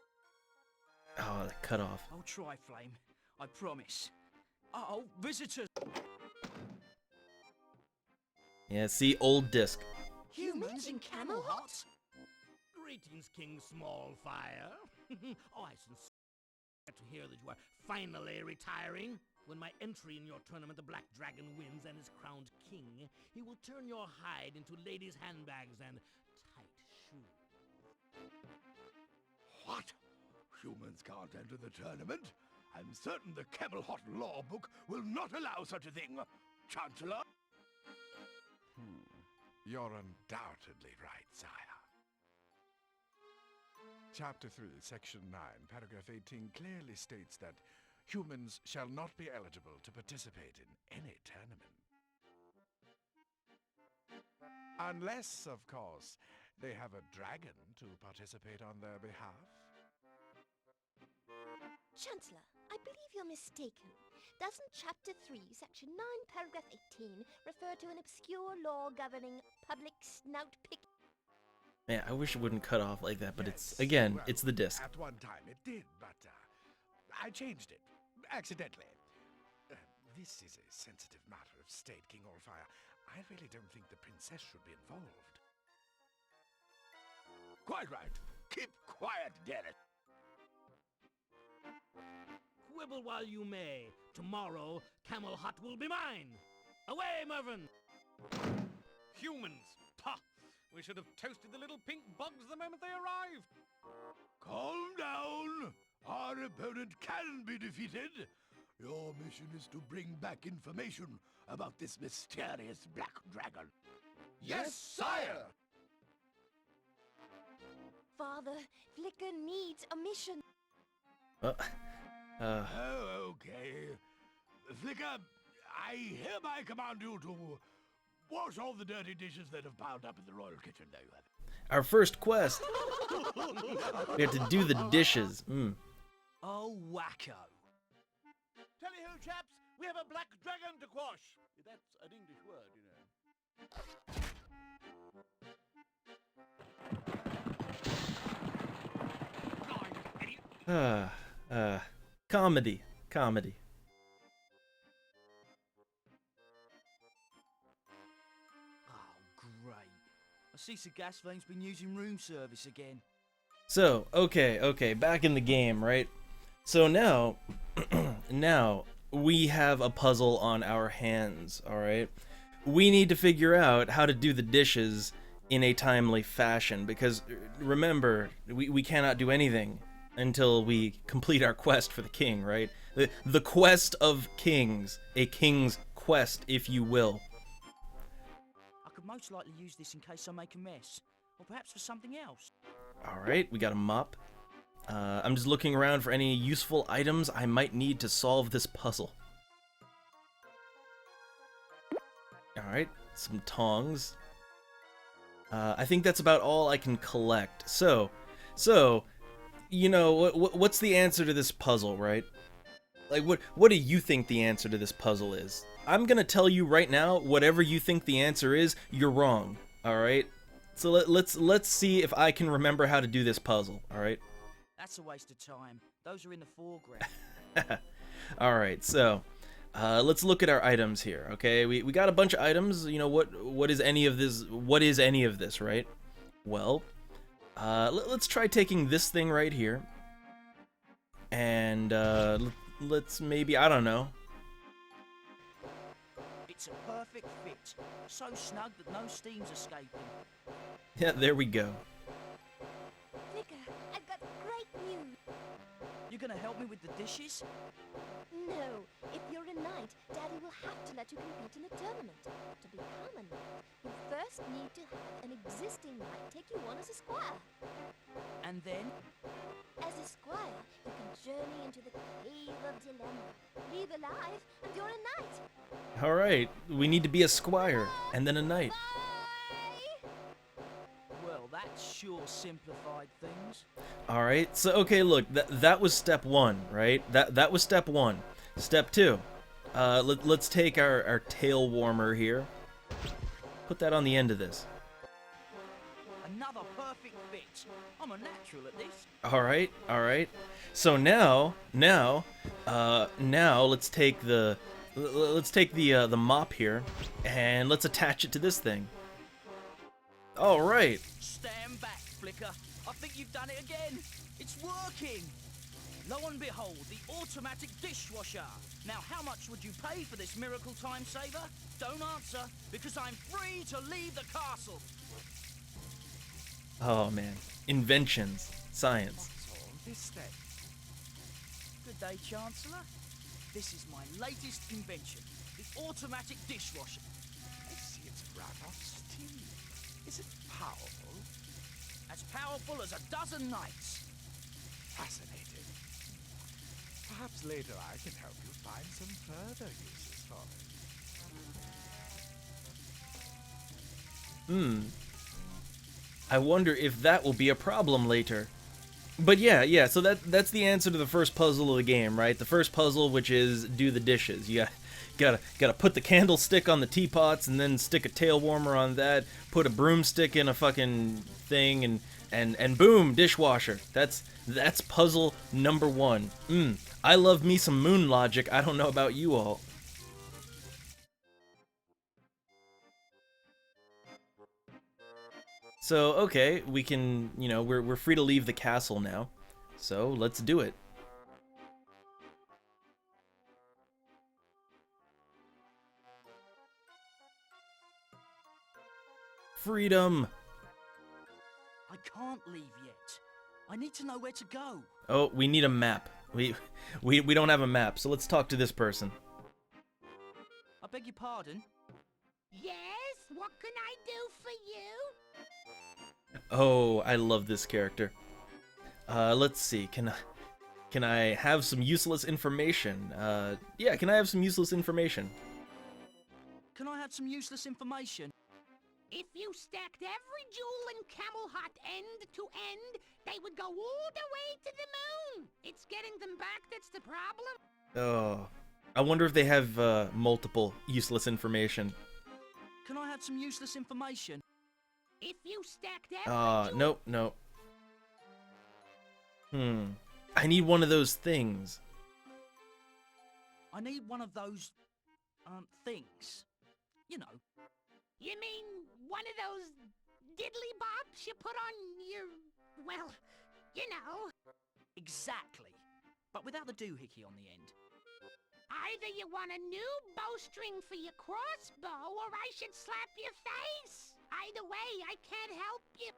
Oh, that cut off. I'll try, Flame. I promise. Uh-oh, visitors! Yeah, see, old disc. Humans in Camelot? Greetings, King Smallfire. I sincerely to hear that you are finally retiring. When my entry in your tournament the Black Dragon wins and is crowned king, he will turn your hide into ladies' handbags and tight shoes. What? Humans can't enter the tournament? I'm certain the Camelhot law book will not allow such a thing, Chancellor. You're undoubtedly right, sire. Chapter 3, Section 9, Paragraph 18 clearly states that humans shall not be eligible to participate in any tournament. Unless, of course, they have a dragon to participate on their behalf. Chancellor, I believe you're mistaken. Doesn't Chapter 3, Section 9, Paragraph 18 refer to an obscure law governing public snout pick? Man, I wish it wouldn't cut off like that, but it's, again, well, it's the disc. At one time it did, but I changed it. Accidentally. This is a sensitive matter of state, King Allfire. I really don't think the princess should be involved. Quite right. Keep quiet, Derek. Quibble while you may. Tomorrow, Camelhot will be mine. Away, Mervyn! Humans! Pah! We should have toasted the little pink bugs the moment they arrived. Calm down. Our opponent can be defeated. Your mission is to bring back information about this mysterious black dragon. Yes, sire! Father, Flicker needs a mission. Oh, okay. Flicker, I hereby command you to wash all the dirty dishes that have piled up in the royal kitchen. There you have it. Our first quest. We have to do the dishes. Oh, wacko. Tally-ho, chaps! We have a black dragon to quash! That's an English word, you know. Comedy. Comedy. Oh, great. I see Sir Gasflame's been using room service again. So, okay, back in the game, right? So now, now we have a puzzle on our hands, alright? We need to figure out how to do the dishes in a timely fashion, because remember, we cannot do anything until we complete our quest for the king, right? The quest of kings, a king's quest, if you will. I could most likely use this in case I make a mess, or perhaps for something else. Alright, we got a mop. I'm just looking around for any useful items I might need to solve this puzzle. Alright, some tongs. I think that's about all I can collect. So, you know, what's the answer to this puzzle, right? Like, what do you think the answer to this puzzle is? I'm gonna tell you right now, whatever you think the answer is, you're wrong, alright? So let's see if I can remember how to do this puzzle, alright? That's a waste of time. Those are in the foreground. Alright, so let's look at our items here, okay? We got a bunch of items. You know, what is any of this? What is any of this, right? Well, let's try taking this thing right here, and let's maybe, I don't know. It's a perfect fit. So snug that no steam's escaping. Yeah, there we go. Flicker, I've got great news. You're gonna help me with the dishes? No, if you're a knight, Daddy will have to let you compete in a tournament. To become a knight, you first need to have an existing knight take you on as a squire. And then? As a squire, you can journey into the Cave of Dilemma. Leave alive, and you're a knight. Alright, we need to be a squire, and then a knight. Well, that sure simplified things. Alright, so okay, look, that was step one, right? That was step one. Step two, let's take our tail warmer here. Put that on the end of this. Another perfect fit. I'm a natural at this. Alright. So now let's take the mop here, and let's attach it to this thing. Alright. Stand back, Flicker. I think you've done it again. It's working. Lo and behold, the automatic dishwasher. Now, how much would you pay for this miracle time saver? Don't answer, because I'm free to leave the castle. Oh man, inventions, science. What's all this then? Good day, Chancellor. This is my latest invention, the automatic dishwasher. I see it's run off steam. Is it powerful? As powerful as a dozen knights. Fascinating. Perhaps later I can help you find some further uses for it. I wonder if that will be a problem later. But yeah, so that's the answer to the first puzzle of the game, right? The first puzzle, which is do the dishes. You gotta put the candlestick on the teapots and then stick a tail warmer on that, put a broomstick in a fucking thing, and boom, dishwasher. That's puzzle number 1. I love me some moon logic. I don't know about you all. So, okay, we can, we're free to leave the castle now. So, let's do it. Freedom! I can't leave yet. I need to know where to go. Oh, we need a map. We don't have a map, so let's talk to this person. I beg your pardon? Yes? What can I do for you? Oh, I love this character. Let's see. Can I have some useless information? Yeah, can I have some useless information? Can I have some useless information? If you stacked every jewel in Camel Hut end to end, they would go all the way to the moon. It's getting them back that's the problem. Oh, I wonder if they have multiple useless information. Can I have some useless information? If you stacked every nope. I need one of those things. I need one of those, things. You know. You mean one of those diddly bops you put on your, well, you know. Exactly. But without the doohickey on the end. Either you want a new bowstring for your crossbow, or I should slap your face. Either way, I can't help you.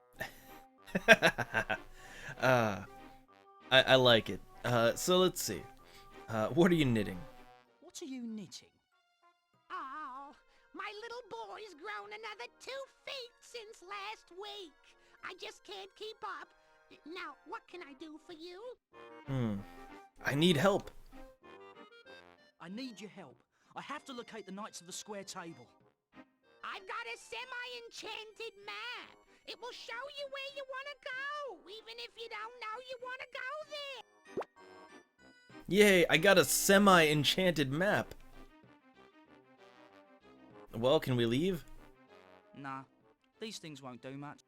I like it. So let's see. What are you knitting? What are you knitting? Oh, my little boy's grown another 2 feet since last week. I just can't keep up. Now, what can I do for you? I need help. I need your help. I have to locate the Knights of the Square Table. I've got a semi-enchanted map. It will show you where you want to go, even if you don't know you want to go there. Yay, I got a semi-enchanted map. Well, can we leave? Nah, these things won't do much.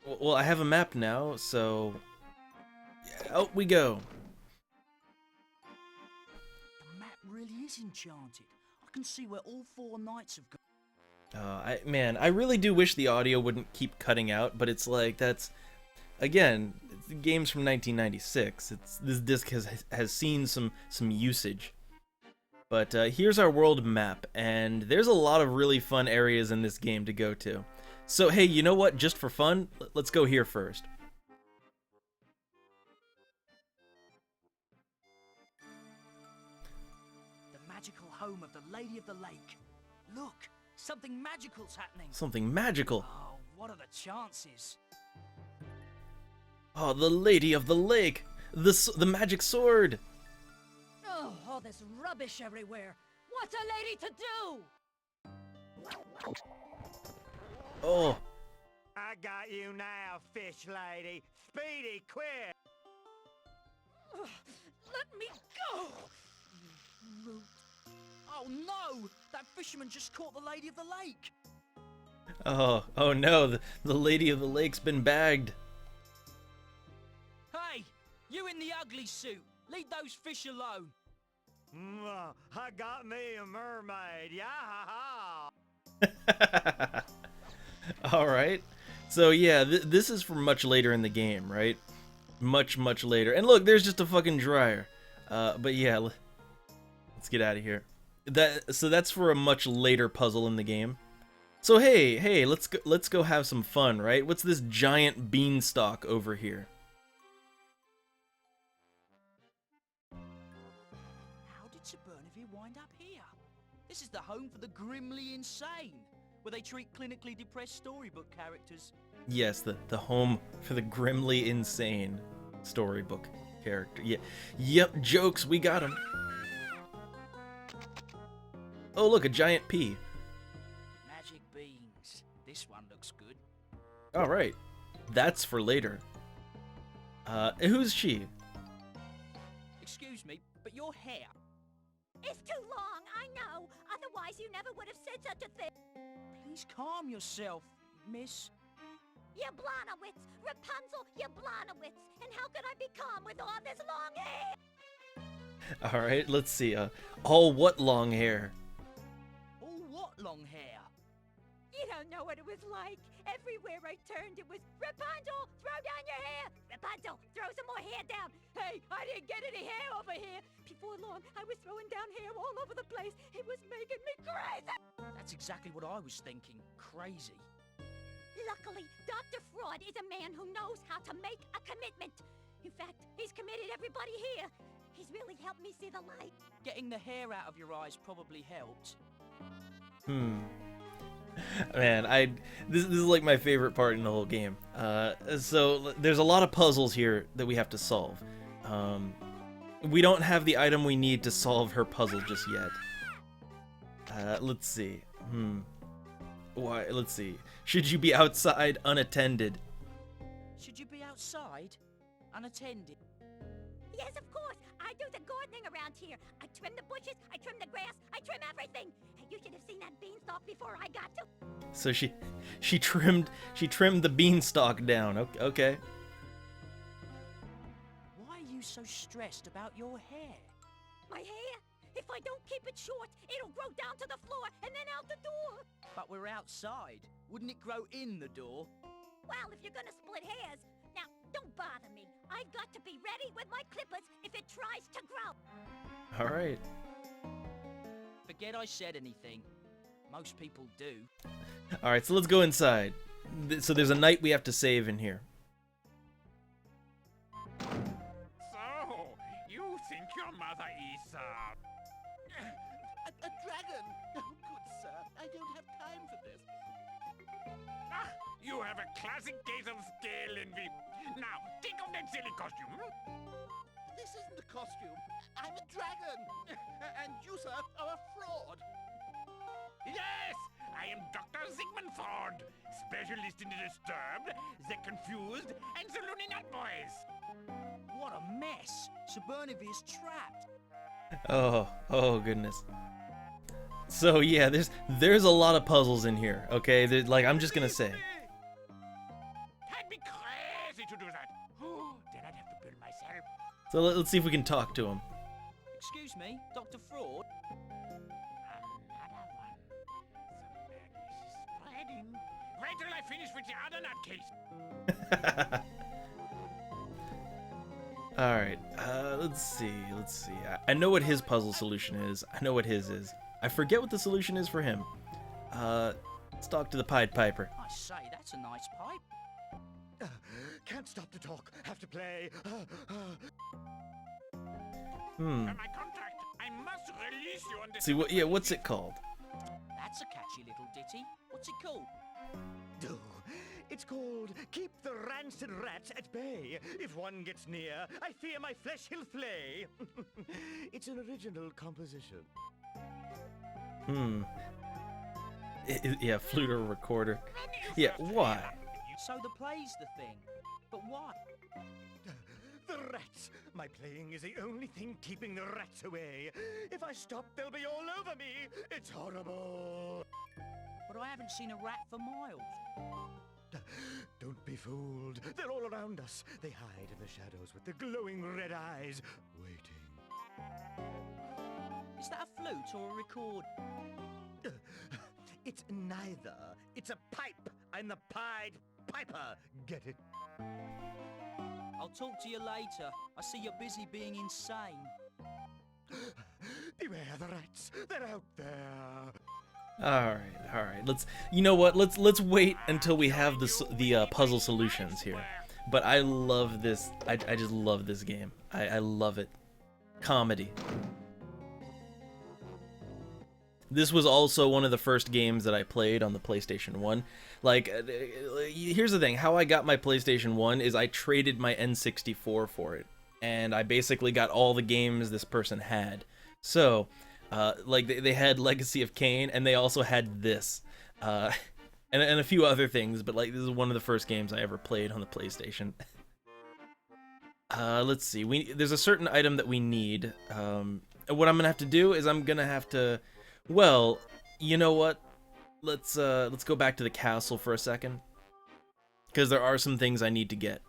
Well, I have a map now, so... Out we go. The map really is enchanted. I can see where all 4 knights have gone. Man, I really do wish the audio wouldn't keep cutting out, but it's like, that's... Again, the game's from 1996. This disc has seen some usage. But here's our world map, and there's a lot of really fun areas in this game to go to. So hey, you know what? Just for fun, let's go here first. The magical home of the Lady of the Lake. Look, something magical's happening. Something magical. Oh, what are the chances? Oh, the Lady of the Lake! The magic sword! Oh, all this rubbish everywhere. What's a lady to do? Oh. I got you now, fish lady. Speedy, quick! Let me go! Oh no! That fisherman just caught the Lady of the Lake! Oh no, the Lady of the Lake's been bagged. Hey, you in the ugly suit. Leave those fish alone. I got me a mermaid, yeah-ha-ha! Alright. So yeah, this is from much later in the game, right? Much later. And look, there's just a fucking dryer. But yeah, let's get out of here. So that's for a much later puzzle in the game. So hey, let's go have some fun, right? What's this giant beanstalk over here? here? This is the home for the grimly insane, where they treat clinically depressed storybook characters. Yes, the home for the grimly insane storybook character. Yeah, yep, jokes, we got him. Oh, look, a giant pea. Magic beans. This one looks good. All right, that's for later. Who's she? Excuse me, but your hair. It's too long, I know. Otherwise, you never would have said such a thing. Please calm yourself, miss. Yablanowitz! Rapunzel, Yablanowitz! And how could I be calm with all this long hair? All right, let's see. All what long hair? All what long hair? You don't know what it was like. Everywhere I turned, it was Rapunzel, throw down your hair! Rapunzel, throw some more hair down! Hey, I didn't get any hair over here! Before long, I was throwing down hair all over the place. It was making me crazy! That's exactly what I was thinking. Crazy. Luckily, Dr. Fraud is a man who knows how to make a commitment. In fact, he's committed everybody here. He's really helped me see the light. Getting the hair out of your eyes probably helped. Man, this is like my favorite part in the whole game. So there's a lot of puzzles here that we have to solve. We don't have the item we need to solve her puzzle just yet. Let's see. Why? Let's see. Should you be outside unattended? Should you be outside unattended? Yes, of course. I do the gardening around here. I trim the bushes, I trim the grass, I trim everything. You should have seen that beanstalk before I got to. So she trimmed the beanstalk down. Okay. Why are you so stressed about your hair? My hair? If I don't keep it short, it'll grow down to the floor and then out the door. But we're outside. Wouldn't it grow in the door? Well, if you're gonna split hairs, now don't bother me. I've got to be ready with my clippers if it tries to grow. All right. Forget I said anything. Most people do. All right, so let's go inside. So there's a knight we have to save in here. So, you think your mother is, A dragon! Oh, good sir, I don't have time for this. Ah, you have a classic case of scale envy. Now, take off that silly costume. This isn't a costume. I'm a dragon. And you, sir, are a fraud. Yes, I am Dr. Sigmund Ford, specialist in the disturbed, the confused, and the loony nut boys. What a mess. Sir Bernavire's trapped. Oh goodness. So yeah, there's a lot of puzzles in here. Okay, like I'm just gonna say. I'd be crazy to do that. Then I'd have to build myself. So let's see if we can talk to him. Excuse me, Dr. Fraud? Another one. The madness is spreading. Wait till I finish with the other nutcase. All right, let's see. I know what his puzzle solution is. I know what his is. I forget what the solution is for him. Let's talk to the Pied Piper. I say, that's a nice pipe. Can't stop to talk. Have to play. For my contract, I must release you on this. See what? Yeah, what's it called? That's a catchy little ditty. What's it called? It's called Keep the Rancid Rats at Bay. If one gets near, I fear my flesh he'll flay. It's an original composition. Yeah, flute or recorder. Yeah, why? So the play's the thing. But why? The rats! My playing is the only thing keeping the rats away. If I stop, they'll be all over me. It's horrible. But I haven't seen a rat for miles. Don't be fooled. They're all around us. They hide in the shadows with the glowing red eyes, waiting. Is that a flute or a record? It's neither. It's a pipe. I'm the Pied Piper. Get it? I'll talk to you later. I see you're busy being insane. Beware the rats. They're out there. All right. You know what? Let's wait until we have the puzzle solutions here. But I love this. I just love this game. I love it. Comedy. This was also one of the first games that I played on the PlayStation 1. Like, here's the thing. How I got my PlayStation 1 is I traded my N64 for it. And I basically got all the games this person had. So, like, they had Legacy of Kain, and they also had this. And a few other things, but, like, this is one of the first games I ever played on the PlayStation. Let's see. There's a certain item that we need. What I'm gonna have to do is I'm gonna have to... Well, you know what? Let's go back to the castle for a second, because there are some things I need to get.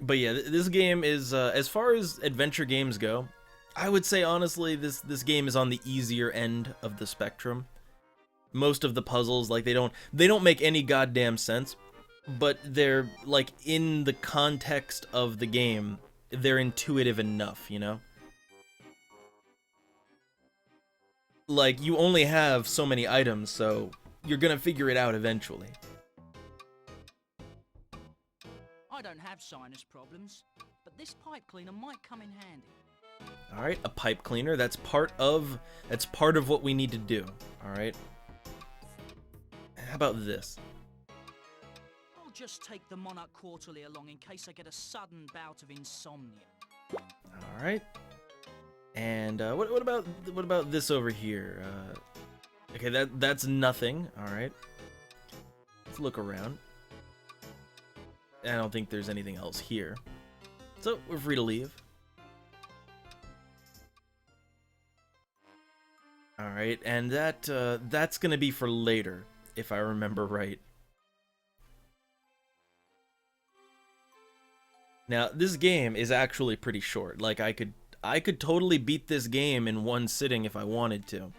But yeah, this game is as far as adventure games go, I would say honestly this game is on the easier end of the spectrum. Most of the puzzles, like, they don't make any goddamn sense, but they're, like, in the context of the game, they're intuitive enough, you know? Like, you only have so many items, so you're gonna figure it out eventually. I don't have sinus problems, but this pipe cleaner might come in handy. Alright, a pipe cleaner, that's part of what we need to do, alright? How about this? I'll just take the Monarch Quarterly along in case I get a sudden bout of insomnia. All right. And what about this over here? Okay, that's nothing. All right. Let's look around. I don't think there's anything else here, so we're free to leave. All right, and that's gonna be for later, if I remember right. Now, this game is actually pretty short. Like, I could totally beat this game in one sitting if I wanted to.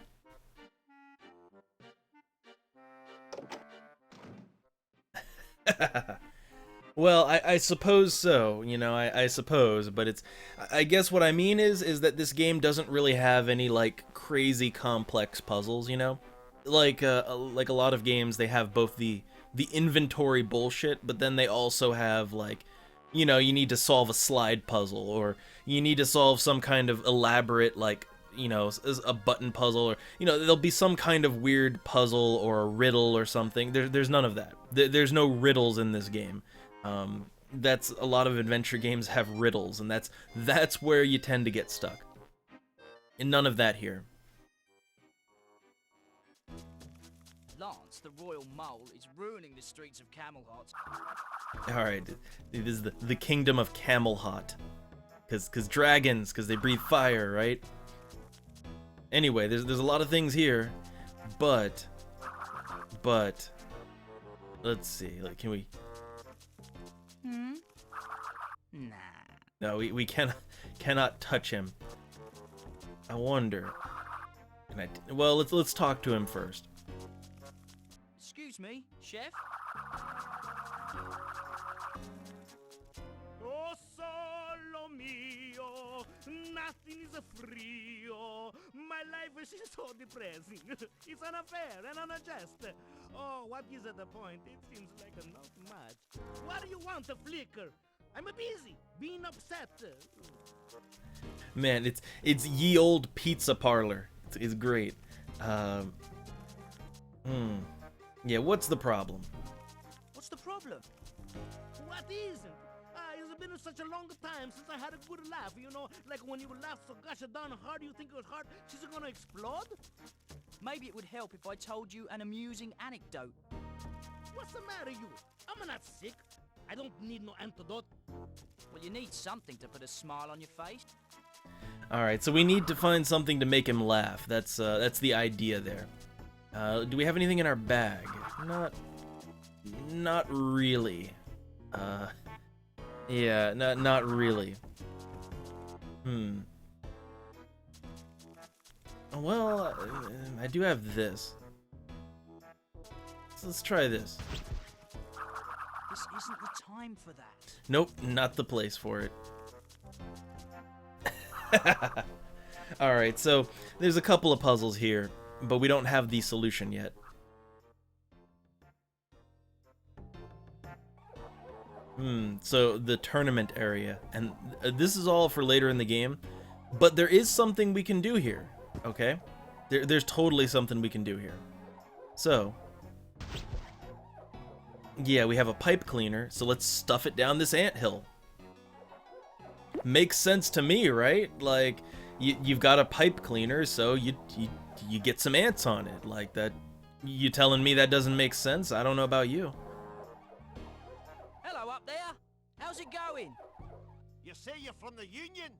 Well, I suppose so, you know, I suppose, but I guess what I mean is that this game doesn't really have any, like, crazy complex puzzles, you know? Like a lot of games, they have both the inventory bullshit, but then they also have, like, you know, you need to solve a slide puzzle, or you need to solve some kind of elaborate, like, you know, a button puzzle, or, you know, there'll be some kind of weird puzzle or a riddle or something. There's none of that. There's no riddles in this game. That's a lot of adventure games have riddles, and that's where you tend to get stuck. And none of that here. Lance, the royal mole, is ruining the streets of Camelot. Alright, this is the kingdom of Camelot. Cause dragons, cause they breathe fire, right? Anyway, there's a lot of things here, but let's see, like, can we... Hmm? Nah. No, we cannot touch him. I wonder. Well, let's talk to him first. Excuse me, chef? Oh, solo mio, nothing is frio. My life is so depressing. It's unfair and unjust. Oh, what is the point? It seems like not much. What do you want, a flicker? I'm busy, being upset. Man, it's ye old pizza parlor. It's great. Yeah, what's the problem? What's the problem? What isn't? It's been such a long time since I had a good laugh, you know? Like when you laugh so gosh darn hard, you think your heart is gonna explode? Maybe it would help if I told you an amusing anecdote. What's the matter, you? I'm not sick. I don't need no antidote. Well, you need something to put a smile on your face. Alright, so we need to find something to make him laugh. That's the idea there. Do we have anything in our bag? Not really. Yeah, not really. Well, I do have this. So let's try this. This isn't the time for that. Nope, not the place for it. Alright, so there's a couple of puzzles here, but we don't have the solution yet. So the tournament area, and this is all for later in the game, but there is something we can do here, okay? There's totally something we can do here. So, yeah, we have a pipe cleaner, so let's stuff it down this anthill. Makes sense to me, right? Like, you've got a pipe cleaner, so you get some ants on it. Like that, you telling me that doesn't make sense? I don't know about you. Hello up there. How's it going? You say you're from the Union?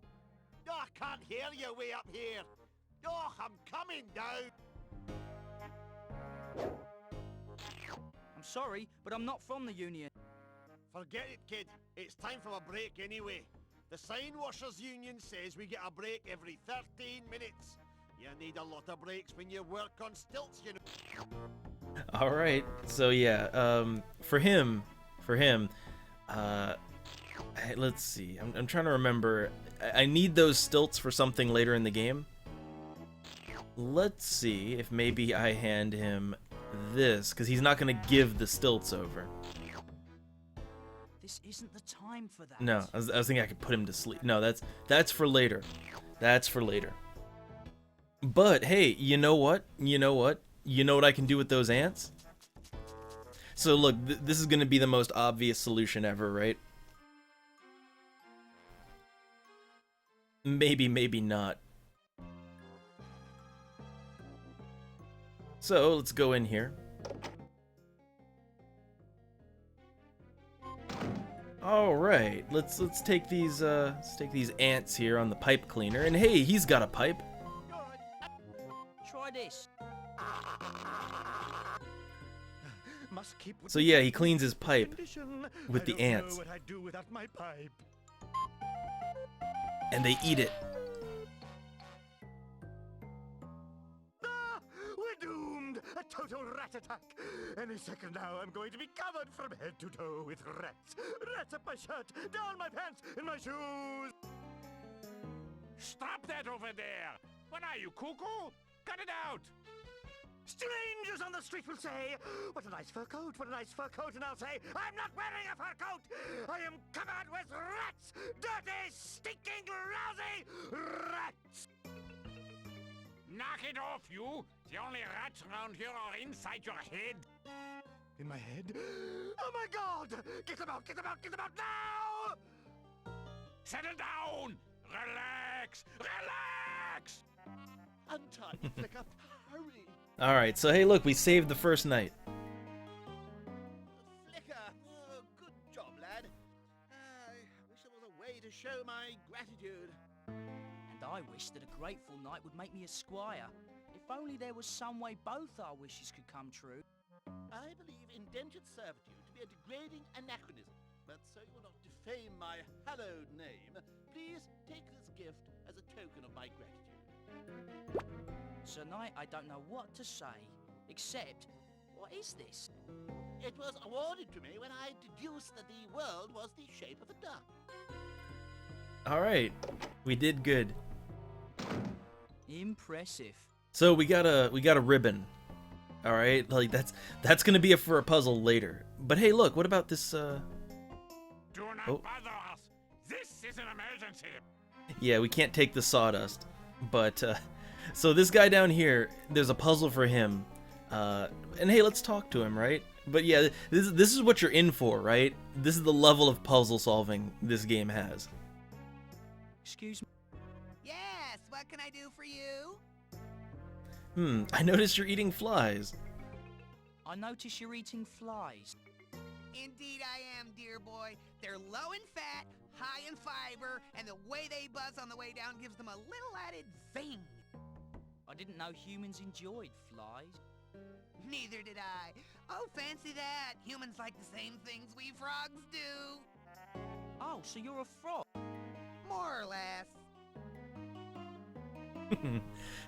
Oh, I can't hear you way up here. Oh, I'm coming down. I'm sorry, but I'm not from the Union. Forget it, kid. It's time for a break anyway. The Sign Washers Union says we get a break every 13 minutes. You need a lot of breaks when you work on stilts, you know. All right. So yeah, for him, let's see. I'm trying to remember. I need those stilts for something later in the game. Let's see if maybe I hand him this, because he's not going to give the stilts over. This isn't the time for that. No, I was thinking I could put him to sleep. No, that's for later. That's for later. But hey, you know what? You know what I can do with those ants? So look, this is going to be the most obvious solution ever, right? Maybe, maybe not. So let's go in here. All right, let's take these ants here on the pipe cleaner, and hey, he's got a pipe. Try this. So yeah, he cleans his pipe with the ants, What I'd do without my pipe. and they eat it. We're doomed! A total rat attack! Any second now, I'm going to be covered from head to toe with rats. Rats up my shirt, down my pants, in my shoes! Stop that over there! What are you, cuckoo? Cut it out! Strangers on the street will say, what a nice fur coat, what a nice fur coat, and I'll say, I'm not wearing a fur coat! I am covered with rats! Dirty, stinking, lousy rats! Knock it off, you! The only rats around here are inside your head! In my head? Oh my god! Get them out, get them out, get them out now! Settle down! Relax! Relax! Untie, Flicker, hurry! All right, so hey, look, we saved the first night. Flicker, good job, lad. I wish there was a way to show my gratitude. And I wish that a grateful knight would make me a squire. If only there was some way both our wishes could come true. I believe indentured servitude to be a degrading anachronism, but so you will not defame my hallowed name, please take this gift as a token of my gratitude. Sir Knight, I don't know what to say, except, what is this? It was awarded to me when I deduced that the world was the shape of a duck. All right, we did good. Impressive. So we got a ribbon. All right, like that's gonna be for a puzzle later. But hey, look, what about this? Do not bother us! This is an emergency! Yeah, we can't take the sawdust, but so this guy down here, there's a puzzle for him, and hey, let's talk to him, right? But yeah, this is what you're in for, right? This is the level of puzzle solving this game has. Excuse me. Yes, what can I do for you? I noticed you're eating flies. I notice you're eating flies. Indeed I am, dear boy. They're low in fat, high in fiber, and the way they buzz on the way down gives them a little added zing. I didn't know humans enjoyed flies. Neither did I. Oh, fancy that. Humans like the same things we frogs do. Oh, so you're a frog? More or less.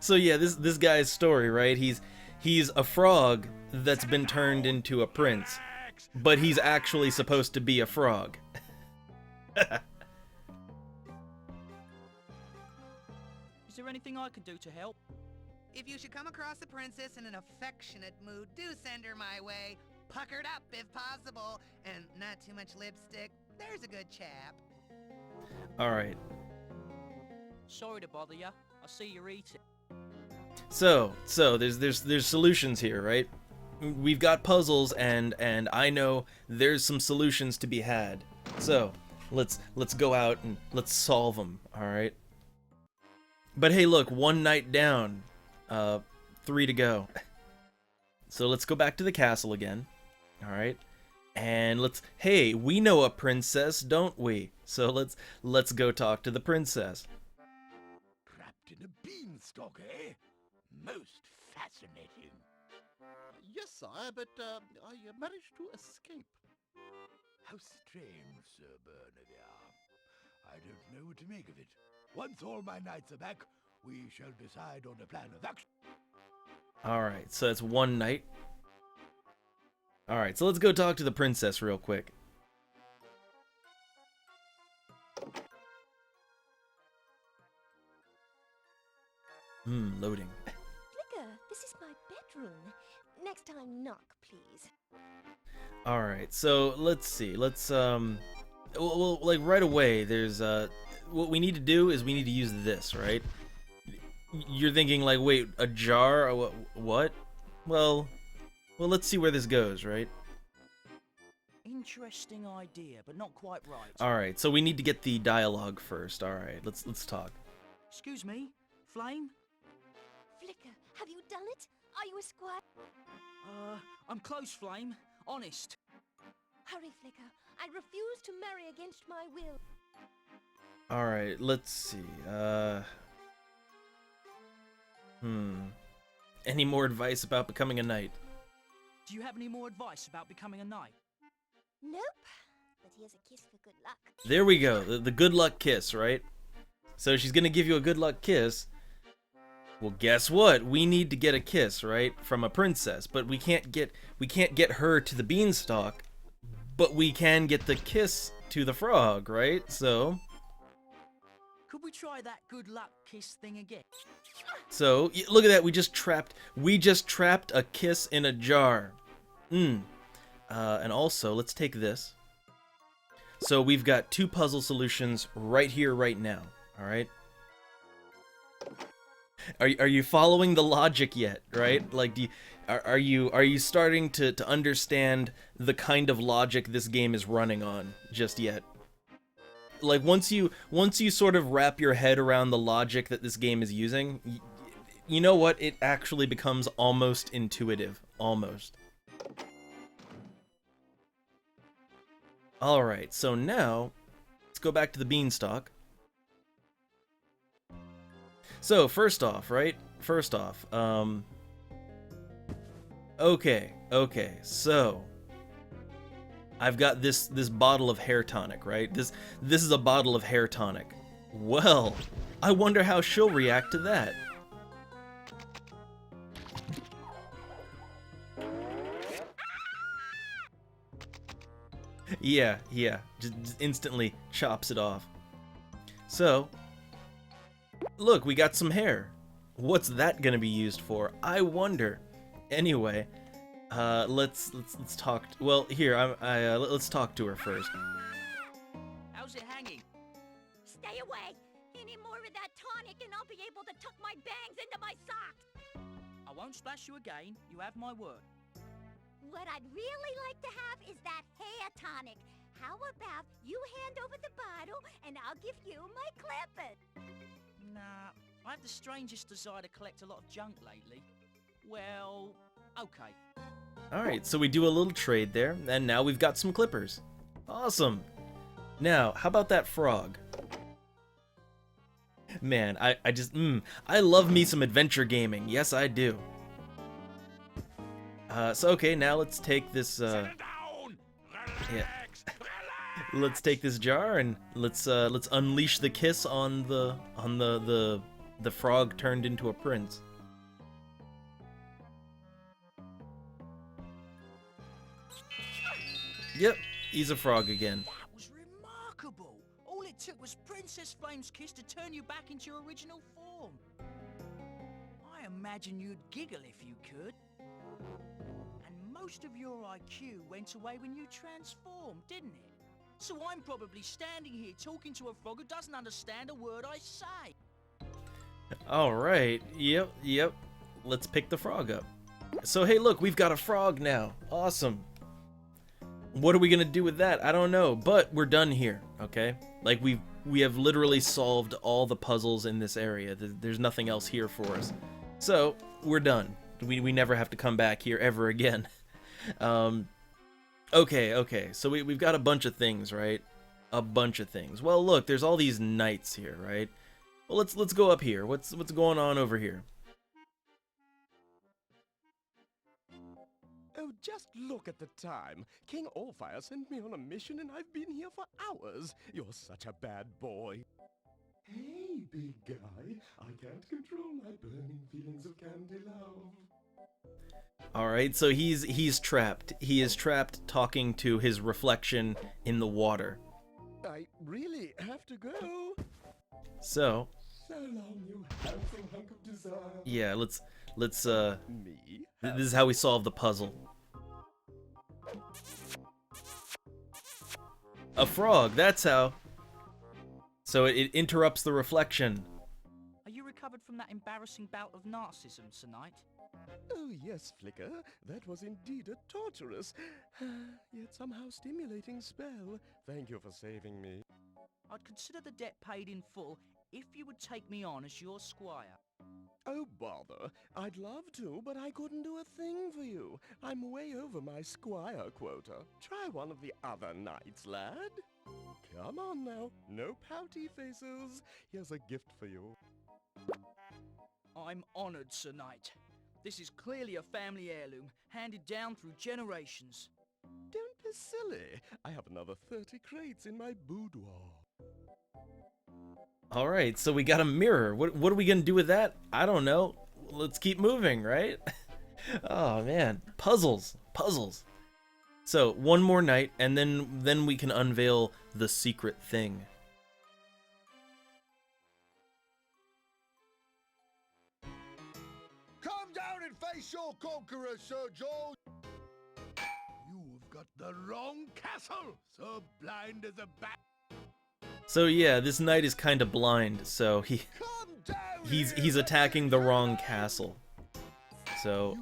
So yeah, this guy's story, right? He's a frog that's been turned into a prince, but he's actually supposed to be a frog. Is there anything I could do to help? If you should come across a princess in an affectionate mood, do send her my way. Puckered up if possible, and not too much lipstick. There's a good chap. All right. Sorry to bother you. I see you're eating. So there's solutions here, right? We've got puzzles, and I know there's some solutions to be had. So let's go out and let's solve them. All right. But hey, look, 1 night down, 3 to go. So let's go back to the castle again. All right. And hey, we know a princess, don't we? So let's go talk to the princess. Trapped in a beanstalk, eh? Most fascinating. Yes, sire, but I managed to escape. How strange, Sir Bernavia. I don't know what to make of it. Once all my knights are back, we shall decide on a plan of action. Alright, so that's 1 night. Alright, so let's go talk to the princess real quick. Loading. Flicker, this is my bedroom. Next time, knock, please. Alright, so let's see. Let's, well, like right away, there's, what we need to do is we need to use this, right? You're thinking, like, wait, a jar? Or what? Well, let's see where this goes, right? Interesting idea, but not quite right. Alright, so we need to get the dialogue first. Alright, let's talk. Excuse me, Flame? Flicker, have you done it? Are you a squire? I'm close, Flame. Honest. Hurry, Flicker. I refuse to marry against my will. Alright, let's see. Any more advice about becoming a knight? Do you have any more advice about becoming a knight? Nope. But here's a kiss for good luck. There we go. The good luck kiss, right? So she's gonna give you a good luck kiss. Well, guess what? We need to get a kiss, right, from a princess, but we can't get her to the beanstalk, but we can get the kiss to the frog, right? So Could we try that good luck kiss thing again? So look at that. We just trapped a kiss in a jar. And also, let's take this. So we've got 2 puzzle solutions right here, right now. All right. Are you following the logic yet? Right? Like, are you starting to understand the kind of logic this game is running on just yet? Like, once you sort of wrap your head around the logic that this game is using, you know what? It actually becomes almost intuitive. Almost. Alright, so now, let's go back to the beanstalk. So, first off, right? Okay, so I've got this bottle of hair tonic, right? This is a bottle of hair tonic. Well, I wonder how she'll react to that. Yeah, just instantly chops it off. So, look, we got some hair. What's that gonna be used for? I wonder. Anyway, let's talk. Well, here, let's talk to her first. How's it hanging? Stay away! Any more of that tonic and I'll be able to tuck my bangs into my socks! I won't splash you again. You have my word. What I'd really like to have is that hair tonic. How about you hand over the bottle and I'll give you my clippers? Nah, I have the strangest desire to collect a lot of junk lately. Well, okay. Alright, so we do a little trade there, and now we've got some clippers. Awesome! Now, how about that frog? Man, I love me some adventure gaming. Yes, I do. So okay, now let's take this, yeah. Let's take this jar and let's unleash the kiss on the frog turned into a prince. Yep, he's a frog again. That was remarkable. All it took was Princess Flame's kiss to turn you back into your original form. I imagine you'd giggle if you could. And most of your IQ went away when you transformed, didn't it? So I'm probably standing here talking to a frog who doesn't understand a word I say. Alright, yep. Let's pick the frog up. So hey look, we've got a frog now. Awesome. What are we gonna do with that? I don't know, but we're done here, okay? Like we have literally solved all the puzzles in this area. There's nothing else here for us. So, we're done. We never have to come back here ever again. Okay, so we've got a bunch of things, right? A bunch of things. Well, look, there's all these knights here, right? Well, let's go up here. What's going on over here? Oh, just look at the time. King Allfire sent me on a mission and I've been here for hours. You're such a bad boy. Hey, big guy. I can't control my burning feelings of candy love. Alright, so he's trapped. He is trapped talking to his reflection in the water. I really have to go. So long, you handsome hunk of desire. yeah, let's Me? this is how we solve the puzzle. A frog, that's how. So it interrupts the reflection. Are you recovered from that embarrassing bout of narcissism, Sir Knight? Oh yes, Flicker. That was indeed a torturous, yet somehow stimulating spell. Thank you for saving me. I'd consider the debt paid in full if you would take me on as your squire. Oh, bother. I'd love to, but I couldn't do a thing for you. I'm way over my squire quota. Try one of the other knights, lad. Come on now. No pouty faces. Here's a gift for you. I'm honoured, Sir Knight. This is clearly a family heirloom, handed down through generations. Don't be silly. I have another 30 crates in my boudoir. Alright, so we got a mirror. What are we gonna do with that? I don't know. Let's keep moving, right? Oh man. Puzzles. So, one more night, and then we can unveil the secret thing. Come down and face your conqueror, Sir George! You've got the wrong castle, so blind as a bat. So yeah, this knight is kind of blind, so he's attacking the wrong castle. So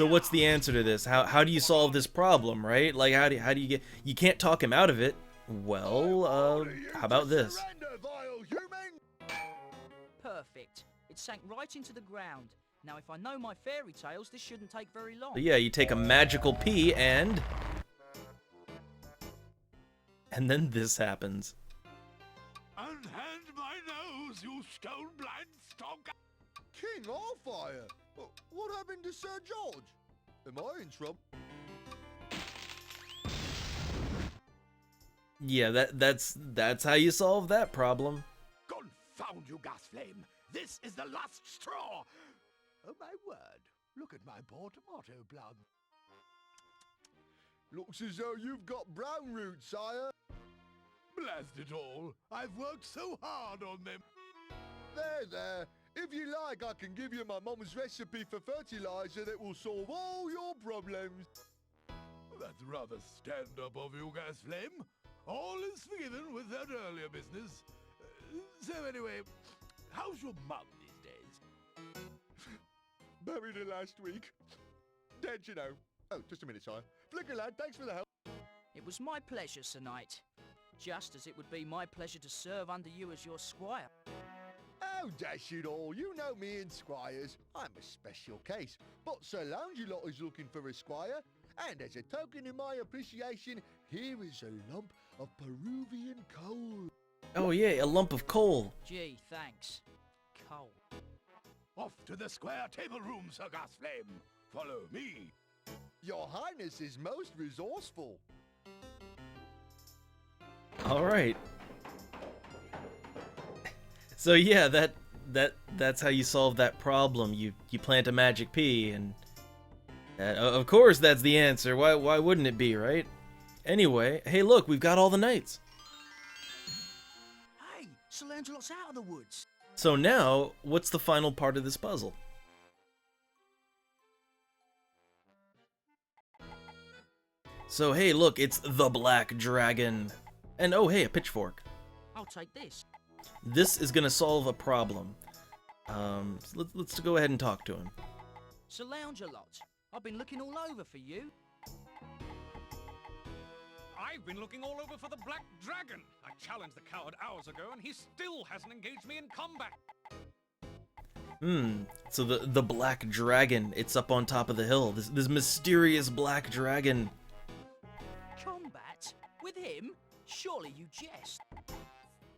what's the answer to this? How do you solve this problem, right? Like how do you you can't talk him out of it. Well, how about this? Perfect. It sank right into the ground. Now if I know my fairy tales, this shouldn't take very long. So yeah, you take a magical pea and then this happens. Unhand my nose, you stone-blind stonker! King Allfire? What happened to Sir George? Am I in trouble? Yeah, that's how you solve that problem. Confound you, Gasflame! This is the last straw! Oh my word, look at my poor tomato plum. Looks as though you've got brown roots, sire. Blast it all, I've worked so hard on them. There. If you like, I can give you my mum's recipe for fertilizer that will solve all your problems. That's rather stand-up of you, Gasflame. All is forgiven with that earlier business. So anyway, how's your mum these days? Buried her last week. Dead, you know. Oh, just a minute, sire. Flicker lad, thanks for the help. It was my pleasure, Sir Knight. Just as it would be my pleasure to serve under you as your squire. Oh, dash it all. You know me and squires. I'm a special case. But Sir Loungelot is looking for a squire. And as a token of my appreciation, here is a lump of Peruvian coal. Oh yeah, a lump of coal. Gee, thanks. Coal. Off to the square table room, Sir Gasflame. Follow me. Your Highness is most resourceful. All right. So yeah, that's how you solve that problem. You plant a magic pea, and of course that's the answer. Why wouldn't it be, right? Anyway, hey look, we've got all the knights. Hey, Sir Lancelot's out of the woods. So now, what's the final part of this puzzle? So hey look, it's the Black Dragon. And oh hey, a pitchfork. I'll take this. This is gonna solve a problem. So let's go ahead and talk to him. Sir Lounge-a-lot, I've been looking all over for you. I've been looking all over for the Black Dragon. I challenged the coward hours ago, and he still hasn't engaged me in combat. So the Black Dragon, it's up on top of the hill. This mysterious Black Dragon. Combat? With him? Surely you jest.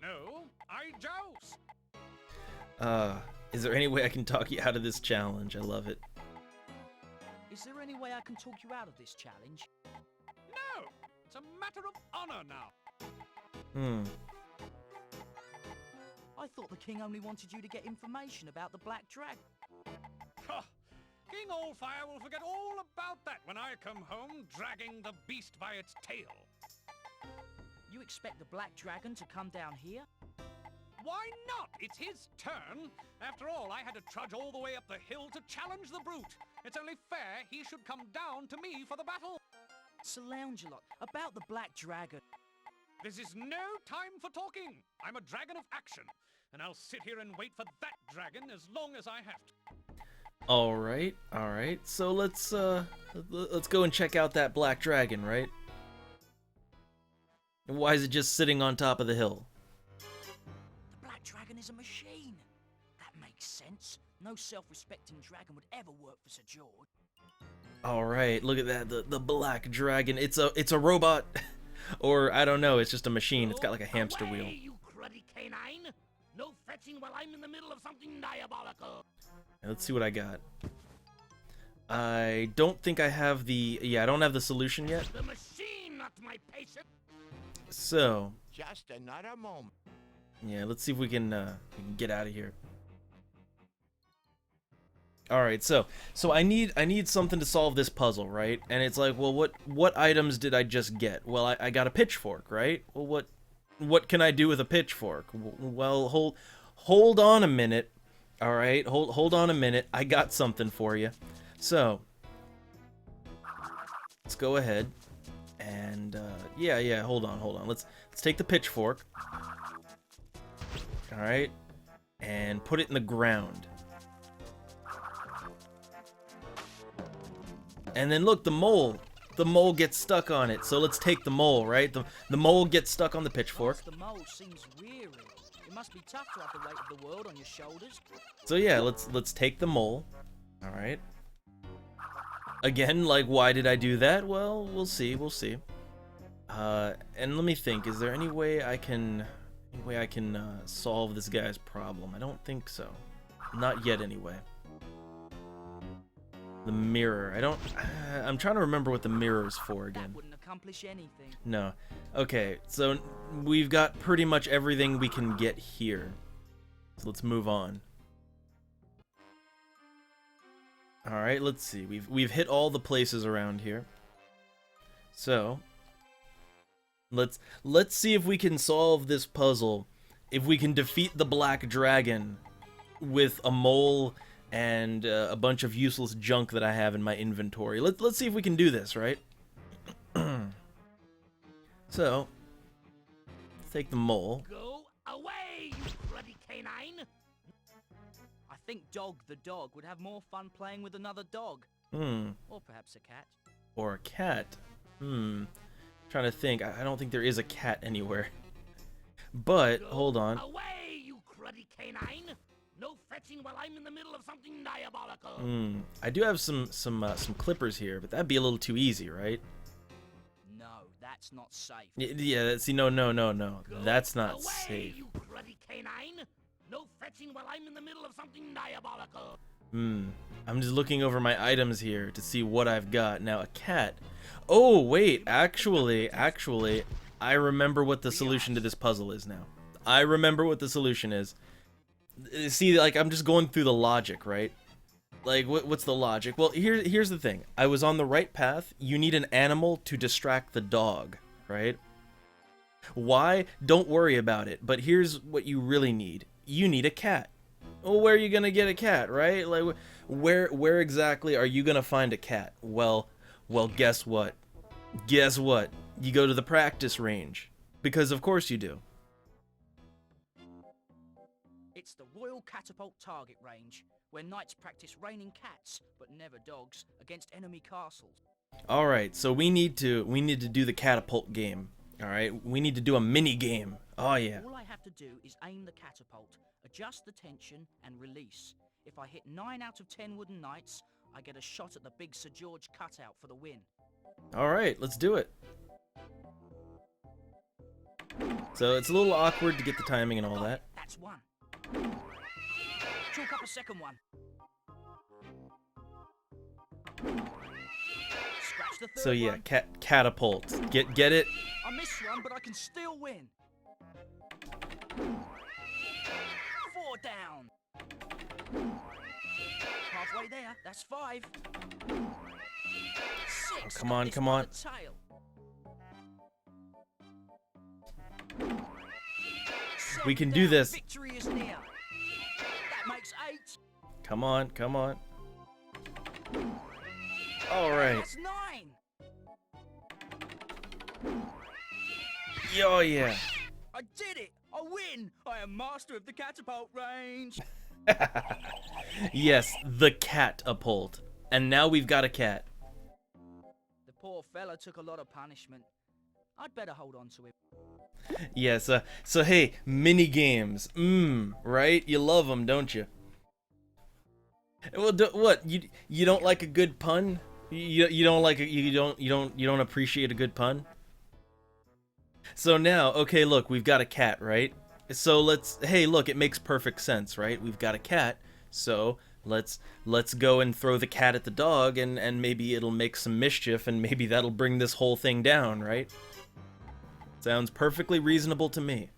No, I joust. Is there any way I can talk you out of this challenge? I love it. Is there any way I can talk you out of this challenge? No, it's a matter of honor now. I thought the king only wanted you to get information about the Black Dragon. Huh. King Allfire will forget all about that when I come home dragging the beast by its tail. You expect the Black Dragon to come down here? Why not? It's his turn. After all, I had to trudge all the way up the hill to challenge the brute. It's only fair he should come down to me for the battle. Sir Lounge-a-lot, about the Black Dragon. This is no time for talking. I'm a dragon of action, and I'll sit here and wait for that dragon as long as I have to. All right. So let's go and check out that Black Dragon, right? Why is it just sitting on top of the hill? The Black Dragon is a machine. That makes sense. No self-respecting dragon would ever work for Sir George. All right, look at that. The Black Dragon. It's a robot. Or, I don't know, it's just a machine. It's got like a hamster wheel. You cruddy canine! No fetching while I'm in the middle of something diabolical! Let's see what I got. I don't think I have the... Yeah, I don't have the solution yet. The machine, not my patient! So... Just another moment. Yeah, let's see if we can get out of here. Alright, so I need something to solve this puzzle, right? And it's like, well, what items did I just get? Well, I got a pitchfork, right? Well, what can I do with a pitchfork? Well, hold on a minute. Alright, hold on a minute. I got something for you. So, let's go ahead and, yeah, hold on. Let's take the pitchfork. Alright, and put it in the ground. And then look, the mole gets stuck on it. So let's take the mole, right? The mole gets stuck on the pitchfork. The mole seems weary. It must be tough to have the weight of the world on your shoulders. So yeah, let's take the mole. All right. Again, like, why did I do that? Well, we'll see. And let me think. Is there any way I can solve this guy's problem? I don't think so. Not yet, anyway. The mirror. I'm trying to remember what the mirror is for again. That wouldn't accomplish anything. No. Okay, so we've got pretty much everything we can get here. So let's move on. Alright, let's see. We've hit all the places around here. So let's see if we can solve this puzzle. If we can defeat the Black Dragon with a mole and a bunch of useless junk that I have in my inventory. Let's see if we can do this, right? So, let's take the mole. Go away, you cruddy canine! I think Dog the dog would have more fun playing with another dog. Or perhaps a cat. Or a cat. Trying to think. I don't think there is a cat anywhere. But, hold on. Away, you cruddy canine! No fetching while I'm in the middle of something diabolical. I do have some clippers here, but that'd be a little too easy, right? No, that's not safe. Yeah, see, no. That's not safe. You cruddy canine! No fetching while I'm in the middle of something diabolical. I'm just looking over my items here to see what I've got. Now, a cat. Oh, wait, actually, I remember what the solution to this puzzle is now. I remember what the solution is. See, like, I'm just going through the logic, right? Like, what's the logic? Well, here's the thing. I was on the right path. You need an animal to distract the dog, right? Why? Don't worry about it. But here's what you really need. You need a cat. Well, where are you gonna get a cat, right? Like, where exactly are you gonna find a cat? Well, guess what? You go to the practice range. Because of course you do. It's the Royal Catapult Target Range, where knights practice raining cats, but never dogs, against enemy castles. All right, so we need to do the catapult game. All right, we need to do a mini game. Oh yeah. All I have to do is aim the catapult, adjust the tension, and release. If I hit 9 out of 10 wooden knights, I get a shot at the big Sir George cutout for the win. All right, let's do it. So it's a little awkward to get the timing and all that. That's one. Chalk up a second one. Scratch the third So yeah, one. catapult. Get it? I missed one, but I can still win. 4 down. Halfway there. That's 5. 6. Oh, come on, come on. Tail. 7 We can do down. this. Victory is near. That makes 8. Come on, come on. All right. That's 9. Oh yeah. I did it! I win! I am master of the catapult range! Yes, the catapult. And now we've got a cat. The poor fella took a lot of punishment. I'd better hold on to him. Yes, so hey, mini games. Right? You love them, don't you? Well, what? You don't like a good pun? You don't like you don't appreciate a good pun? So now, okay, look, we've got a cat, right? So hey, look, it makes perfect sense, right? We've got a cat, so let's go and throw the cat at the dog, and maybe it'll make some mischief, and maybe that'll bring this whole thing down, right? Sounds perfectly reasonable to me.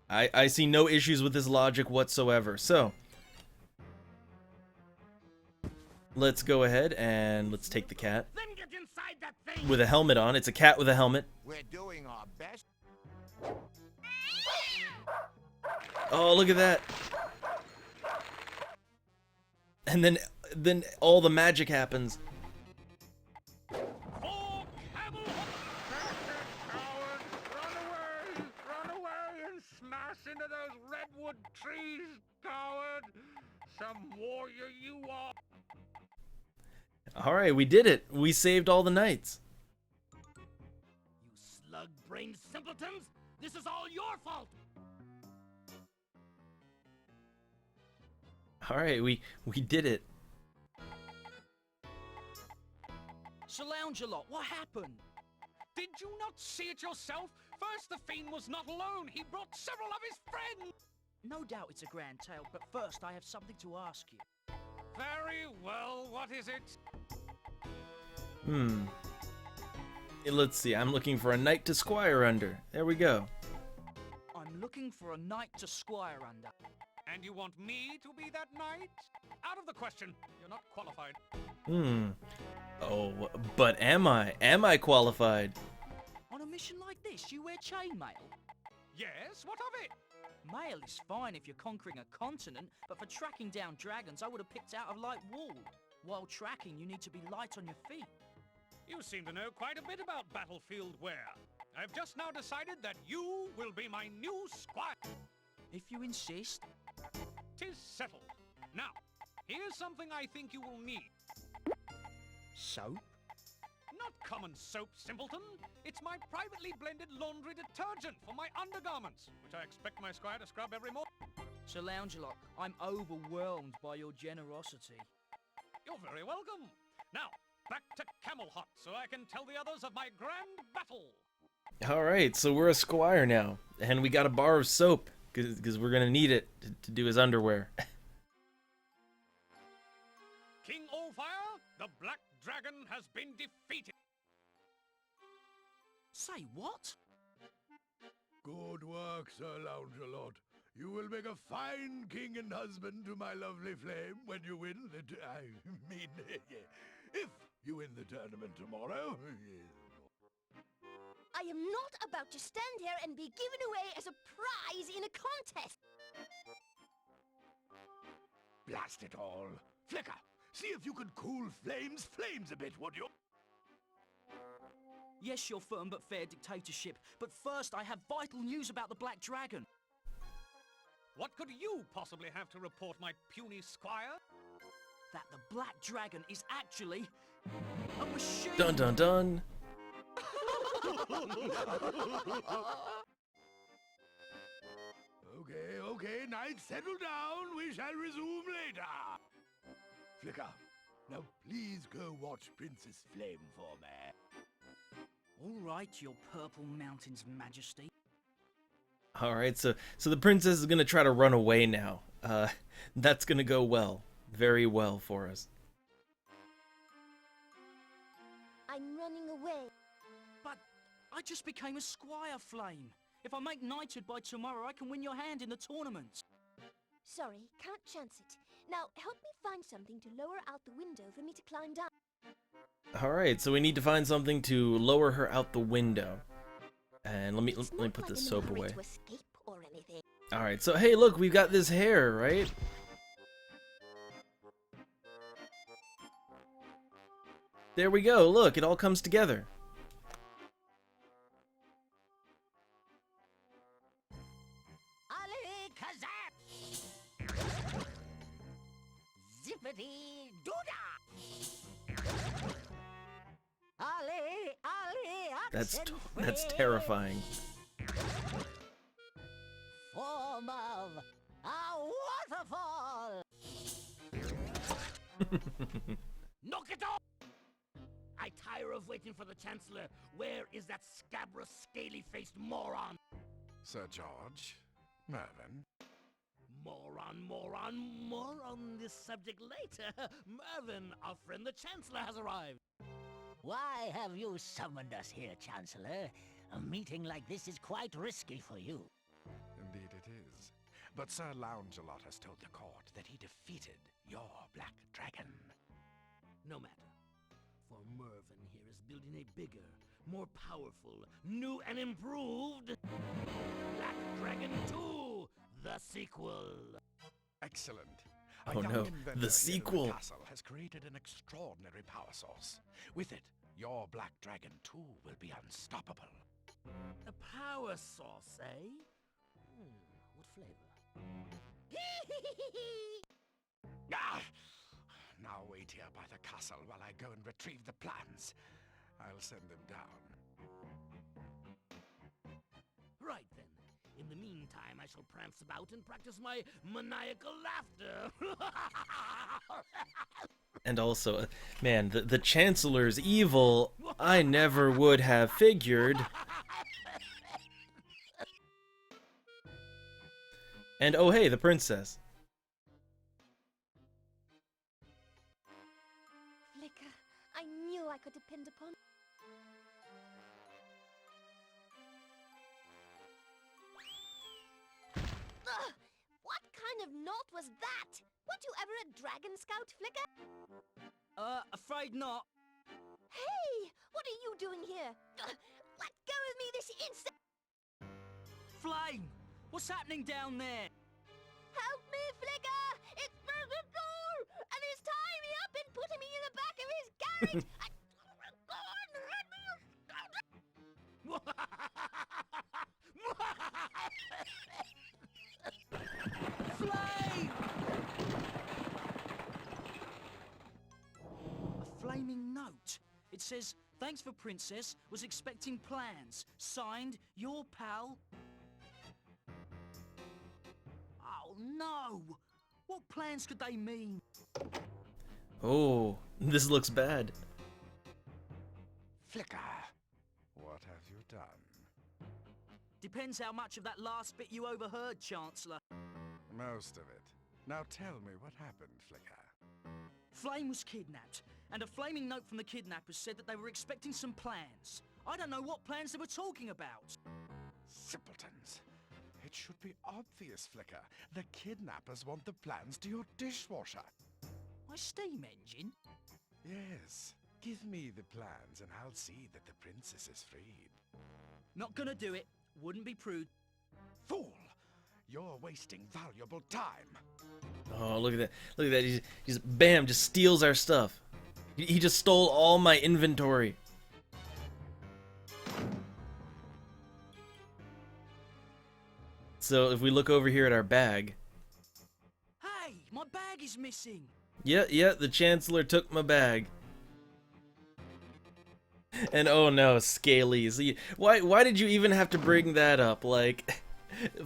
I see no issues with this logic whatsoever. So let's go ahead and let's take the cat. Then get inside that thing. With a helmet on. It's a cat with a helmet. We're doing our best. Oh, look at that. And then all the magic happens. Into those redwood trees, coward! Some warrior you are! Alright, we did it. We saved all the knights. You slug-brained simpletons! This is all your fault! Alright, we did it. Sir Lounge-a-Lot, what happened? Did you not see it yourself? First, the fiend was not alone. He brought several of his friends. No doubt it's a grand tale, but first I have something to ask you. Very well. What is it? Let's see. I'm looking for a knight to squire under. There we go. I'm looking for a knight to squire under. And you want me to be that knight? Out of the question. You're not qualified. Oh, but am I? Am I qualified? On a mission like this, you wear chainmail? Yes, what of it? Mail is fine if you're conquering a continent, but for tracking down dragons, I would have picked out a light wool. While tracking, you need to be light on your feet. You seem to know quite a bit about battlefield wear. I've just now decided that you will be my new squire. If you insist. 'Tis settled. Now, here's something I think you will need. Soap? Not common soap, simpleton. It's my privately blended laundry detergent for my undergarments, which I expect my squire to scrub every morning. Sir Lounge-a-Lot, I'm overwhelmed by your generosity. You're very welcome. Now, back to Camel Hut, so I can tell the others of my grand battle. Alright, so we're a squire now. And we got a bar of soap, because we're going to need it to do his underwear. King Allfire, the Black Dragon has been defeated. Say what? Good work, Sir Lounge-a-Lot. You will make a fine king and husband to my lovely flame when you win the... if you win the tournament tomorrow. I am not about to stand here and be given away as a prize in a contest. Blast it all. Flicker, see if you could cool flames a bit, would you? Yes, your firm but fair dictatorship, but first I have vital news about the Black Dragon. What could you possibly have to report, my puny squire? That the Black Dragon is actually a machine! Dun dun dun! Okay, knights, settle down. We shall resume later. Flicker, now please go watch Princess Flame for me. All right, your Purple Mountain's Majesty. Alright, so the princess is gonna try to run away now. That's gonna go well. Very well for us. I'm running away. But I just became a squire, Flame. If I make knighthood by tomorrow, I can win your hand in the tournament. Sorry, can't chance it. Now, help me find something to lower out the window for me to climb down. Alright, so we need to find something to lower her out the window. And let me put this soap away. Alright, so hey look, we've got this hair, right? There we go, look, it all comes together. Zippity doodah! That's terrifying. Form of a waterfall! Knock it off! I tire of waiting for the Chancellor. Where is that scabrous, scaly-faced moron? Sir George, Mervyn. More on this subject later. Mervyn, our friend the Chancellor, has arrived. Why have you summoned us here, Chancellor? A meeting like this is quite risky for you. Indeed it is. But Sir Loungelot has told the court that he defeated your Black Dragon. No matter. For Mervyn here is building a bigger, more powerful, new and improved Black Dragon 2, the sequel. Excellent. Oh no, the sequel. The castle has created an extraordinary power source. With it, your Black Dragon 2 will be unstoppable. A power source, eh? What flavor? Ah! Now wait here by the castle while I go and retrieve the plans. I'll send them down. Right then. In the meantime, I shall prance about and practice my maniacal laughter. And also, man, the Chancellor's evil, I never would have figured. And oh hey, the princess. Flicker, I knew I could depend upon. Ugh, what kind of knot was that? Weren't you ever a dragon scout, Flicker? Afraid not. Hey, what are you doing here? Let go of me this instant! Flame, what's happening down there? Help me, Flicker! It's Burger and he's tying me up and putting me in the back of his carriage! Flame! A flaming note. It says, "Thanks for Princess, was expecting plans. Signed, your pal." Oh no! What plans could they mean? Oh, this looks bad. Flicker, what have you done? Depends how much of that last bit you overheard, Chancellor. Most of it. Now tell me what happened, Flicker. Flame was kidnapped, and a flaming note from the kidnappers said that they were expecting some plans. I don't know what plans they were talking about. Simpletons. It should be obvious, Flicker. The kidnappers want the plans to your dishwasher. My steam engine? Yes. Give me the plans and I'll see that the princess is freed. Not gonna do it. Wouldn't be prude. Fool! You're wasting valuable time. Oh, look at that. Look at that. He's bam, just steals our stuff. He just stole all my inventory. So if we look over here at our bag. Hey, my bag is missing. Yeah, the Chancellor took my bag. And oh no, Scalies. Why did you even have to bring that up? Like,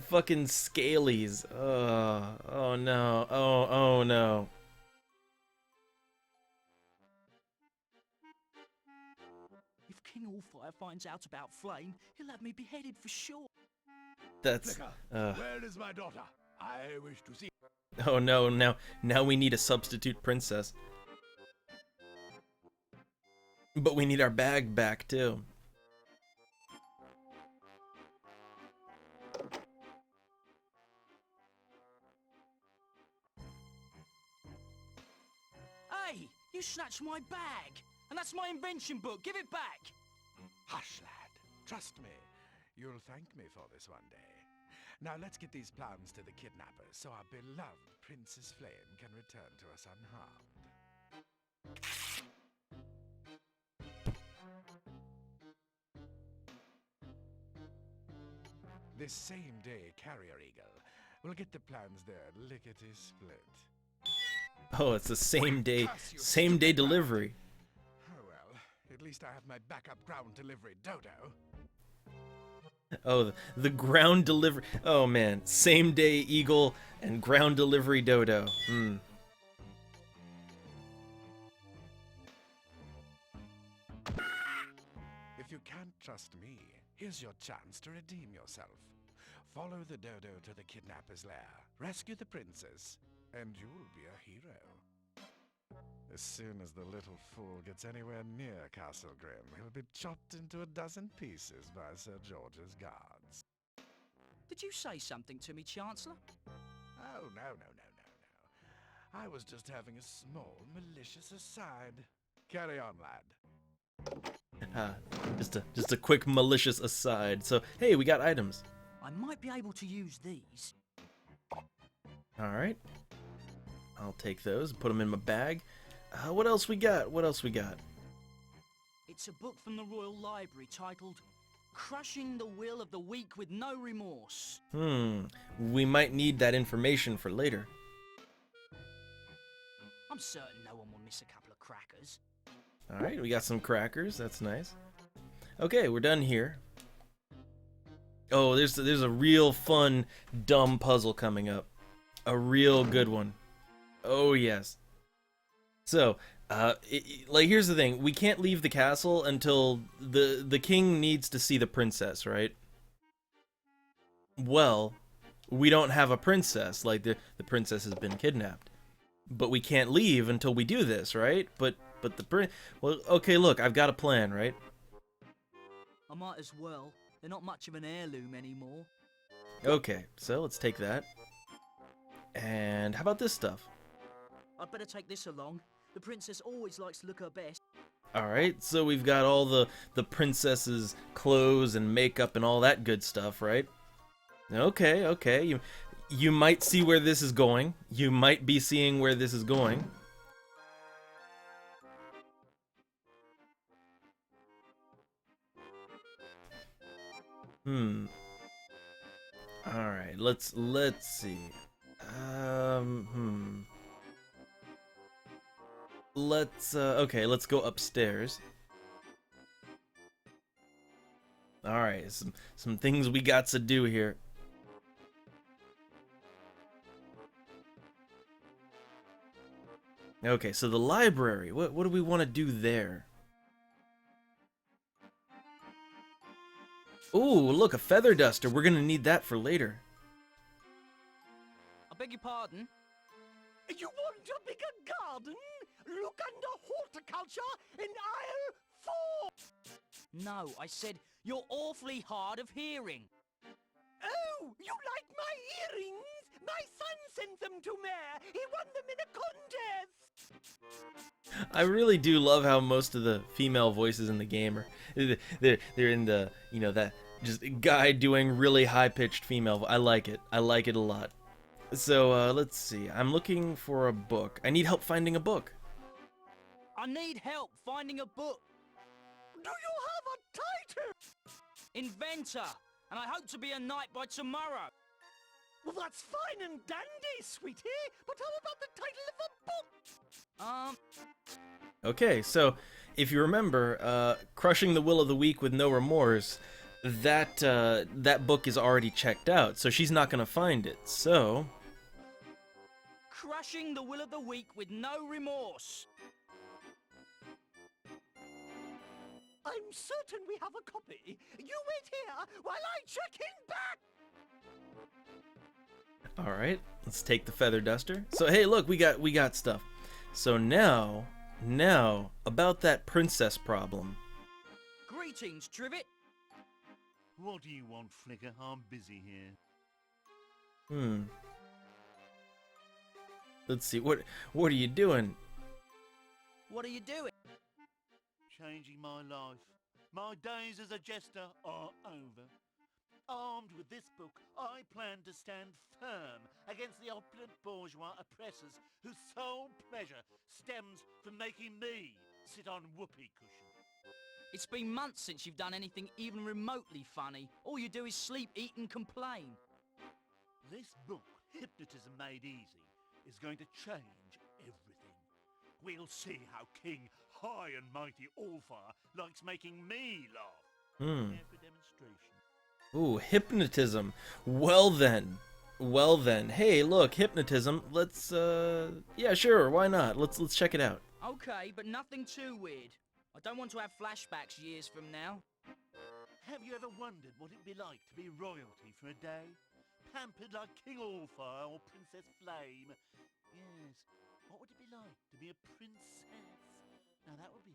fucking Scalies. Oh no. Oh no. If King Allfire finds out about Flame, he'll have me beheaded for sure. That's Flicker, where is my daughter? I wish to see. Oh no, now we need a substitute princess. But we need our bag back too. Hey, you snatched my bag. And that's my invention book. Give it back. Hush, lad. Trust me. You'll thank me for this one day. Now let's get these plans to the kidnappers so our beloved Princess Flame can return to us unharmed. This same day, Carrier Eagle will get the plans there lickety-split. Oh, it's the same day delivery. Oh well, at least I have my backup ground delivery dodo. Oh, the ground delivery. Oh man, same day Eagle and ground delivery dodo. If you can't trust me, here's your chance to redeem yourself. Follow the dodo to the kidnapper's lair, rescue the princess, and you'll be a hero. As soon as the little fool gets anywhere near Castle Grim, he'll be chopped into a dozen pieces by Sir George's guards. Did you say something to me, Chancellor? Oh, no. I was just having a small, malicious aside. Carry on, lad. Just a quick malicious aside. So, hey, we got items. I might be able to use these. All right. I'll take those, put them in my bag. What else we got? It's a book from the Royal Library titled Crushing the Will of the Weak with No Remorse. We might need that information for later. I'm certain no one will miss a couple of crackers. All right, we got some crackers. That's nice. Okay, we're done here. Oh, there's a real fun, dumb puzzle coming up. A real good one. Oh, yes. So, here's the thing. We can't leave the castle until the king needs to see the princess, right? Well, we don't have a princess. Like, the princess has been kidnapped. But we can't leave until we do this, right? But well, okay, look, I've got a plan, right? I might as well. They're not much of an heirloom anymore. Okay, so let's take that. And how about this stuff? I'd better take this along. The princess always likes to look her best. Alright, so we've got all the princess's clothes and makeup and all that good stuff, right? Okay. You might see where this is going. You might be seeing where this is going. Alright, let's see. Let's go upstairs. Alright, some things we got to do here. Okay, so the library. What do we want to do there? Ooh, look, a feather duster. We're gonna need that for later. I beg your pardon? You want a bigger garden? Look under horticulture in aisle 4! No, I said you're awfully hard of hearing. Oh, you like my earrings? My son sent them to Mayor. He won them in a contest. I really do love how most of the female voices in the game are they're in the, you know, that just guy doing really high-pitched female. I like it a lot. So let's see. I'm looking for a book. I need help finding a book. I need help finding a book. Do you have a title? Inventor, and I hope to be a knight by tomorrow. Well, that's fine and dandy, sweetie, but how about the title of a book? Okay, so if you remember, Crushing the Will of the Weak with No Remorse, that book is already checked out, so she's not gonna find it. So Crushing the Will of the Weak with No Remorse. I'm certain we have a copy. You wait here while I check in back. all right, let's take the feather duster. So hey, look, we got stuff. So now about that princess problem. Greetings, Trivet. What do you want, Flicker? I'm busy here. Let's see. What are you doing? What are you doing? Changing my life. My days as a jester are over. Armed with this book, I plan to stand firm against the opulent bourgeois oppressors whose sole pleasure stems from making me sit on whoopee cushion. It's been months since you've done anything even remotely funny. All you do is sleep, eat, and complain. This book, Hypnotism Made Easy, is going to change everything. We'll see how King High and Mighty Allfire likes making me laugh. Here for demonstration. Ooh, hypnotism. Well then. Hey, look, hypnotism. Let's yeah, sure, why not? Let's check it out. Okay, but nothing too weird. I don't want to have flashbacks years from now. Have you ever wondered what it'd be like to be royalty for a day? Pampered like King Allfire or Princess Flame? Yes, what would it be like to be a princess? Now that would be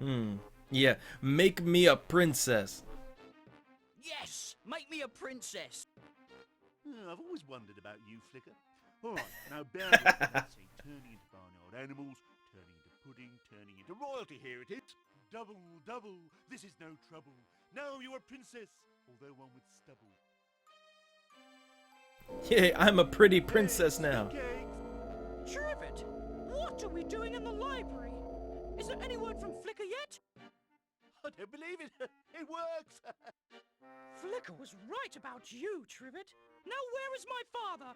interesting. Yeah, make me a princess. Yes! Make me a princess! I've always wondered about you, Flicker. Alright, now bear with me. Let's see, turning into barnyard animals, turning into pudding, turning into royalty, here it is. Double, double, this is no trouble. Now you're a princess, although one with stubble. Yay, I'm a pretty princess now. Trivet, what are we doing in the library? Is there any word from Flicker yet? I don't believe it. It works. Flicker was right about you, Trivet. Now where is my father?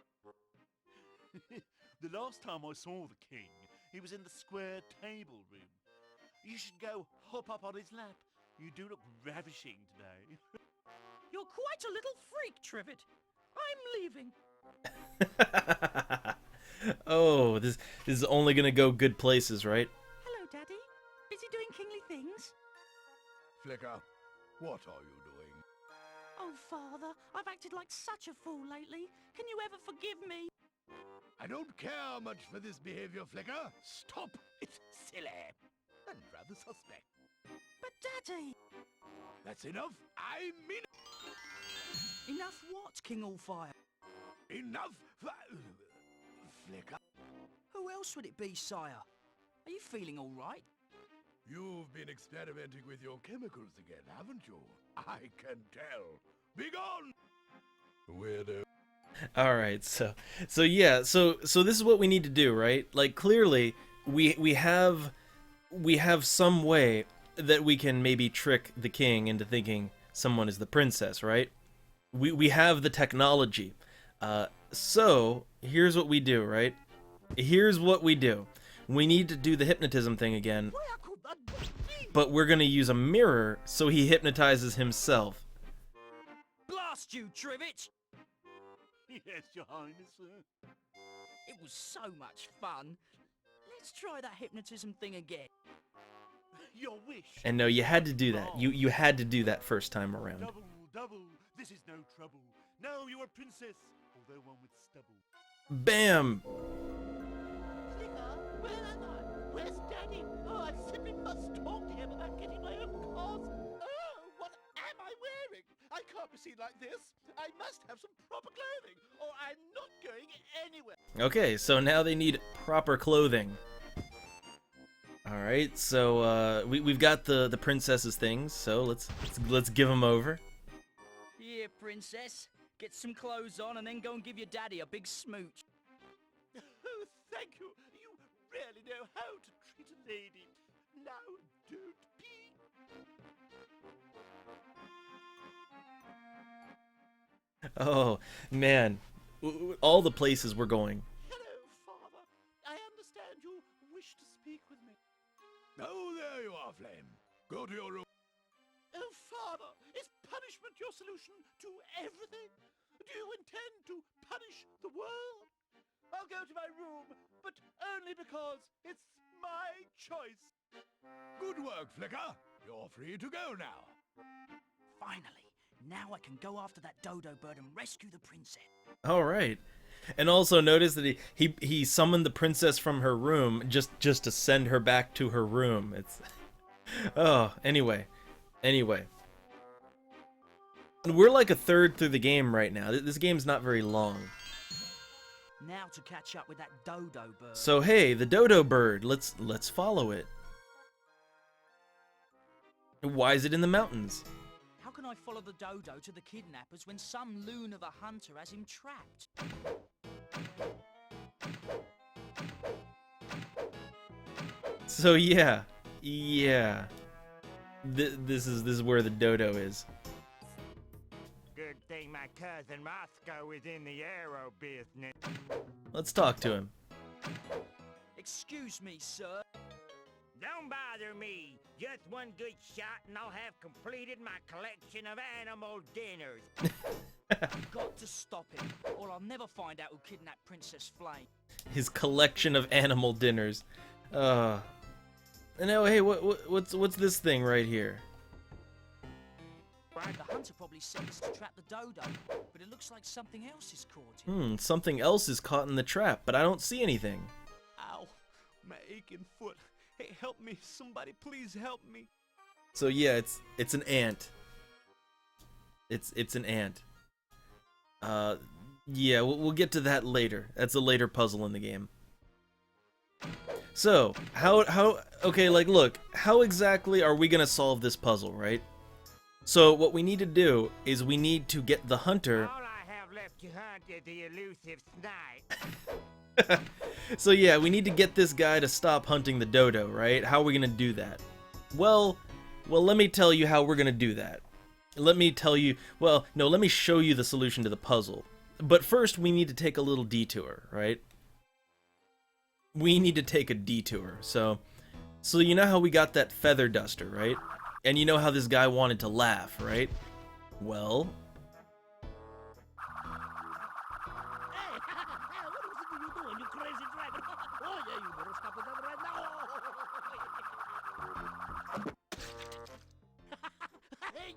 The last time I saw the king, he was in the square table room. You should go hop up on his lap. You do look ravishing today. You're quite a little freak, Trivet. I'm leaving. Oh, this is only gonna go good places, right? Hello, Daddy. Busy doing kingly things? Flicker, what are you doing? Oh, Father, I've acted like such a fool lately. Can you ever forgive me? I don't care much for this behavior, Flicker. Stop! It's silly and rather suspect. But, Daddy... That's enough. I mean... Enough what, King Allfire? Enough, Flicker. Who else would it be, sire? Are you feeling all right? You've been experimenting with your chemicals again, haven't you? I can tell. Be gone! Weirdo. All right, so yeah, so this is what we need to do, right? Like clearly, we have some way that we can maybe trick the king into thinking someone is the princess, right? We have the technology. So here's what we do, right? Here's what we do. We need to do the hypnotism thing again, but we're gonna use a mirror so he hypnotizes himself. Blast you, Trivet! Yes, Your Highness. It was so much fun. Let's try that hypnotism thing again. Your wish. And no, you had to do that. You had to do that first time around. Double, double, this is no trouble. Now you're a princess, although one with stubble. Bam! Flicker, where am I? Where's Daddy? Oh, I simply must talk to him about getting my own cars. Oh, what am I wearing? I can't be seen like this. I must have some proper clothing, or I'm not going anywhere. Okay, so now they need proper clothing. All right, so we've got the princess's things, so let's give them over. Here, princess. Get some clothes on and then go and give your daddy a big smooch. Oh, thank you. You really know how to treat a lady. Now, don't be. Oh, man. All the places we're going. Hello, Father. I understand you wish to speak with me. Oh, there you are, Flame. Go to your room. Oh, Father, is punishment your solution to everything? Do you intend to punish the world? I'll go to my room, but only because it's my choice. Good work, Flicker. You're free to go now. Finally, now I can go after that dodo bird and rescue the princess. All right. And also notice that he summoned the princess from her room just to send her back to her room. It's oh, anyway. We're like a third through the game right now. This game's not very long. Now to catch up with that dodo bird. So hey, the dodo bird, let's follow it. Why is it in the mountains? How can I follow the dodo to the kidnappers when some loon of a hunter has him trapped? So yeah. This is where the dodo is. Good thing my cousin Moscow is in the aero business. Let's talk to him. Excuse me, sir. Don't bother me. Just one good shot and I'll have completed my collection of animal dinners. Got to stop him, or I'll never find out who kidnapped Princess Flame. His collection of animal dinners. And oh, hey, what's this thing right here? The hunter probably set this to trap the dodo, but it looks like something else is caught him. Something else is caught in the trap, but I don't see anything. Ow, my aching foot. Hey, help me, somebody please help me. So yeah, it's an ant. It's an ant. Yeah, we'll get to that later. That's a later puzzle in the game. So, okay, like, look, how exactly are we gonna solve this puzzle, right? So, what we need to do is we need to get the hunter... All I have left to hunt is the elusive snipe. So yeah, we need to get this guy to stop hunting the dodo, right? How are we gonna do that? Well, let me tell you how we're gonna do that. Let me tell you, well, no, let me show you the solution to the puzzle. But first, we need to take a little detour, right? We need to take a detour. So you know how we got that feather duster, right? And you know how this guy wanted to laugh, right? Well...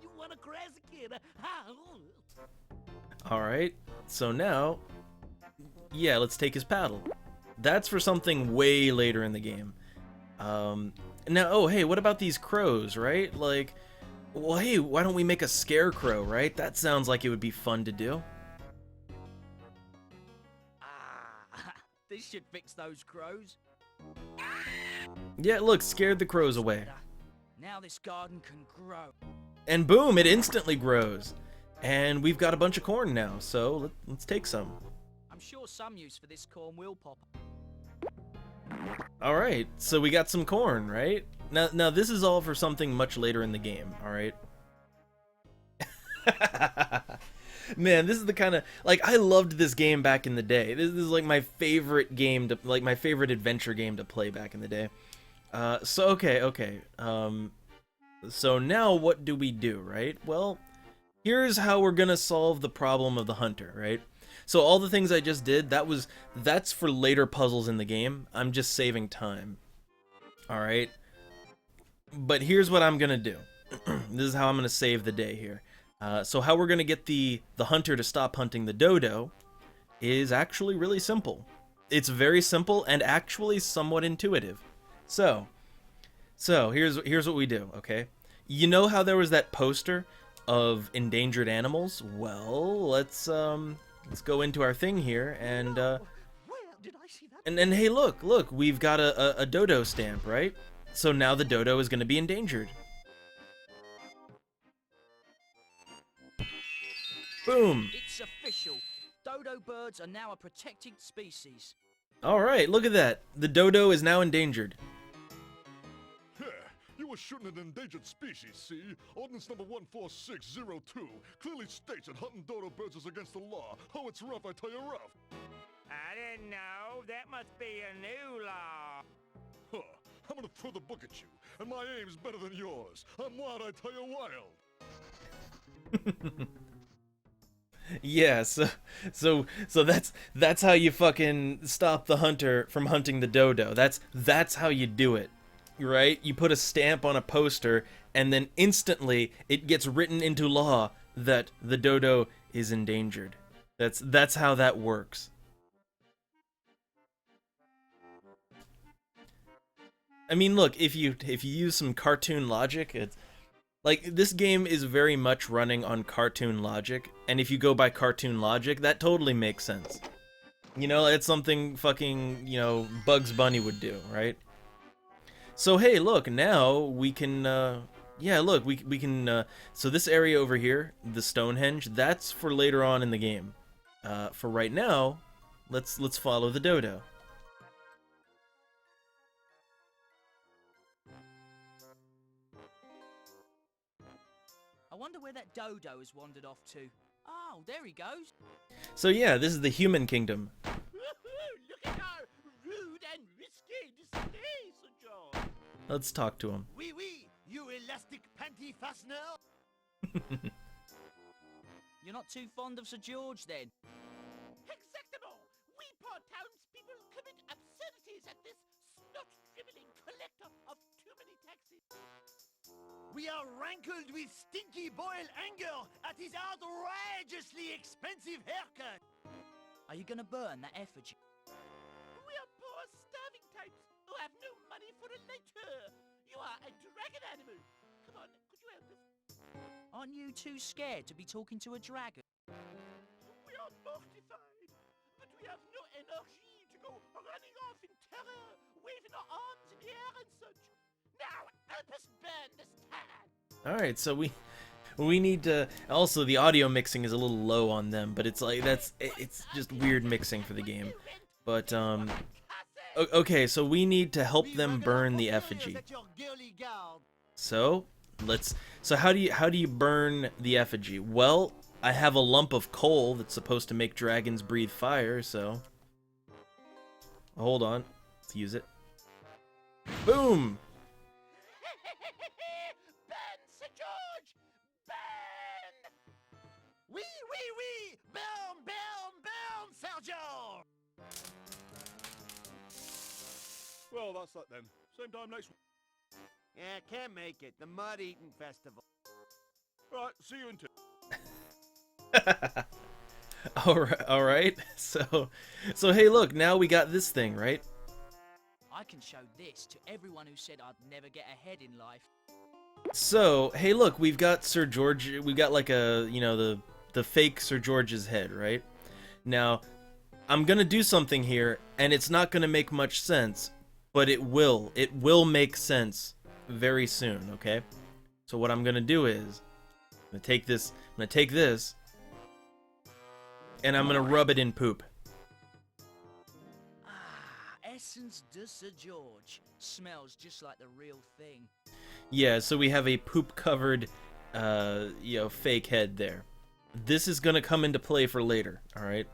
You want a crazy kid? Alright, so now... Yeah, let's take his paddle. That's for something way later in the game. Now, oh, hey, what about these crows, right? Like, well, hey, why don't we make a scarecrow, right? That sounds like it would be fun to do. This should fix those crows. Yeah, look, scared the crows away. Now this garden can grow. And boom, it instantly grows. And we've got a bunch of corn now, so let's take some. I'm sure some use for this corn will pop up. Alright, so we got some corn, right? Now this is all for something much later in the game, alright? Man, this is the kind of... Like, I loved this game back in the day. This is like my favorite game to... Like, my favorite adventure game to play back in the day. So, okay. So now what do we do, right? Well, here's how we're gonna solve the problem of the hunter, right? So all the things I just did, that's for later puzzles in the game. I'm just saving time. Alright? But here's what I'm gonna do. This is how I'm gonna save the day here. So how we're gonna get the hunter to stop hunting the dodo is actually really simple. It's very simple and actually somewhat intuitive. So here's what we do, okay? You know how there was that poster of endangered animals? Well, let's go into our thing here and and hey, look, we've got a dodo stamp, right? So now the dodo is going to be endangered. Boom. It's official. Dodo birds are now a protected species. All right, look at that. The dodo is now endangered. You overshooting an endangered species, see? Ordinance number 14602 clearly states that hunting dodo birds is against the law. Oh, it's rough, I tell you, rough. I didn't know. That must be a new law. Huh. I'm gonna throw the book at you, and my aim's better than yours. I'm wild, I tell you, wild. Yeah, so that's how you fucking stop the hunter from hunting the dodo. That's how you do it, right? You put a stamp on a poster, and then instantly it gets written into law that the dodo is endangered. That's how that works. I mean, look, if you use some cartoon logic, it's like, this game is very much running on cartoon logic, and if you go by cartoon logic, that totally makes sense. You know, it's something fucking, you know, Bugs Bunny would do, right? So, hey, look, now we can, yeah, look, we can, so this area over here, the Stonehenge, that's for later on in the game. For right now, let's follow the dodo. I wonder where that dodo has wandered off to. Oh, there he goes. So yeah, this is the human kingdom. Look at how rude and risky display, Sir George. Let's talk to him. Oui, oui, you elastic panty fastener. You're not too fond of Sir George, then? Exactamo! We poor townspeople commit absurdities at this snot-dribbling collector of too many taxes. We are rankled with stinky boil anger at his outrageously expensive haircut. Are you gonna burn that effigy? We are poor starving types who have no money for a lighter. You are a dragon animal. Come on, could you help us? Aren't you too scared to be talking to a dragon? We are mortified, but we have no energy to go running off in terror, waving our arms in the air and such. Now, help us burn this tad. Alright, so we need to, also the audio mixing is a little low on them, but it's like, it's just weird mixing for the game. But, okay, so we need to help them burn the effigy. So, how do you burn the effigy? Well, I have a lump of coal that's supposed to make dragons breathe fire, so hold on, let's use it. Boom! Burn, Sir George! Burn! Oui, oui, oui! Burn, burn, burn, Sir George! Well, that's that then. Same time next week. Yeah, can't make it. The Mud Eating Festival. Right, see you in two. All right. So hey, look, now we got this thing, right? I can show this to everyone who said I'd never get ahead in life. So, hey, look, we've got Sir George. We've got like a, you know, the fake Sir George's head, right? Now, I'm gonna do something here, and it's not gonna make much sense, but it will. It will make sense very soon. Okay. So what I'm gonna do is, I'm gonna take this, and I'm gonna rub it in poop. Essence de Sir George. Smells just like the real thing. Yeah, so we have a poop-covered, you know, fake head there. This is gonna come into play for later, alright?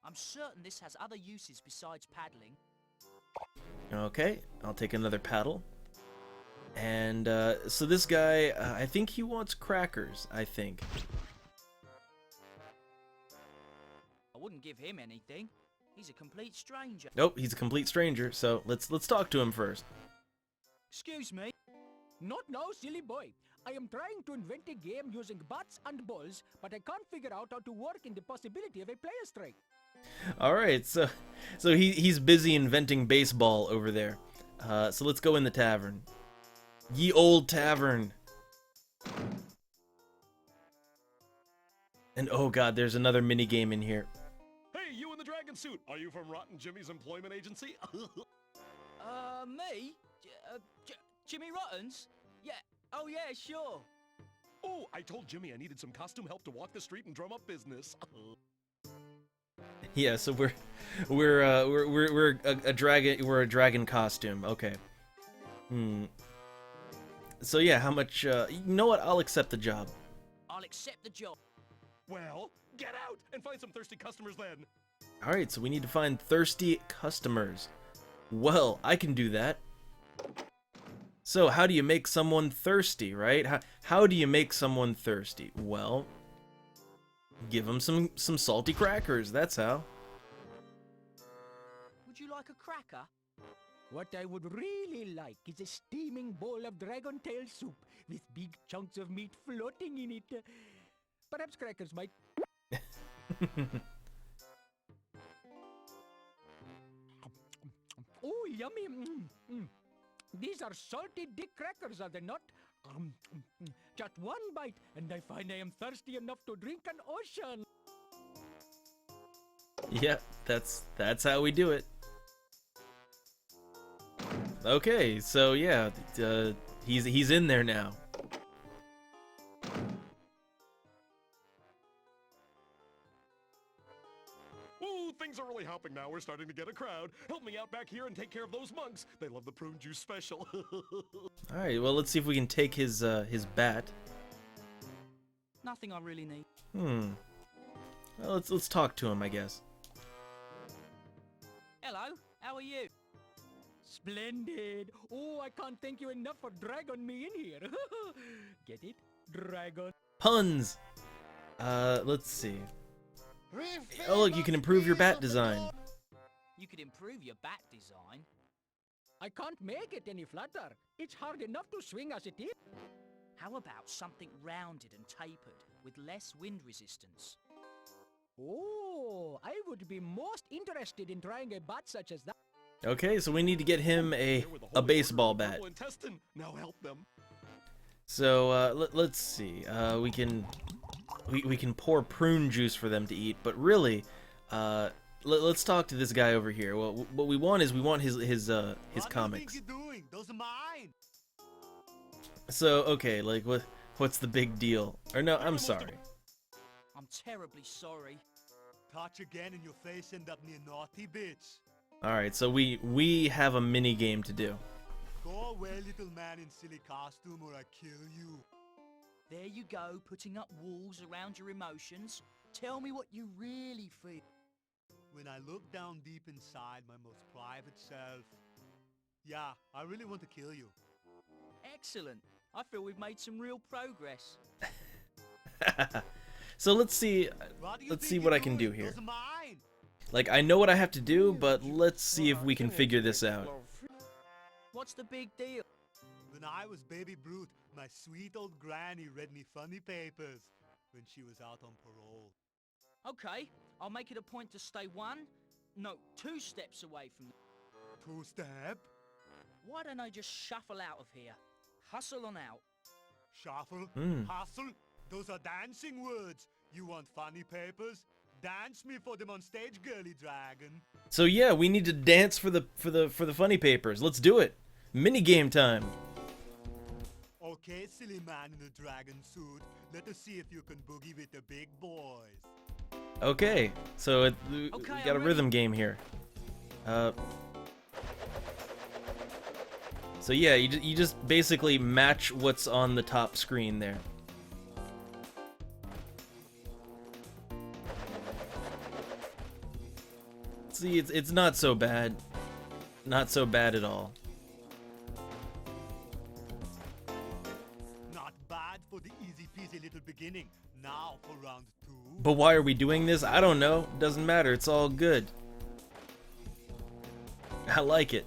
I'm certain this has other uses besides paddling. Okay, I'll take another paddle. And, so this guy, I think he wants crackers, I think. I wouldn't give him anything. He's a complete stranger. Nope, he's a complete stranger, so let's talk to him first. Excuse me. Not now, silly boy. I am trying to invent a game using bats and balls, but I can't figure out how to work in the possibility of a player strike. Alright, so he's busy inventing baseball over there. So let's go in the tavern. Ye old tavern. And oh god, there's another mini game in here. Hey, you in the dragon suit. Are you from Rotten Jimmy's employment agency? Me? Jimmy Rottens? Yeah. Oh, yeah, sure. Oh, I told Jimmy I needed some costume help to walk the street and drum up business. Yeah, so we're a dragon. We're a dragon costume. Okay. So yeah, how much? You know what? I'll accept the job. I'll accept the job. Well, get out and find some thirsty customers then. All right, so we need to find thirsty customers. Well, I can do that. So how do you make someone thirsty, right? How do you make someone thirsty? Well, give them some salty crackers. That's how. Would you like a cracker? What I would really like is a steaming bowl of dragon tail soup with big chunks of meat floating in it. Perhaps crackers might... Oh, yummy! These are salty dick crackers, are they not? Just one bite, and I find I am thirsty enough to drink an ocean. Yeah, that's how we do it. Okay, so yeah, he's in there now. Ooh, things are really hopping now. We're starting to get a crowd. Help me out back here and take care of those monks. They love the prune juice special. All right, well, let's see if we can take his bat. Nothing I really need. Well, let's talk to him, I guess. Hello, how are you? Splendid! Oh, I can't thank you enough for dragging me in here. Get it? Dragon. Puns! Let's see. Oh, look, you can improve your bat design. You could improve your bat design. I can't make it any flatter. It's hard enough to swing as it is. How about something rounded and tapered with less wind resistance? Oh, I would be most interested in trying a bat such as that. Okay, so we need to get him a baseball bat. Now help them. So let's see. We can pour prune juice for them to eat, but really, let's talk to this guy over here. Well, what we want is his comics. What do you think you're doing? Those are mine. So okay, like what's the big deal? Or no, I'm sorry. I'm terribly sorry. Touch again and your face end up near naughty bitch. All right, so we have a mini game to do. Go away, little man in silly costume, or I kill you. There you go, putting up walls around your emotions. Tell me what you really feel. When I look down deep inside my most private self, yeah, I really want to kill you. Excellent. I feel we've made some real progress. So let's see what I can do here. Like, I know what I have to do, but let's see if we can figure this out. What's the big deal? When I was baby brute, my sweet old granny read me funny papers when she was out on parole. Okay, I'll make it a point to stay 2 steps away from them. 2 step? Why don't I just shuffle out of here? Hustle on out. Shuffle? Hustle? Those are dancing words. You want funny papers? Dance me for them on stage, girly dragon. So yeah, we need to dance for the funny papers. Let's do it. Mini game time. Okay, silly man in a dragon suit. Let us see if you can boogie with the big boys. Okay, so we got a rhythm game here. So yeah, you just basically match what's on the top screen there. See, it's not so bad. Not so bad at all. Not bad for the easy peasy little beginning. Now for round 2. But why are we doing this? I don't know. Doesn't matter. It's all good. I like it.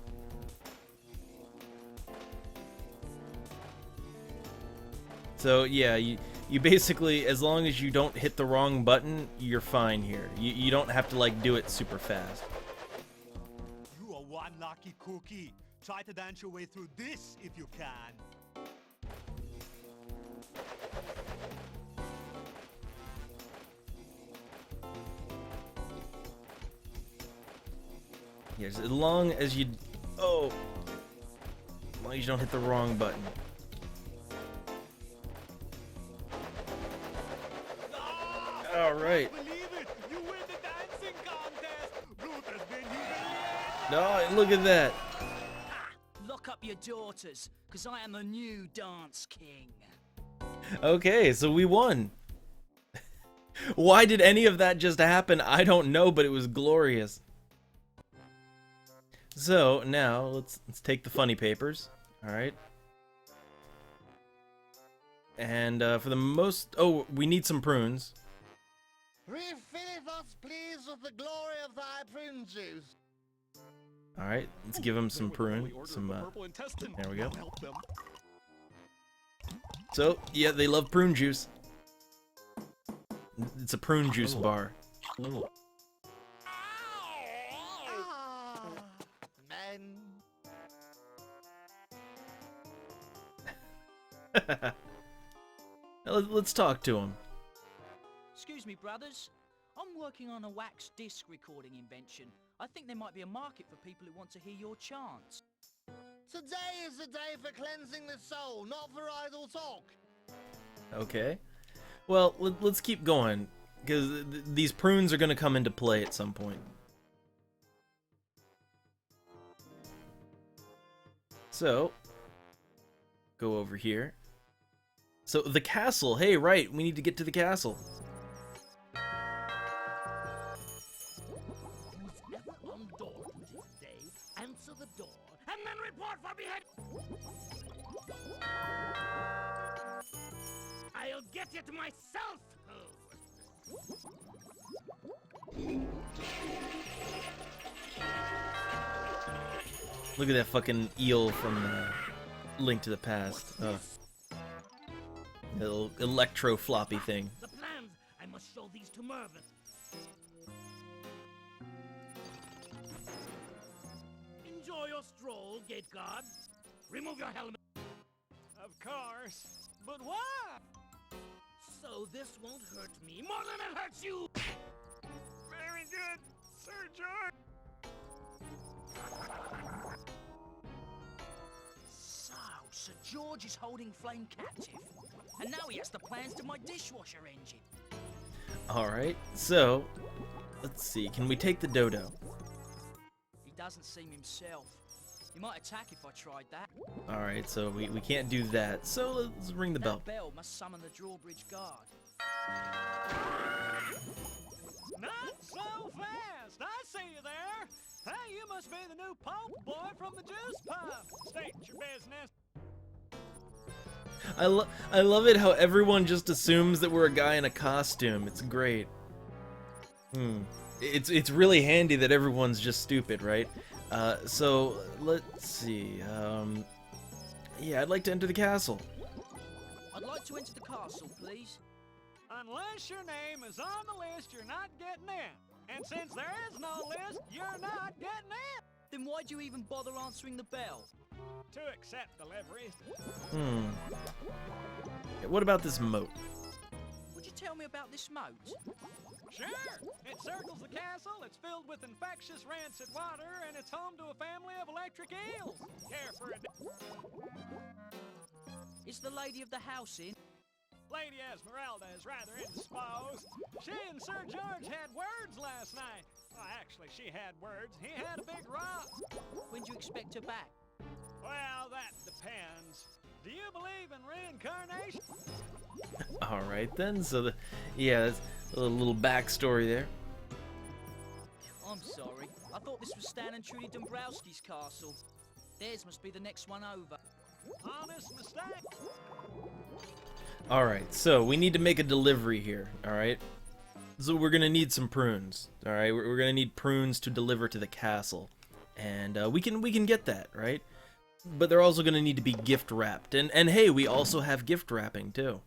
So yeah, you basically, as long as you don't hit the wrong button, you're fine here. You don't have to like do it super fast. You are one lucky cookie. Try to dance your way through this if you can. Yes, as long as you don't hit the wrong button. All right. No, look at that. Lock up your daughters, because I am the new dance king. Okay, so we won. Why did any of that just happen? I don't know, but it was glorious. So now let's take the funny papers. All right. And for the most, oh, we need some prunes. Refill us, please, with the glory of thy prune juice. All right, let's give him some prune. Some there we go. So yeah, they love prune juice. It's a prune juice bar. Let's talk to him. Excuse me, brothers. I'm working on a wax disc recording invention. I think there might be a market for people who want to hear your chants. Today is the day for cleansing the soul, not for idle talk. Okay. Well, let's keep going, because these prunes are going to come into play at some point. So, go over here. So, the castle. Hey, right, we need to get to the castle. Whoever on door duty today, answer the door, and then report for behead. I'll get it myself. Look at that fucking eel from Link to the Past. Little electro floppy thing. The plans. I must show these to Mervyn. Enjoy your stroll, gate guard. Remove your helmet. Of course. But why? So this won't hurt me more than it hurts you. Very good, Sir George. So, Sir George is holding Flame captive. And now he has the plans to my dishwasher engine. Alright, so, let's see. Can we take the dodo? He doesn't seem himself. He might attack if I tried that. Alright, so we can't do that. So let's ring the bell. That bell must summon the drawbridge guard. Not so fast! I see you there! Hey, you must be the new Pope boy from the juice pump! State your business! I love it how everyone just assumes that we're a guy in a costume. It's great. It's really handy that everyone's just stupid, right? So let's see. Yeah, I'd like to enter the castle. I'd like to enter the castle, please. Unless your name is on the list, you're not getting in. And since there is no list, you're not getting in. Then why do you even bother answering the bell? To accept deliveries. What about this moat? Would you tell me about this moat? Sure! It circles the castle, it's filled with infectious rancid water, and it's home to a family of electric eels. Care for a... Is the lady of the house in? Lady Esmeralda is rather indisposed. She and Sir George had words last night. Well, actually, she had words. He had a big rock. When do you expect her back? Well, that depends. Do you believe in reincarnation? Alright then, so yeah, that's a little backstory there. I'm sorry. I thought this was Stan and Trudy Dombrowski's castle. Theirs must be the next one over. Honest mistake. Alright, so we need to make a delivery here, alright? So we're gonna need some prunes, alright? We're gonna need prunes to deliver to the castle. And we can get that, right? But they're also gonna need to be gift wrapped. And hey, we also have gift wrapping too.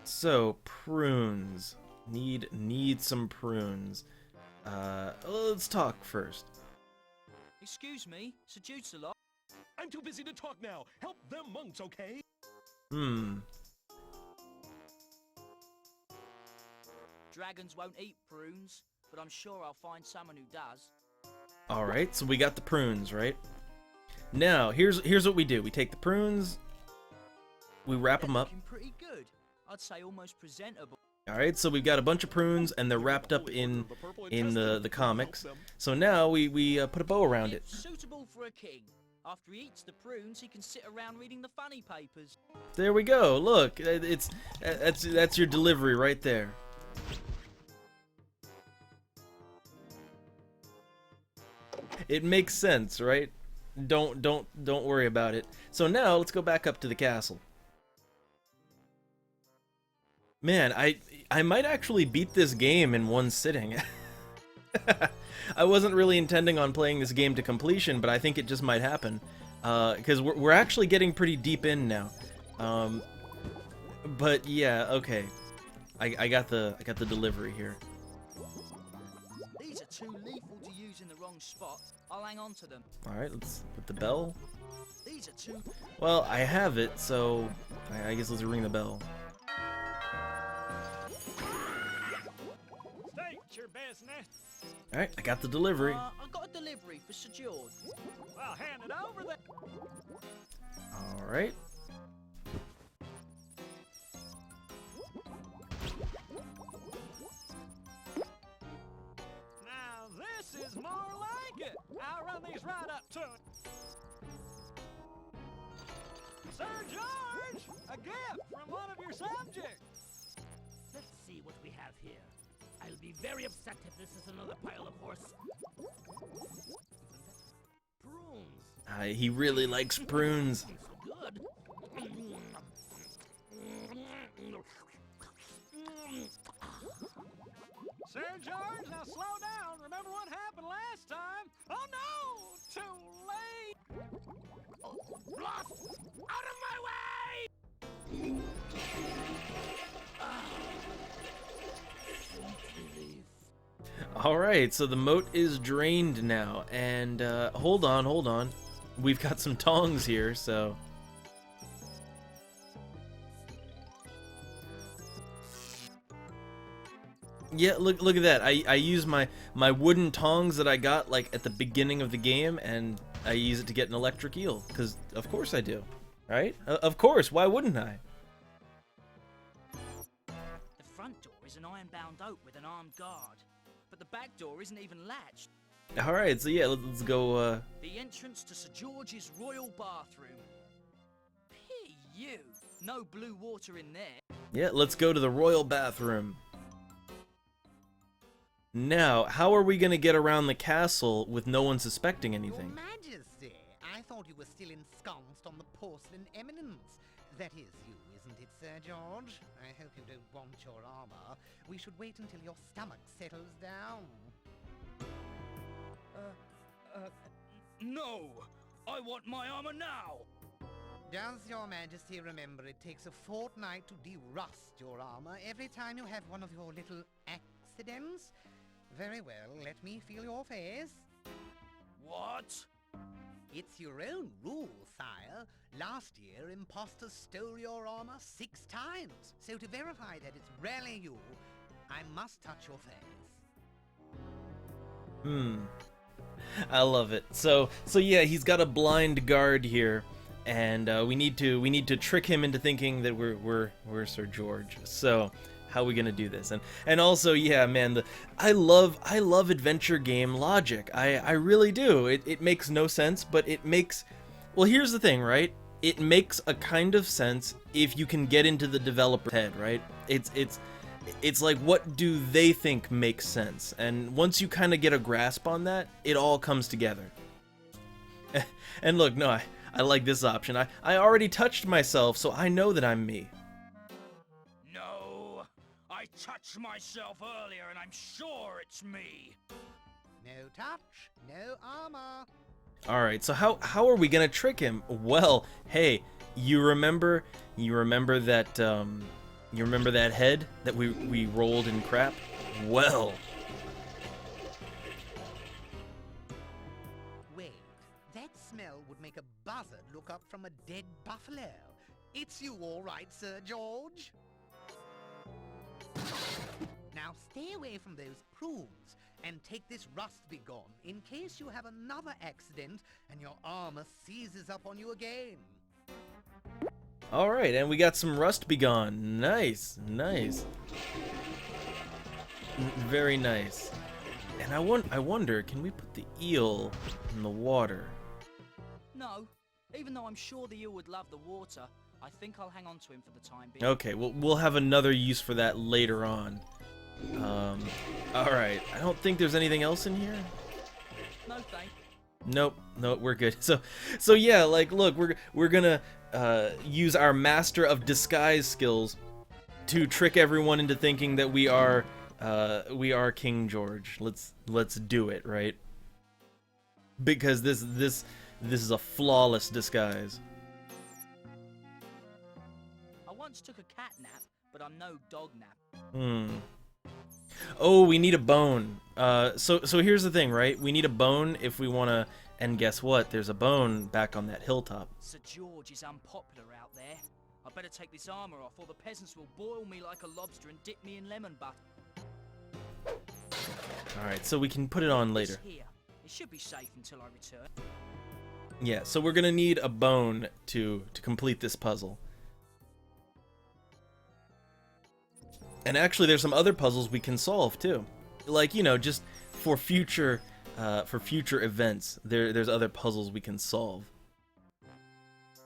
So, prunes. Need some prunes. Let's talk first. Excuse me, Sir Judesalot. I'm too busy to talk now. Help them monks, okay? Dragons won't eat prunes, but I'm sure I'll find someone who does. Alright, so we got the prunes, right? Now, here's what we do. We take the prunes, we wrap them up. Looking pretty good. I'd say almost presentable. All right, so we've got a bunch of prunes, and they're wrapped up in the comics. So now we put a bow around it. Suitable for a king. After he eats the prunes, he can sit around reading the funny papers. There we go. Look, that's your delivery right there. It makes sense, right? Don't worry about it. So now let's go back up to the castle. Man, I might actually beat this game in one sitting. I wasn't really intending on playing this game to completion, but I think it just might happen. Because we're actually getting pretty deep in now. But yeah, okay. I got the delivery here. These are too lethal to use in the wrong spot. I'll hang on to them. Alright, let's put the bell. These are too... Well, I have it, so I guess let's ring the bell. State your business. Alright, I got the delivery. I got a delivery for Sir George. Well, hand it over then. Alright. Now this is more like it. I'll run these right up to it. Sir George, a gift from one of your subjects. Let's see what we have here. I'll be very upset if this is another pile of horse. Prunes. He really likes prunes. Good. Sir George, now slow down. Remember what happened last time? Oh no! Too late! Oh, Bluff! Out of my way! Alright, so the moat is drained now, and hold on. We've got some tongs here, so... Yeah, look at that. I use my wooden tongs that I got like at the beginning of the game, and I use it to get an electric eel, because of course I do. Right? Of course, why wouldn't I? The front door is an iron-bound oak with an armed guard, but the back door isn't even latched. Alright, so yeah, let's go, The entrance to Sir George's royal bathroom. P.U. No blue water in there. Yeah, let's go to the royal bathroom. Now, how are we gonna get around the castle with no one suspecting anything? Your Majesty, I thought you were still ensconced on the porcelain eminence. That is you, isn't it, Sir George? I hope you don't want your armor. We should wait until your stomach settles down. No! I want my armor now! Does your Majesty remember it takes a fortnight to de-rust your armor every time you have one of your little accidents? Very well, let me feel your face. What? It's your own rule, sire. Last year, imposters stole your armor 6 times. So to verify that it's really you, I must touch your face. I love it. So yeah, he's got a blind guard here, and we need to trick him into thinking that we're Sir George. So how are we gonna do this? And also, yeah, man, I love adventure game logic. I really do. It makes no sense, but it makes, well, here's the thing, right? It makes a kind of sense if you can get into the developer's head, right? It's like, what do they think makes sense? And once you kind of get a grasp on that, it all comes together. And look, no, I like this option. I already touched myself, so I know that I'm me. No, I touched myself earlier and I'm sure it's me. No touch, no armor. Alright, so how are we gonna trick him? Well, hey, you remember that, you remember that head that we rolled in crap? Well. Wait, that smell would make a buzzard look up from a dead buffalo. It's you all right, Sir George? Now stay away from those prunes and take this rust be gone in case you have another accident and your armor seizes up on you again. Alright, and we got some rust begone. Nice, nice. Very nice. And I wonder, can we put the eel in the water? No. Even though I'm sure the eel would love the water, I think I'll hang on to him for the time being. Okay, we'll have another use for that later on. Alright. I don't think there's anything else in here. No thanks. Nope, we're good. So yeah, like, look, we're gonna use our master of disguise skills to trick everyone into thinking that we are King George. Let's do it, right? Because this is a flawless disguise. I once took a cat nap, but I'm no dog nap. Oh, we need a bone. So here's the thing, right? We need a bone if we wanna. And guess what? There's a bone back on that hilltop. Sir George is unpopular out there. I better take this armor off, or the peasants will boil me like a lobster and dip me in lemon butter. All right, so we can put it on later. Here. It should be safe until I return. Yeah, so we're gonna need a bone to complete this puzzle. And actually, there's some other puzzles we can solve too, like, you know, just for future events. There's other puzzles we can solve.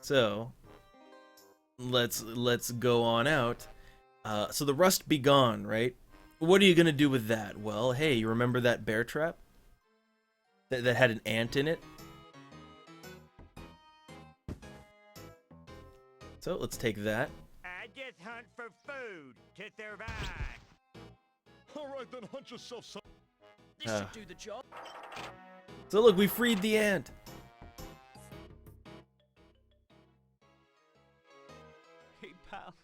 So let's go on out. So the rust be gone, right? What are you gonna do with that? Well, hey, you remember that bear trap that had an ant in it? So let's take that. I just hunt for food to survive. Alright then, hunt yourself some. This should do the job. So look, we freed the ant. Hey pal,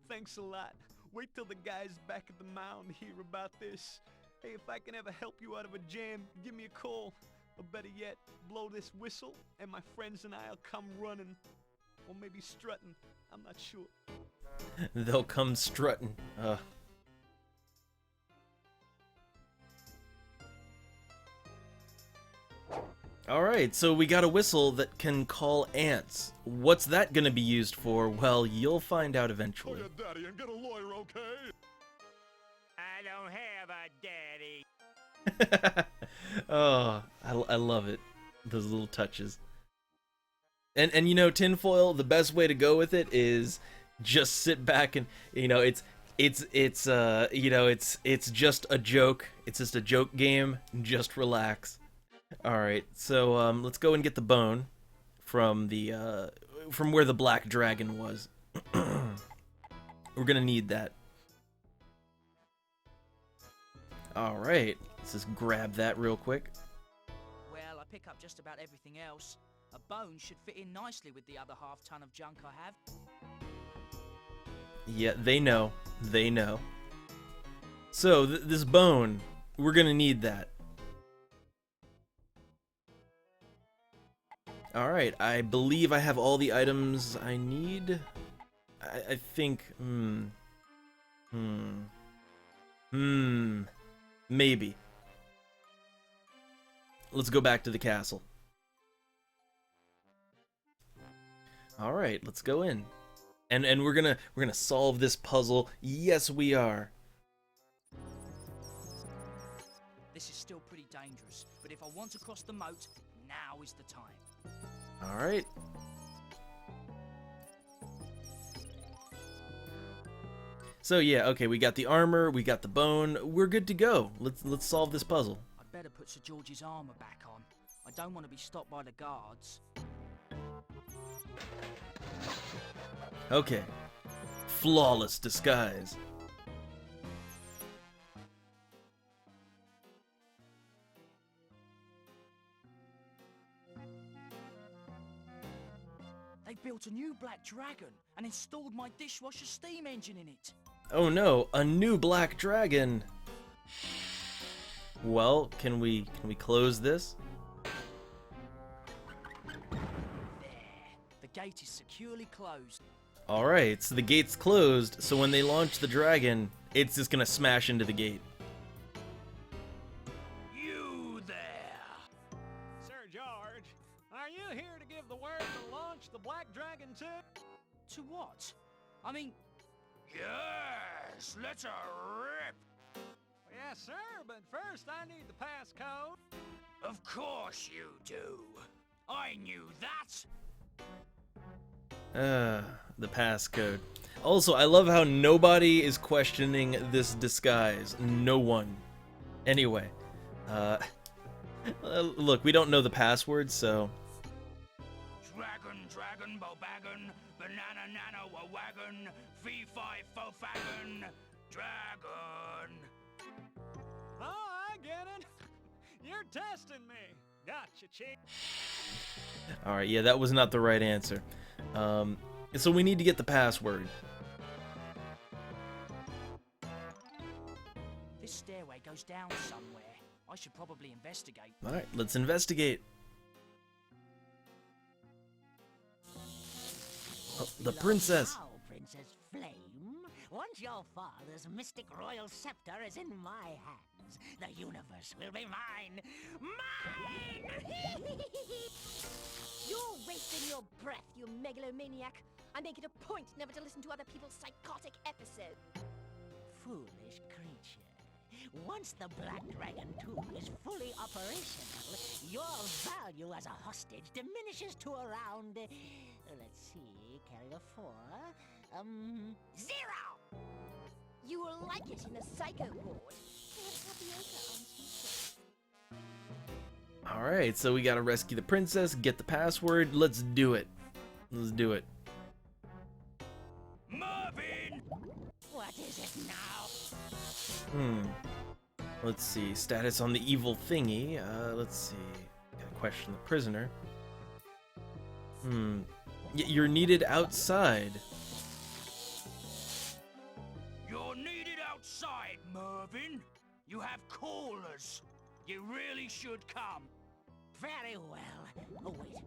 thanks a lot. Wait till the guys back at the mound hear about this. Hey, if I can ever help you out of a jam, give me a call. Or better yet, blow this whistle and my friends and I'll come running. Or maybe strutting, I'm not sure. They'll come strutting. Alright, so we got a whistle that can call ants. What's that gonna be used for? Well, you'll find out eventually. Call your daddy and get a lawyer, okay? I don't have a daddy. Oh, I love it. Those little touches. And you know, tinfoil, the best way to go with it is just sit back and, you know, it's just a joke. It's just a joke game. Just relax. All right. So let's go and get the bone from where the black dragon was. We're going to need that. All right. Let's just grab that real quick. Well, I pick up just about everything else. A bone should fit in nicely with the other half-ton of junk I have. Yeah, they know. They know. So, this bone, we're gonna need that. Alright, I believe I have all the items I need. I think, maybe. Let's go back to the castle. Alright, let's go in. And we're gonna solve this puzzle. Yes, we are. This is still pretty dangerous, but if I want to cross the moat, now is the time. Alright. So yeah, okay, we got the armor, we got the bone, we're good to go. Let's solve this puzzle. I'd better put Sir George's armor back on. I don't want to be stopped by the guards. Okay. Flawless disguise. They built a new black dragon and installed my dishwasher steam engine in it. Oh no, a new black dragon. Well, can we close this? The gate is securely closed. Alright, so the gate's closed, so when they launch the dragon, it's just gonna smash into the gate. You there! Sir George, are you here to give the word to launch the Black Dragon too? To what? I mean... Yes, let's rip. Yes, Yes, sir, but first I need the passcode. Of course you do. I knew that. The passcode. Also, I love how nobody is questioning this disguise. No one. Anyway, look, we don't know the password, so... Dragon, bobagon, banana nano a wagon, fee-fi fo-fagon, dragon. Oh, I get it. You're testing me. Gotcha, chick. Alright, yeah, that was not the right answer. So we need to get the password. This stairway goes down somewhere. I should probably investigate. Alright, let's investigate. Oh, the princess. Now, Princess Flame, once your father's mystic royal scepter is in my hands, the universe will be mine. Mine! You're wasting your breath, you megalomaniac. I make it a point never to listen to other people's psychotic episodes. Foolish creature. Once the Black Dragon tomb is fully operational, your value as a hostage diminishes to around, let's see, carry a 4, 0! You will like it in the psycho ward. They have tapioca on Tuesday. Alright, so we gotta rescue the princess, get the password, let's do it. Let's do it. Mervin! What is it now? Let's see, status on the evil thingy. Let's see. Gotta question the prisoner. You're needed outside. You're needed outside, Mervin. You have callers. You really should come. Very well. Oh, wait.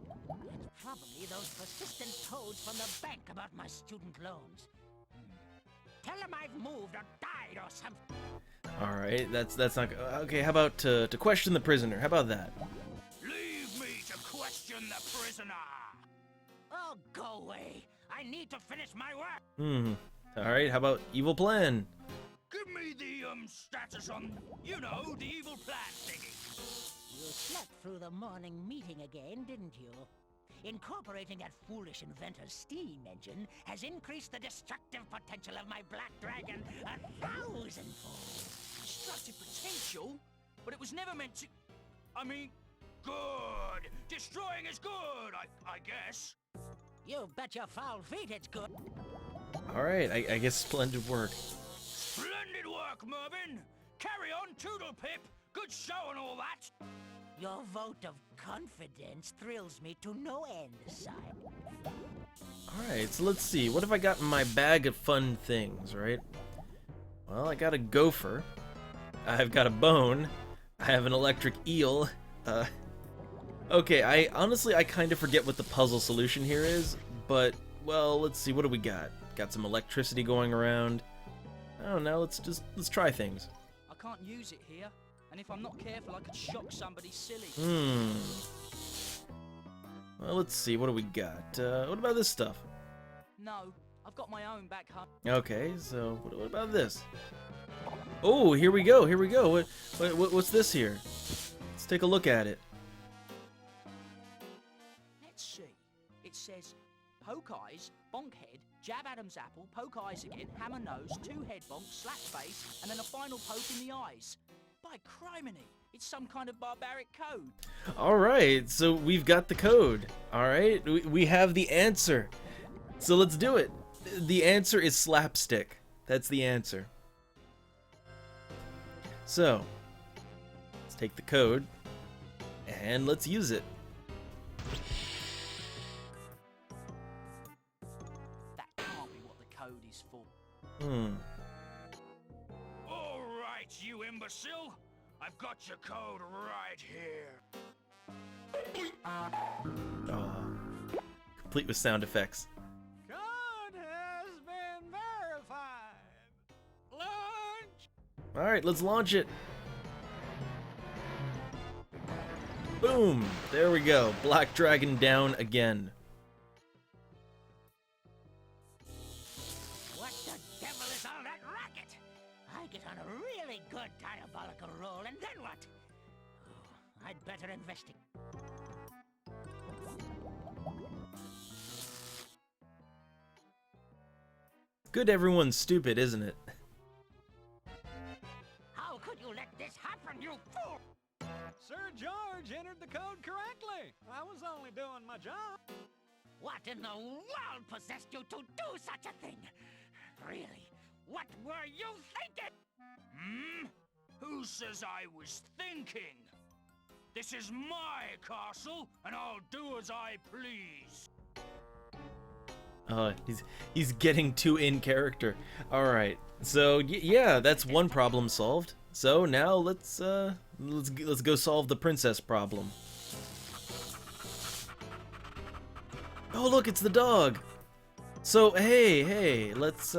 It's probably those persistent toads from the bank about my student loans. Tell them I've moved or died or something. Alright, that's not... Okay, how about to question the prisoner? How about that? Leave me to question the prisoner. Oh, go away. I need to finish my work. Alright, how about evil plan? Give me the, status on, you know, the evil plan thingy. You slept through the morning meeting again, didn't you? Incorporating that foolish inventor's steam engine has increased the destructive potential of my Black Dragon 1,000-fold. Destructive potential? But it was never meant to... I mean, good. Destroying is good, I guess. You bet your foul feet it's good. Alright, I guess splendid work. Splendid work, Mervin. Carry on, Toodle Pip. Good show and all that. Your vote of confidence thrills me to no end, sire. Alright, so let's see. What have I got in my bag of fun things, right? Well, I got a gopher. I've got a bone. I have an electric eel. Okay, I honestly kind of forget what the puzzle solution here is, but, well, let's see. What do we got? Got some electricity going around. I don't know. Let's try things. I can't use it here. And if I'm not careful, I could shock somebody silly. Well, let's see. What do we got? What about this stuff? No, I've got my own back home. Okay, so what about this? Oh, here we go. Here we go. What's this here? Let's take a look at it. Let's see. It says, poke eyes, bonk head, jab Adam's apple, poke eyes again, hammer nose, 2 head bonks, slap face, and then a final poke in the eyes. By criminy, it's some kind of barbaric code. Alright, so we've got the code. Alright, we have the answer. So let's do it. The answer is slapstick. That's the answer. So, let's take the code, and let's use it. That can't be what the code is for. All right, you imbecile. I've got your code right here. Complete with sound effects. Code has been verified. Launch. Alright, let's launch it. Boom! There we go. Black Dragon down again. What the devil is all that racket? I get on a really good diabolical roll, and then what? Oh, I'd better investigate. Good everyone's stupid, isn't it? How could you let this happen, you fool? Sir George entered the code correctly. I was only doing my job. What in the world possessed you to do such a thing? Really, what were you thinking? Hmm? Who says I was thinking? This is my castle, and I'll do as I please. He's getting too in character. All right, so yeah, that's one problem solved. So now let's go solve the princess problem. Oh look, it's the dog. So hey, let's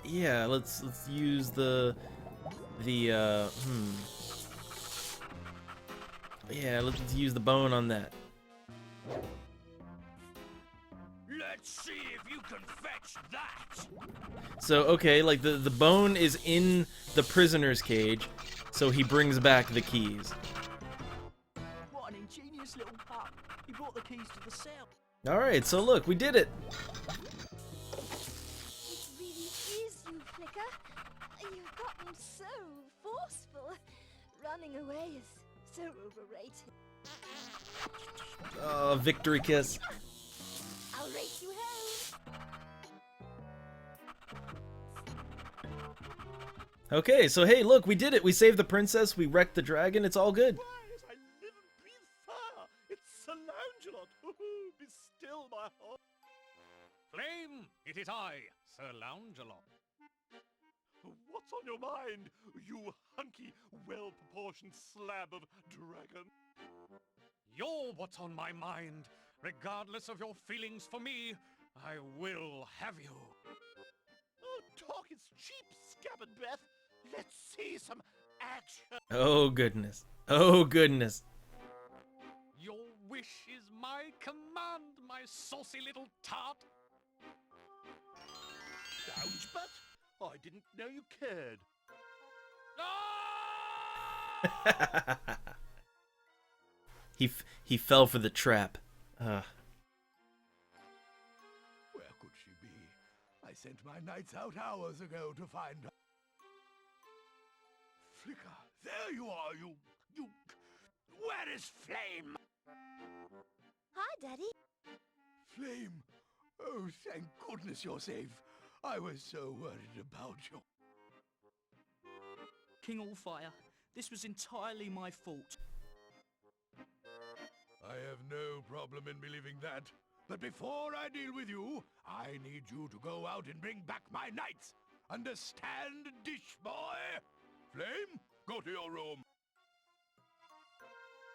yeah, let's use yeah, let's use the bone on that. Let's see if you can fetch that. So okay, like the bone is in the prisoner's cage, so he brings back the keys. What an ingenious little pup. He brought the keys to the cell. All right, so look, we did it. It really is you, Flicker. You've gotten so forceful. Running away is so overrated. Oh, victory kiss. I'll race you home. Okay, so hey, look, we did it. We saved the princess. We wrecked the dragon. It's all good. Quiet, I live and breathe fire. It's Sir Lancelot. Be still, my heart. Flame, it is I, Sir Lancelot. What's on your mind, you hunky, well-proportioned slab of dragon? You're what's on my mind. Regardless of your feelings for me, I will have you. Oh, talk is cheap, scabbard breath. Let's see some action. Oh goodness. Oh goodness. Your wish is my command, my saucy little tart. Ouch, but I didn't know you cared. He fell for the trap. Where could she be? I sent my knights out hours ago to find her. Flicker, there you are, you... Where is Flame? Hi, Daddy. Flame? Oh, thank goodness you're safe. I was so worried about you. King Allfire, this was entirely my fault. I have no problem in believing that. But before I deal with you, I need you to go out and bring back my knights. Understand, dish boy? Flame, go to your room.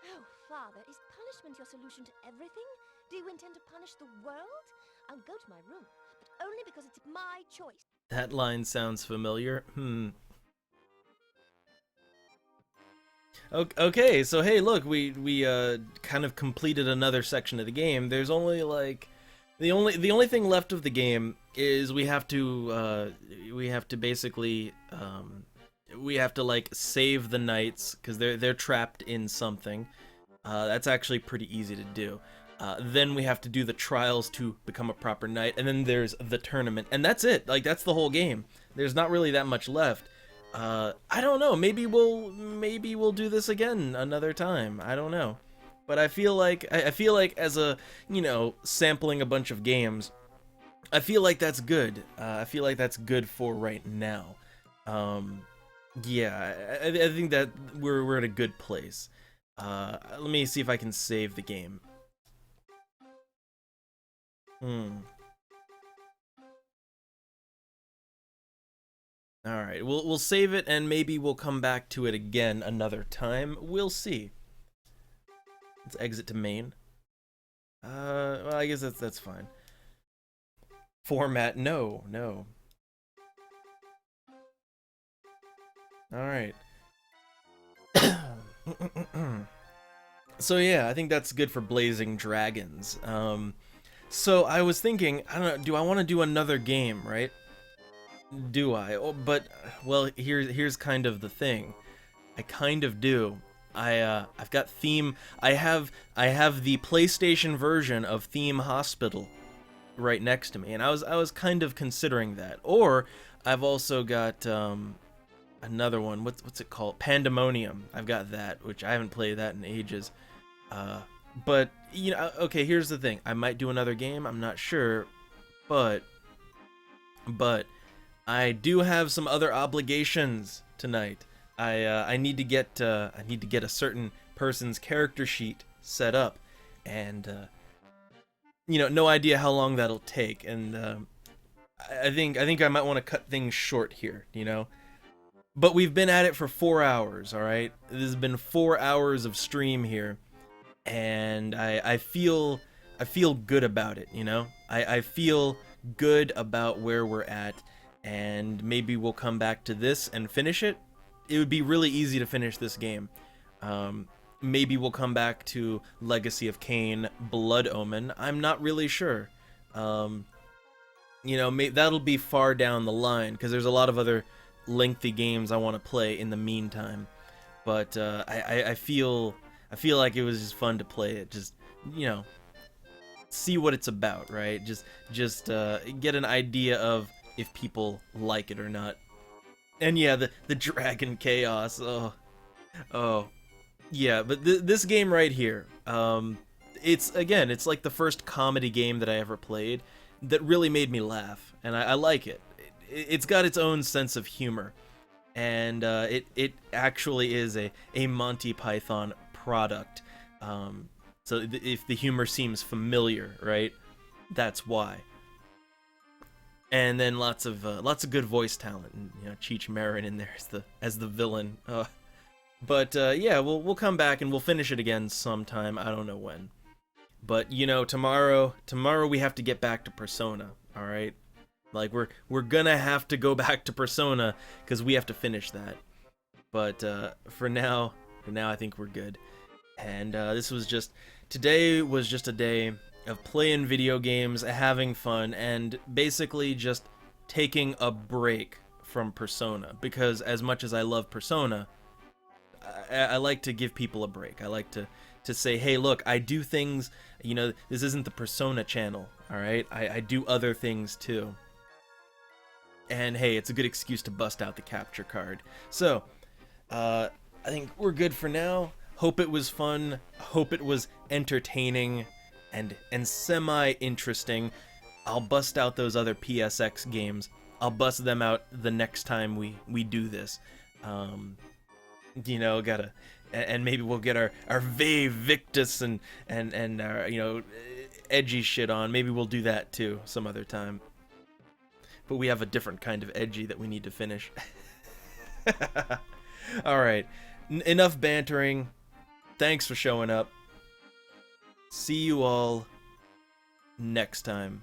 Oh, Father, is punishment your solution to everything? Do you intend to punish the world? I'll go to my room, but only because it's my choice. That line sounds familiar. Okay, so hey, look, we kind of completed another section of the game. There's only like the only thing left of the game is we have to basically we have to like save the knights because they're trapped in something. That's actually pretty easy to do. Then we have to do the trials to become a proper knight, and then there's the tournament, and that's it. Like that's the whole game. There's not really that much left. I don't know. Maybe we'll do this again another time. I don't know, but I feel like as a sampling a bunch of games, I feel like that's good. I feel like that's good for right now. Yeah, I think that we're at a good place. Let me see if I can save the game. Alright, we'll save it and maybe we'll come back to it again another time. We'll see. Let's exit to main. Well, I guess that's fine. Format, no. Alright. So yeah, I think that's good for Blazing Dragons. So I was thinking, I don't know, do I want to do another game, right? Do I? Oh, but well, here's kind of the thing. I kind of do. I've got Theme. I have the PlayStation version of Theme Hospital right next to me, and I was kind of considering that. Or I've also got another one. What's it called? Pandemonium. I've got that, which I haven't played that in ages. But you know, okay. Here's the thing. I might do another game. I'm not sure, but I do have some other obligations tonight. I need to get a certain person's character sheet set up, and you know, no idea how long that'll take. And I think I might want to cut things short here, you know. But we've been at it for 4 hours, all right. This has been 4 hours of stream here, and I feel good about it, you know. I feel good about where we're at, and maybe we'll come back to this and finish it. It would be really easy to finish this game. Maybe we'll come back to Legacy of Kain, Blood Omen. I'm not really sure. You know, that'll be far down the line, because there's a lot of other lengthy games I want to play in the meantime. But I feel like it was just fun to play it. Just, you know, see what it's about, right? Just get an idea of if people like it or not. And yeah, the Dragon Chaos. Oh, yeah. But this game right here, it's like the first comedy game that I ever played that really made me laugh, and I like it. It's got its own sense of humor, and it actually is a Monty Python product. So if the humor seems familiar, right, that's why. And then lots of good voice talent, and you know, Cheech Marin in there as the villain. But yeah, we'll come back and we'll finish it again sometime. I don't know when. But you know, tomorrow we have to get back to Persona. All right, like we're gonna have to go back to Persona because we have to finish that. But for now, I think we're good. And today was just a day of playing video games, having fun, and basically just taking a break from Persona. Because as much as I love Persona, I like to give people a break. I like to say, hey, look, I do things, you know, this isn't the Persona channel, alright? I do other things too. And hey, it's a good excuse to bust out the capture card. So, I think we're good for now. Hope it was fun. Hope it was entertaining and semi-interesting. I'll bust out those other PSX games. I'll bust them out the next time we do this. You know, and maybe we'll get our Ve Victus and our, you know, edgy shit on. Maybe we'll do that too some other time. But we have a different kind of edgy that we need to finish. All right, enough bantering. Thanks for showing up. See you all next time.